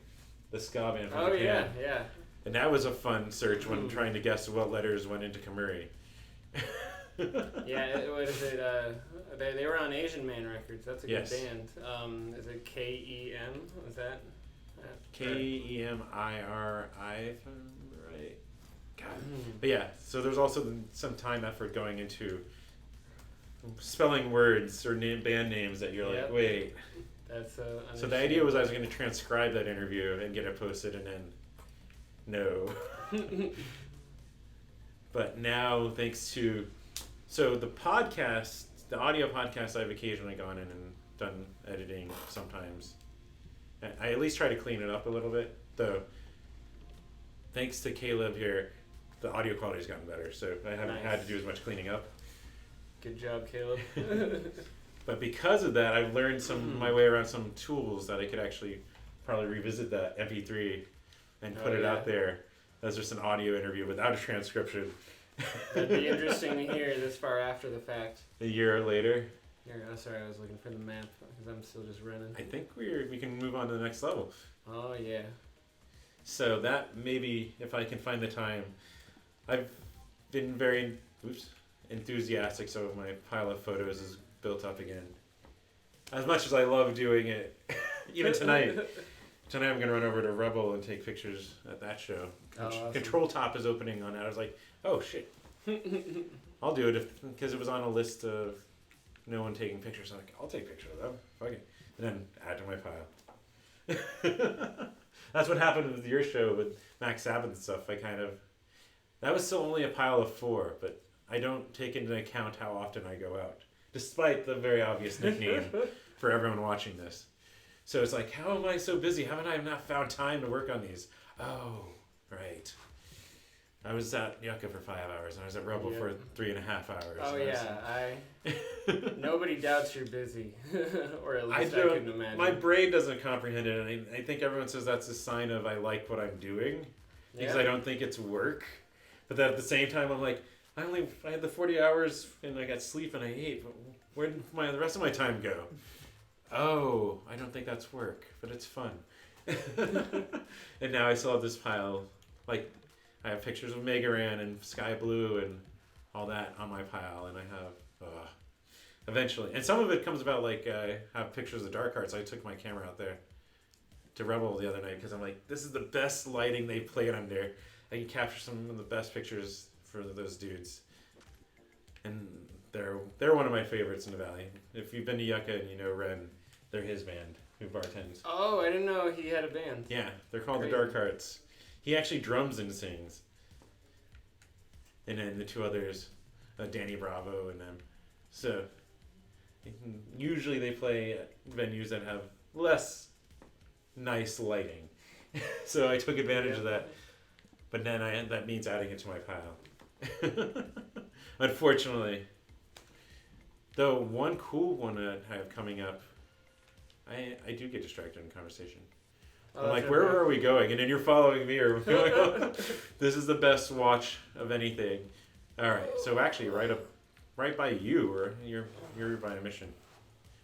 the ska band from Oh Japan. yeah. And that was a fun search when trying to guess what letters went into Kamuri. Yeah, what is it? They were on Asian Man Records. That's a good Yes. band. Is it KEM? Was that? Kemiri, if I'm right. God. But yeah, so there's also some time effort going into spelling words or band names that you're like, Yep. wait. That's So the idea was I was going to transcribe that interview and get it posted, and then no. But now, thanks to the podcast, the audio podcast, I've occasionally gone in and done editing sometimes. I at least try to clean it up a little bit, though. Thanks to Caleb here, the audio quality's gotten better, so I haven't had to do as much cleaning up. Good job, Caleb. But because of that, I've learned my way around some tools that I could actually probably revisit that MP3 and put it out there as just an audio interview without a transcription. That'd be interesting to hear this far after the fact. A year later. Here, oh, sorry, I was looking for the map because I'm still just running. I think we can move on to the next level. Oh yeah. So that maybe if I can find the time, I've been very enthusiastic, so my pile of photos is built up again. As much as I love doing it, even tonight. Tonight I'm going to run over to Rebel and take pictures at that show. Awesome. Control Top is opening on that. I was like, oh shit. I'll do it because it was on a list of no one taking pictures. I'm like, I'll take pictures of them. Fuck it. And then add to my pile. That's what happened with your show with Max Sabbath and stuff. That was still only a pile of 4, but I don't take into account how often I go out, despite the very obvious nickname for everyone watching this. So it's like, how am I so busy? Haven't I not found time to work on these? Oh, right. I was at Yucca for 5 hours, and I was at Rebel for 3.5 hours. Oh yeah, nobody doubts you're busy, or at least I couldn't imagine. My brain doesn't comprehend it, and I think everyone says that's a sign of I like what I'm doing, because I don't think it's work. But then at the same time, I'm like, I had the 40 hours, and I got sleep, and I ate. But where did the rest of my time go? Oh, I don't think that's work, but it's fun. And now I still have this pile, like, I have pictures of Megaran and Sky Blue and all that on my pile, and I have, eventually. And some of it comes about, like, I have pictures of Dark Hearts. I took my camera out there to Rebel the other night because I'm like, this is the best lighting they played under. I can capture some of the best pictures for those dudes. And they're one of my favorites in the Valley. If you've been to Yucca and you know Ren, they're his band who bartends. Oh, I didn't know he had a band. Yeah, they're called Great. the Dark Hearts. He actually drums and sings. And then the 2 others, Danny Bravo and them. So usually they play at venues that have less nice lighting. So I took advantage of that. But then that means adding it to my pile. Unfortunately. Though one cool one that I have coming up, I do get distracted in conversation. I'm like, where are we going? And then you're following me, or going, oh, this is the best watch of anything. All right, so actually, right by you, or you're by a mission.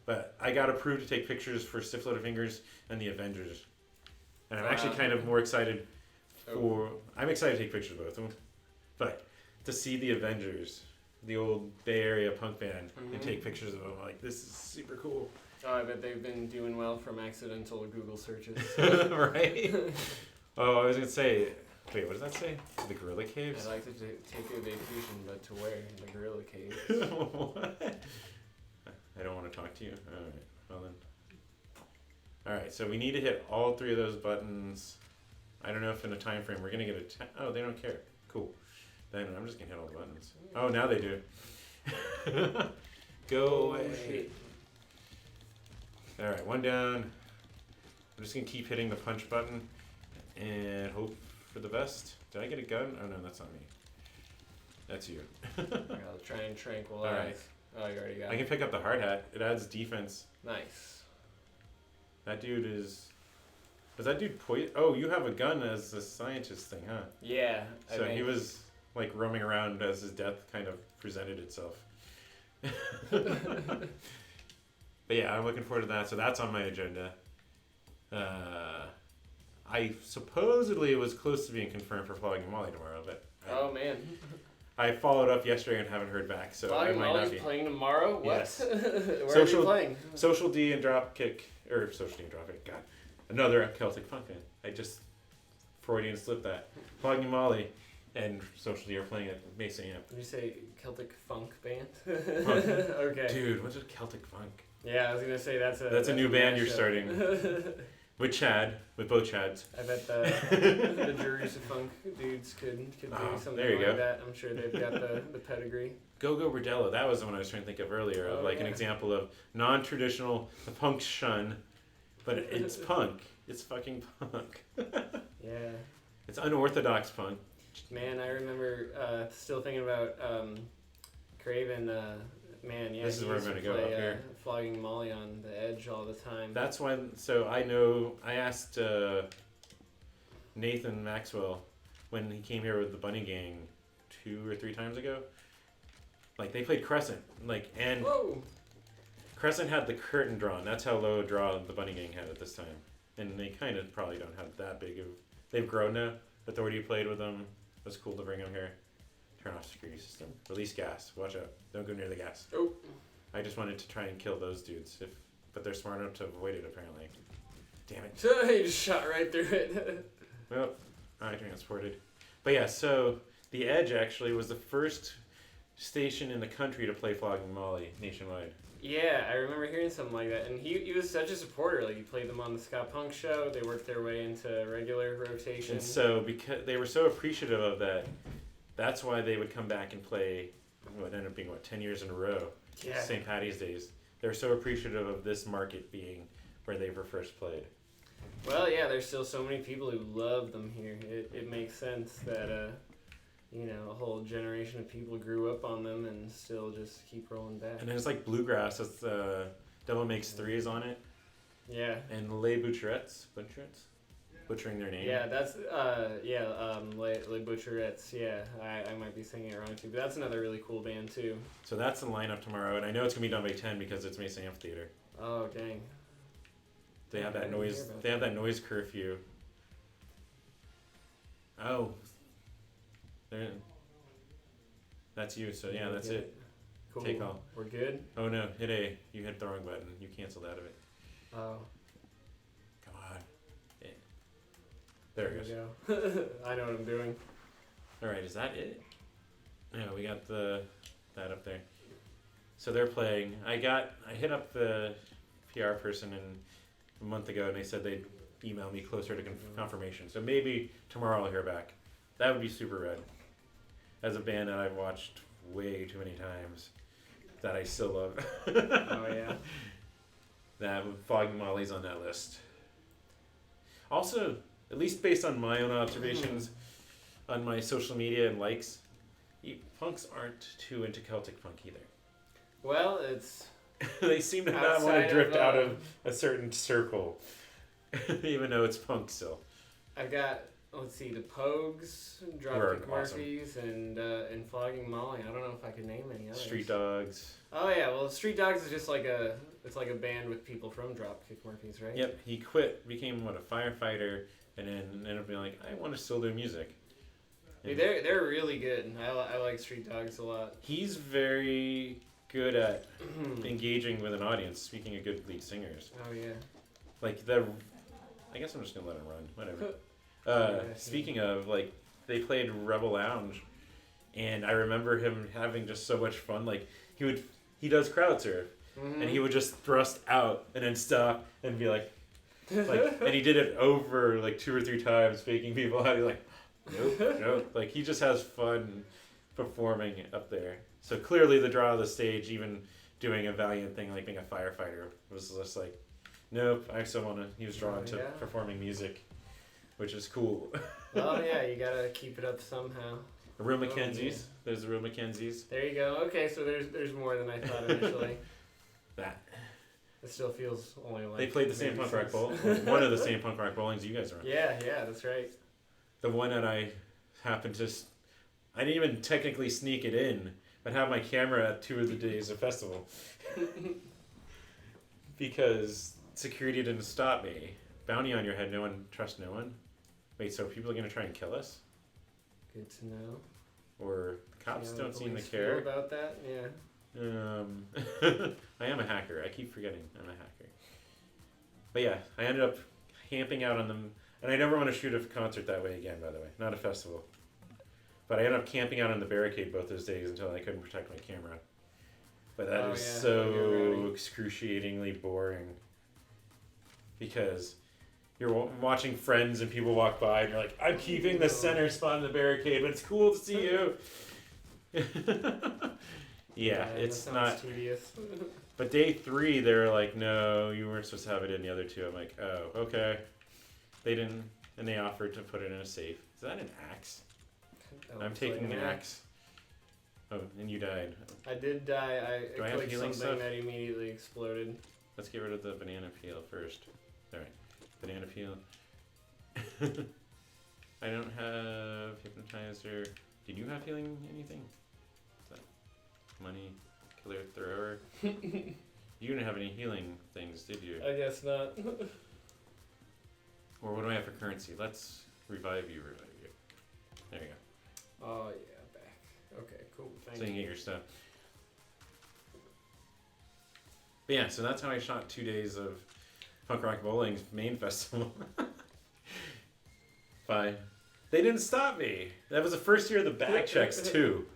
But I got approved to take pictures for Stiff Little Fingers and the Avengers, and I'm actually kind of more excited I'm excited to take pictures of both of them, but to see the Avengers, the old Bay Area punk band, and take pictures of them, I'm like, this is super cool. Oh, I bet they've been doing well from accidental Google searches. Right? Oh, I was going to say, wait, what does that say? The Gorilla Caves? I'd like to take a vacation, but to where? The Gorilla Caves. What? I don't want to talk to you? Alright, well then. Alright, so we need to hit all 3 of those buttons. I don't know if in a time frame we're going to get oh, they don't care. Cool. Then I'm just going to hit all the buttons. Oh, now they do. Go away. Alright, 1 down. I'm just going to keep hitting the punch button and hope for the best. Did I get a gun? Oh no, that's not me. That's you. I'll try and tranquilize. All right. Oh, you already got I it. can pick up the hard hat. It adds defense. Nice. That dude is... Was that dude Oh, you have a gun as a scientist thing, huh? Yeah. So he was like roaming around as his death kind of presented itself. But yeah, I'm looking forward to that. So that's on my agenda. I supposedly was close to being confirmed for Flogging Molly tomorrow, but Oh man. I followed up yesterday and haven't heard back, so I Flogging might not Molly's be. playing tomorrow? What? Yes. Where Social- are you playing? Social D and Dropkick, or Social D and Dropkick, God. Another Celtic funk band. I just Freudian slipped that. Flogging Molly and Social D are playing at Mason Amp. Did you say Celtic funk band? Funk. Okay. Dude, what's a Celtic funk? Yeah, I was gonna say that's a new band you're mashup. starting. With Chad, with both Chads. I bet the Jerusalem funk dudes could do something there you like go. that. I'm sure they've got the pedigree. Go Go Bordello, that was the one I was trying to think of earlier, of Oh, like an yeah. example of non-traditional, the punk shun, but it's punk. It's fucking punk. Yeah. It's unorthodox punk. Man, I remember still thinking about Craven. Man, yeah, This is he where I'm used to gonna go, play, up here. Flogging Molly on the Edge all the time. That's when, I asked Nathan Maxwell when he came here with the Bunny Gang 2 or 3 times ago. Like, they played Crescent, like, and Whoa! Crescent had the curtain drawn. That's how low a draw the Bunny Gang had at this time. And they kind of probably don't have that big of... They've grown now. Authority played with them. It was cool to bring them here. Turn off security system. Release gas. Watch out. Don't go near the gas. Oh. I just wanted to try and kill those dudes, but they're smart enough to avoid it, apparently. Damn it. He just shot right through it. Well, I transported. But yeah, so the Edge actually was the first station in the country to play Flogging Molly nationwide. Yeah, I remember hearing something like that, and he was such a supporter. Like, he played them on the ska punk show. They worked their way into regular rotation. And so because they were so appreciative of that, that's why they would come back and play what ended up being 10 years in a row. Yeah. St. Patty's Days. They were so appreciative of this market being where they were first played. Well, yeah, there's still so many people who love them here. It makes sense that a whole generation of people grew up on them and still just keep rolling back. And then it's like bluegrass. It's Devil Makes Threes on it. Yeah. And Les Butcherettes. Butchering their name. Yeah, that's Les Butcherettes. Yeah, I might be saying it wrong too, but that's another really cool band too. So that's the lineup tomorrow, and I know it's gonna be done by 10 because it's Mason Amphitheater. Oh dang. They have I that didn't noise. hear about They have that noise curfew. Oh. There. That's you. So yeah, that's it. Cool. Take all. We're good. Oh no, hit A. You hit the wrong button. You canceled out of it. Oh. Come on. Yeah. There it goes. we go. I know what I'm doing. All right, is that it? Yeah, we got that up there. So they're playing. I hit up the PR person a month ago, and they said they'd email me closer to confirmation. So maybe tomorrow I'll hear back. That would be super rad. As a band that I've watched way too many times, that I still love. Oh yeah. That Flogging Molly's on that list. Also, at least based on my own observations on my social media and likes, punks aren't too into Celtic punk either. Well, it's They seem to not want outside to drift of, out of a certain circle, even though it's punk still. I've got, let's see, the Pogues, Were Dropkick awesome. Murphys, and Flogging Molly. I don't know if I could name any others. Street Dogs. Oh yeah, well, Street Dogs is just like it's like a band with people from Dropkick Murphys, right? Yep, he quit, became a firefighter, and then ended up being like, I want to still do music. Dude, they're really good. I like Street Dogs a lot. He's very good at engaging with an audience. Speaking of good lead singers, Oh yeah. like I guess I'm just gonna let him run. Whatever. Yeah, Speaking of, like, they played Rebel Lounge, and I remember him having just so much fun. Like, he does crowd surf, and he would just thrust out and then stop and be like, and he did it over like 2 or 3 times, faking people out. He's like, nope. Like, he just has fun performing up there. So clearly the draw of the stage, even doing a valiant thing like being a firefighter, was just like, nope, I still want to. He was drawn to performing music, which is cool. Oh yeah, you gotta keep it up somehow. The real Mackenzies. There's the real Mackenzies. There you go. Okay, so there's more than I thought initially. That. It still feels only like... They played the same punk rock bowl. One of the same punk rock bowlings you guys are on. Yeah, that's right. The one that I happened to... I didn't even technically sneak it in, but have my camera at 2 of the days of festival. Because security didn't stop me. Bounty on your head, no one, trust no one. Wait, so people are going to try and kill us? Good to know. Or the cops Yeah, don't seem to police care. feel about that, yeah. I am a hacker. I keep forgetting I'm a hacker. But yeah, I ended up camping out on them. And I never want to shoot a concert that way again, by the way. Not a festival. But I ended up camping out on the barricade both those days until I couldn't protect my camera. But that is so excruciatingly boring. Because you're watching friends and people walk by and you're like, I'm keeping the center spot in the barricade, but it's cool to see you. Yeah, it's not tedious. But day 3, they were like, no, you weren't supposed to have it in the other 2. I'm like, oh, okay. They didn't, and they offered to put it in a safe. Is that an axe? I'm taking an axe. Oh, and you died. I did die. Do I have clicked healing something stuff? that immediately exploded. Let's get rid of the banana peel first. Alright, banana peel. I don't have hypnotizer. Did you have healing anything? Is that money? Killer thrower? You didn't have any healing things, did you? I guess not. Or what do I have for currency? Let's revive you. There you go. Oh yeah, back. Okay, cool. Thank So you can get your stuff. But yeah, so that's how I shot 2 days of Punk Rock Bowling's main festival. Fine. They didn't stop me. That was the first year of the bag checks too.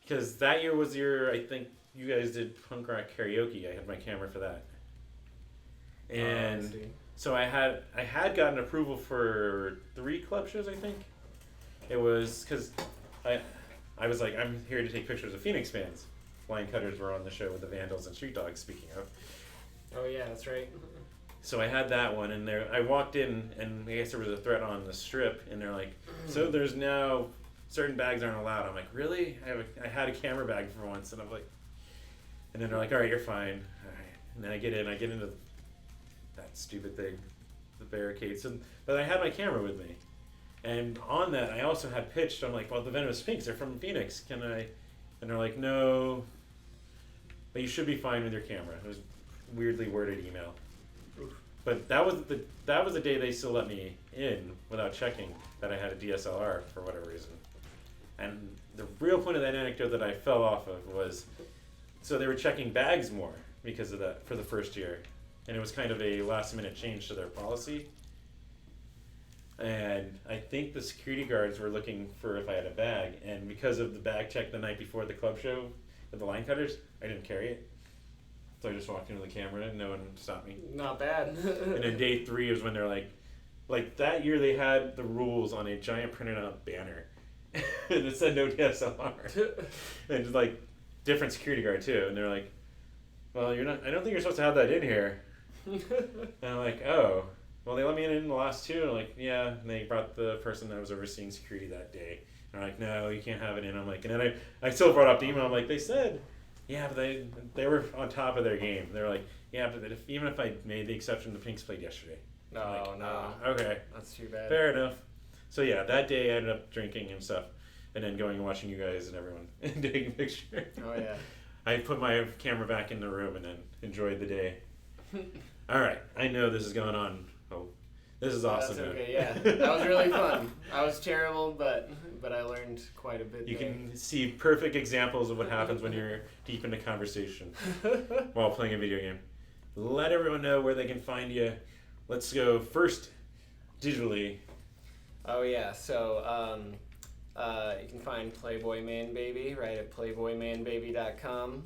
Because that year was your, I think you guys did punk rock karaoke. I had my camera for that. And so I had gotten approval for 3 club shows, I think. It was because I was like, I'm here to take pictures of Phoenix bands. Line Cutters were on the show with the Vandals and Street Dogs, speaking of. Oh yeah, that's right. So I had that one, and I walked in, and I guess there was a threat on the strip, and they're like, so there's now certain bags aren't allowed. I'm like, really? I had a camera bag for once, and I'm like, and then they're like, all right, you're fine. All right. And then I get into that stupid thing, the barricades. But I had my camera with me. And on that, I also had pitched, I'm like, well, the Venomous Pinks, they're from Phoenix. Can I? And they're like, no, but you should be fine with your camera. It was a weirdly worded email. Oof. But that was the day they still let me in without checking that I had a DSLR for whatever reason. And the real point of that anecdote that I fell off of was, so they were checking bags more because of that for the first year. And it was kind of a last minute change to their policy. And I think the security guards were looking for if I had a bag. And because of the bag check the night before the club show with the Line Cutters, I didn't carry it. So I just walked into the camera and no one stopped me. Not bad. And then day 3 is when they're like that year they had the rules on a giant printed out banner. And it said no DSLR. And just like different security guard too. And they're like, well, I don't think you're supposed to have that in here. And I'm like, oh. Well, they let me in the last 2. I'm like, yeah. And they brought the person that was overseeing security that day. And they're like, no, you can't have it in. I'm like, and then I still brought up the email. I'm like, they said, yeah, but they were on top of their game. They were like, yeah, but even if I made the exception, the Pinks played yesterday. No, like, no. Okay. That's too bad. Fair enough. So yeah, that day I ended up drinking and stuff. And then going and watching you guys and everyone and taking pictures. Oh, yeah. I put my camera back in the room and then enjoyed the day. All right. I know this is going on. Oh, this is awesome. That's okay, yeah. That was really fun. I was terrible, but I learned quite a bit. You can see perfect examples of what happens when you're deep into conversation while playing a video game. Let everyone know where they can find you. Let's go first digitally. Oh, yeah. So you can find Playboy Manbaby right at playboymanbaby.com.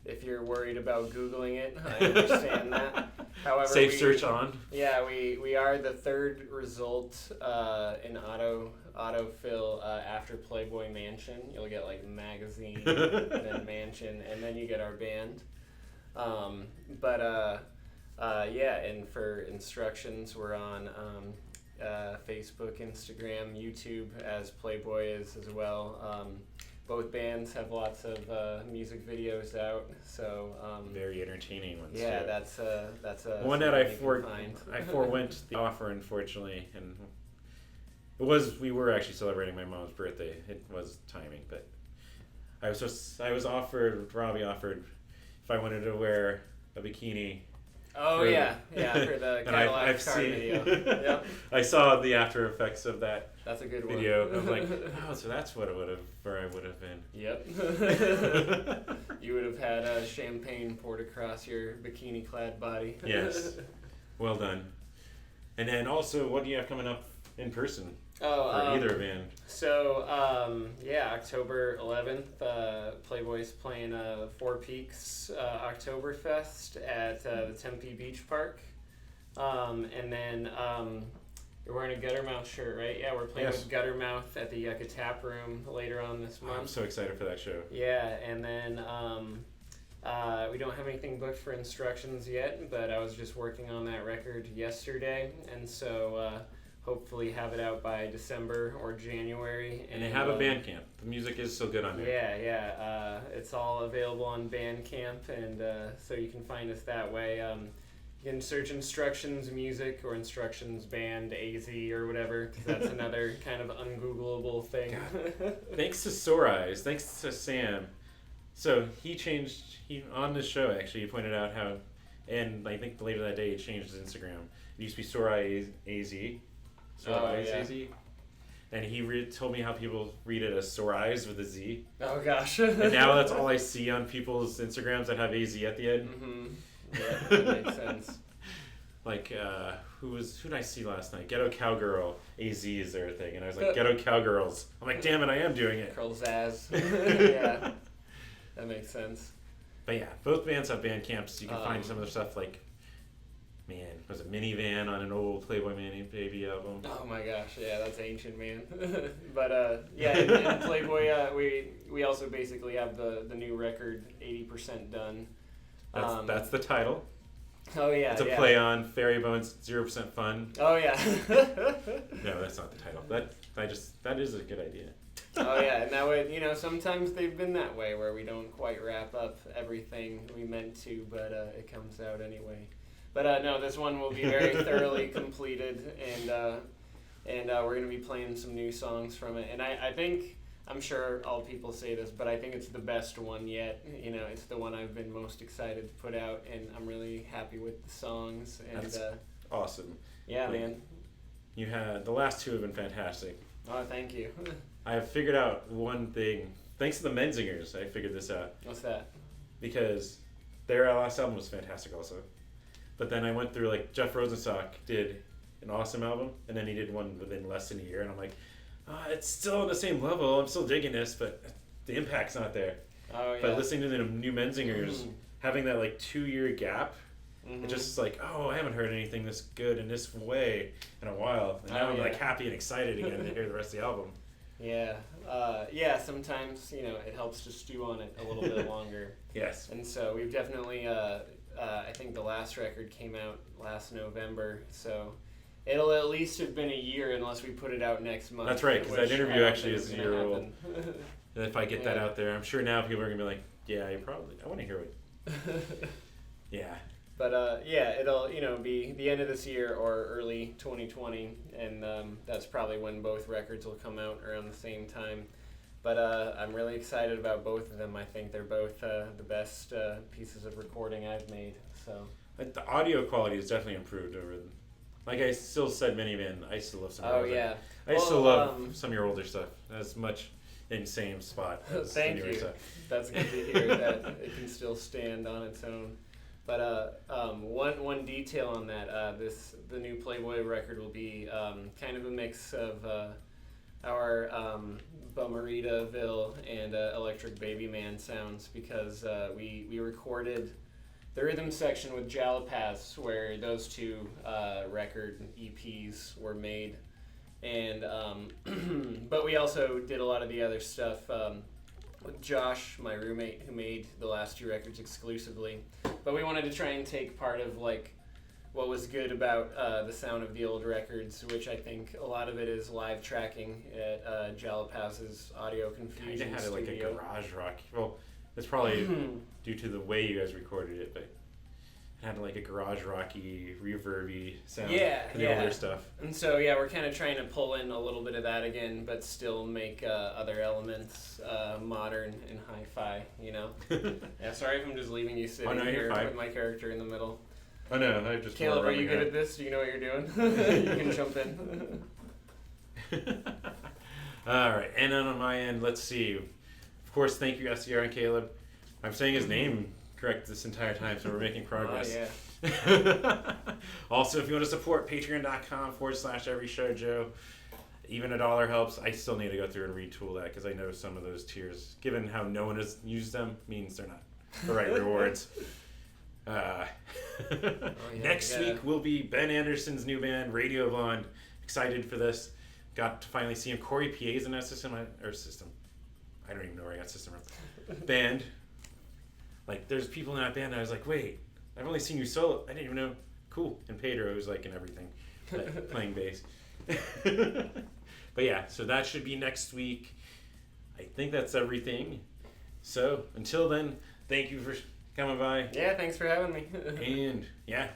If you're worried about Googling it, I understand that. However, Safe search on. Yeah, we are the 3rd result in autofill after Playboy Mansion. You'll get like magazine, and then Mansion, and then you get our band. Yeah, and for instructions, we're on Facebook, Instagram, YouTube, as Playboy is as well. Both bands have lots of music videos out, so Very entertaining ones. yeah, too. that's a One that I find. forewent the offer, unfortunately, and we were actually celebrating my mom's birthday. It was timing, but Robbie offered if I wanted to wear a bikini. Oh for yeah, for the and Cadillac I've car seen, video. Yep, I saw the after effects of that that's a good video. one. I'm like, oh, so that's what it would have, where I would have been. Yep. You would have had champagne poured across your bikini-clad body. Yes. Well done. And then also, what do you have coming up in person for either band? So, October 11th, Playboy's playing Four Peaks Oktoberfest at the Tempe Beach Park. And then you're wearing a Guttermouth shirt, right? Yeah, we're playing with Guttermouth at the Yucca Tap Room later on this month. I'm so excited for that show. Yeah, and then we don't have anything booked for Instructions yet, but I was just working on that record yesterday, and so hopefully have it out by December or January. And they have a Bandcamp. The music is so good on there. Yeah. It's all available on Bandcamp, and so you can find us that way. You can search Instructions Music or Instructions Band AZ or whatever, because that's another kind of ungoogleable thing. Thanks to Sore Eyes, thanks to Sam. So he on this show actually, he pointed out how, and I think later that day he changed his Instagram. It used to be Sore Eyes AZ. AZ. And he told me how people read it as Sore Eyes with a Z. Oh gosh. And now that's all I see on people's Instagrams that have AZ at the end. Mm-hmm. Yeah, that makes sense. Like, who did I see last night? Ghetto Cowgirl, AZ is their thing. And I was like, Ghetto Cowgirls. I'm like, damn it, I am doing it. Curl Zaz. Yeah, that makes sense. But yeah, both bands have Bandcamps. You can find some of their stuff like, was it Minivan on an old Playboy Manbaby album? Oh my gosh, yeah, that's ancient, man. But in Playboy, we also basically have the new record 80% done. That's the title. Oh yeah, it's a play on Fairy Bones 0% Fun. Oh yeah. No, that's not the title. That is a good idea. Oh yeah, and that way, sometimes they've been that way where we don't quite wrap up everything we meant to, but it comes out anyway. But no, this one will be very thoroughly completed, and we're gonna be playing some new songs from it. And I think, I'm sure all people say this, but I think it's the best one yet. It's the one I've been most excited to put out, and I'm really happy with the songs. And that's awesome. Yeah, man. You had the last two have been fantastic. Oh, thank you. I have figured out one thing. Thanks to the Menzingers, I figured this out. What's that? Because their last album was fantastic also. But then I went through, like, Jeff Rosenstock did an awesome album, and then he did one within less than a year, and I'm like, it's still on the same level. I'm still digging this, but the impact's not there. Oh, yeah. But listening to the new Menzingers, having that, 2-year gap, it's just like, I haven't heard anything this good in this way in a while. And now I'm, happy and excited again to hear the rest of the album. Yeah. Sometimes, it helps to stew on it a little bit longer. Yes. And so we've definitely, I think the last record came out last November, so it'll at least have been a year unless we put it out next month. That's right, because that interview actually is a year old. And if I get that out there, I'm sure now people are going to be like, yeah, I want to hear it. Yeah. But it'll be the end of this year or early 2020, and that's probably when both records will come out around the same time. But I'm really excited about both of them. I think they're both the best pieces of recording I've made. So the audio quality has definitely improved over. Like I still said, Minivan. I still love some. I still love some of your older stuff as much in the same spot as the newer stuff. That's good to hear that it can still stand on its own. But one detail on that, the new Playboy record will be kind of a mix of our Bummeritaville and Electric Baby Man sounds, because we recorded the rhythm section with Jalapaz, where those two record EPs were made, and but we also did a lot of the other stuff with Josh, my roommate, who made the last two records exclusively. But we wanted to try and take part of what was good about the sound of the old records, which I think a lot of it is live tracking at Jalop House's Audio Confusion Kind of had studio. like a garage rock. Well, it's probably due to the way you guys recorded it, but it had like a garage rocky, reverby sound for the older stuff. And so we're kind of trying to pull in a little bit of that again, but still make other elements modern and hi-fi. You know. Yeah. Sorry if I'm just leaving you sitting here with my character in the middle. Oh no, I just. Caleb, are you good at this? Do you know what you're doing? You can jump in. All right, and then on my end, let's see. Of course, thank you, SCR and Caleb. I'm saying his name correct this entire time, so we're making progress. Oh, yeah. Also, if you want to support, patreon.com/everyshowjoe. Even $1 helps. I still need to go through and retool that because I know some of those tiers, given how no one has used them, means they're not the right rewards. Next week will be Ben Anderson's new band, Radio Blonde. Excited for this. Got to finally see him. Corey P.A.'s in that system. I don't even know where I got system from. Band. Like, there's people in that band, and I was like, wait, I've only seen you solo. I didn't even know. Cool. And Pedro was like in everything, like, playing bass. But yeah, so that should be next week. I think that's everything. So until then, thank you for coming by. Yeah, thanks for having me. And yeah.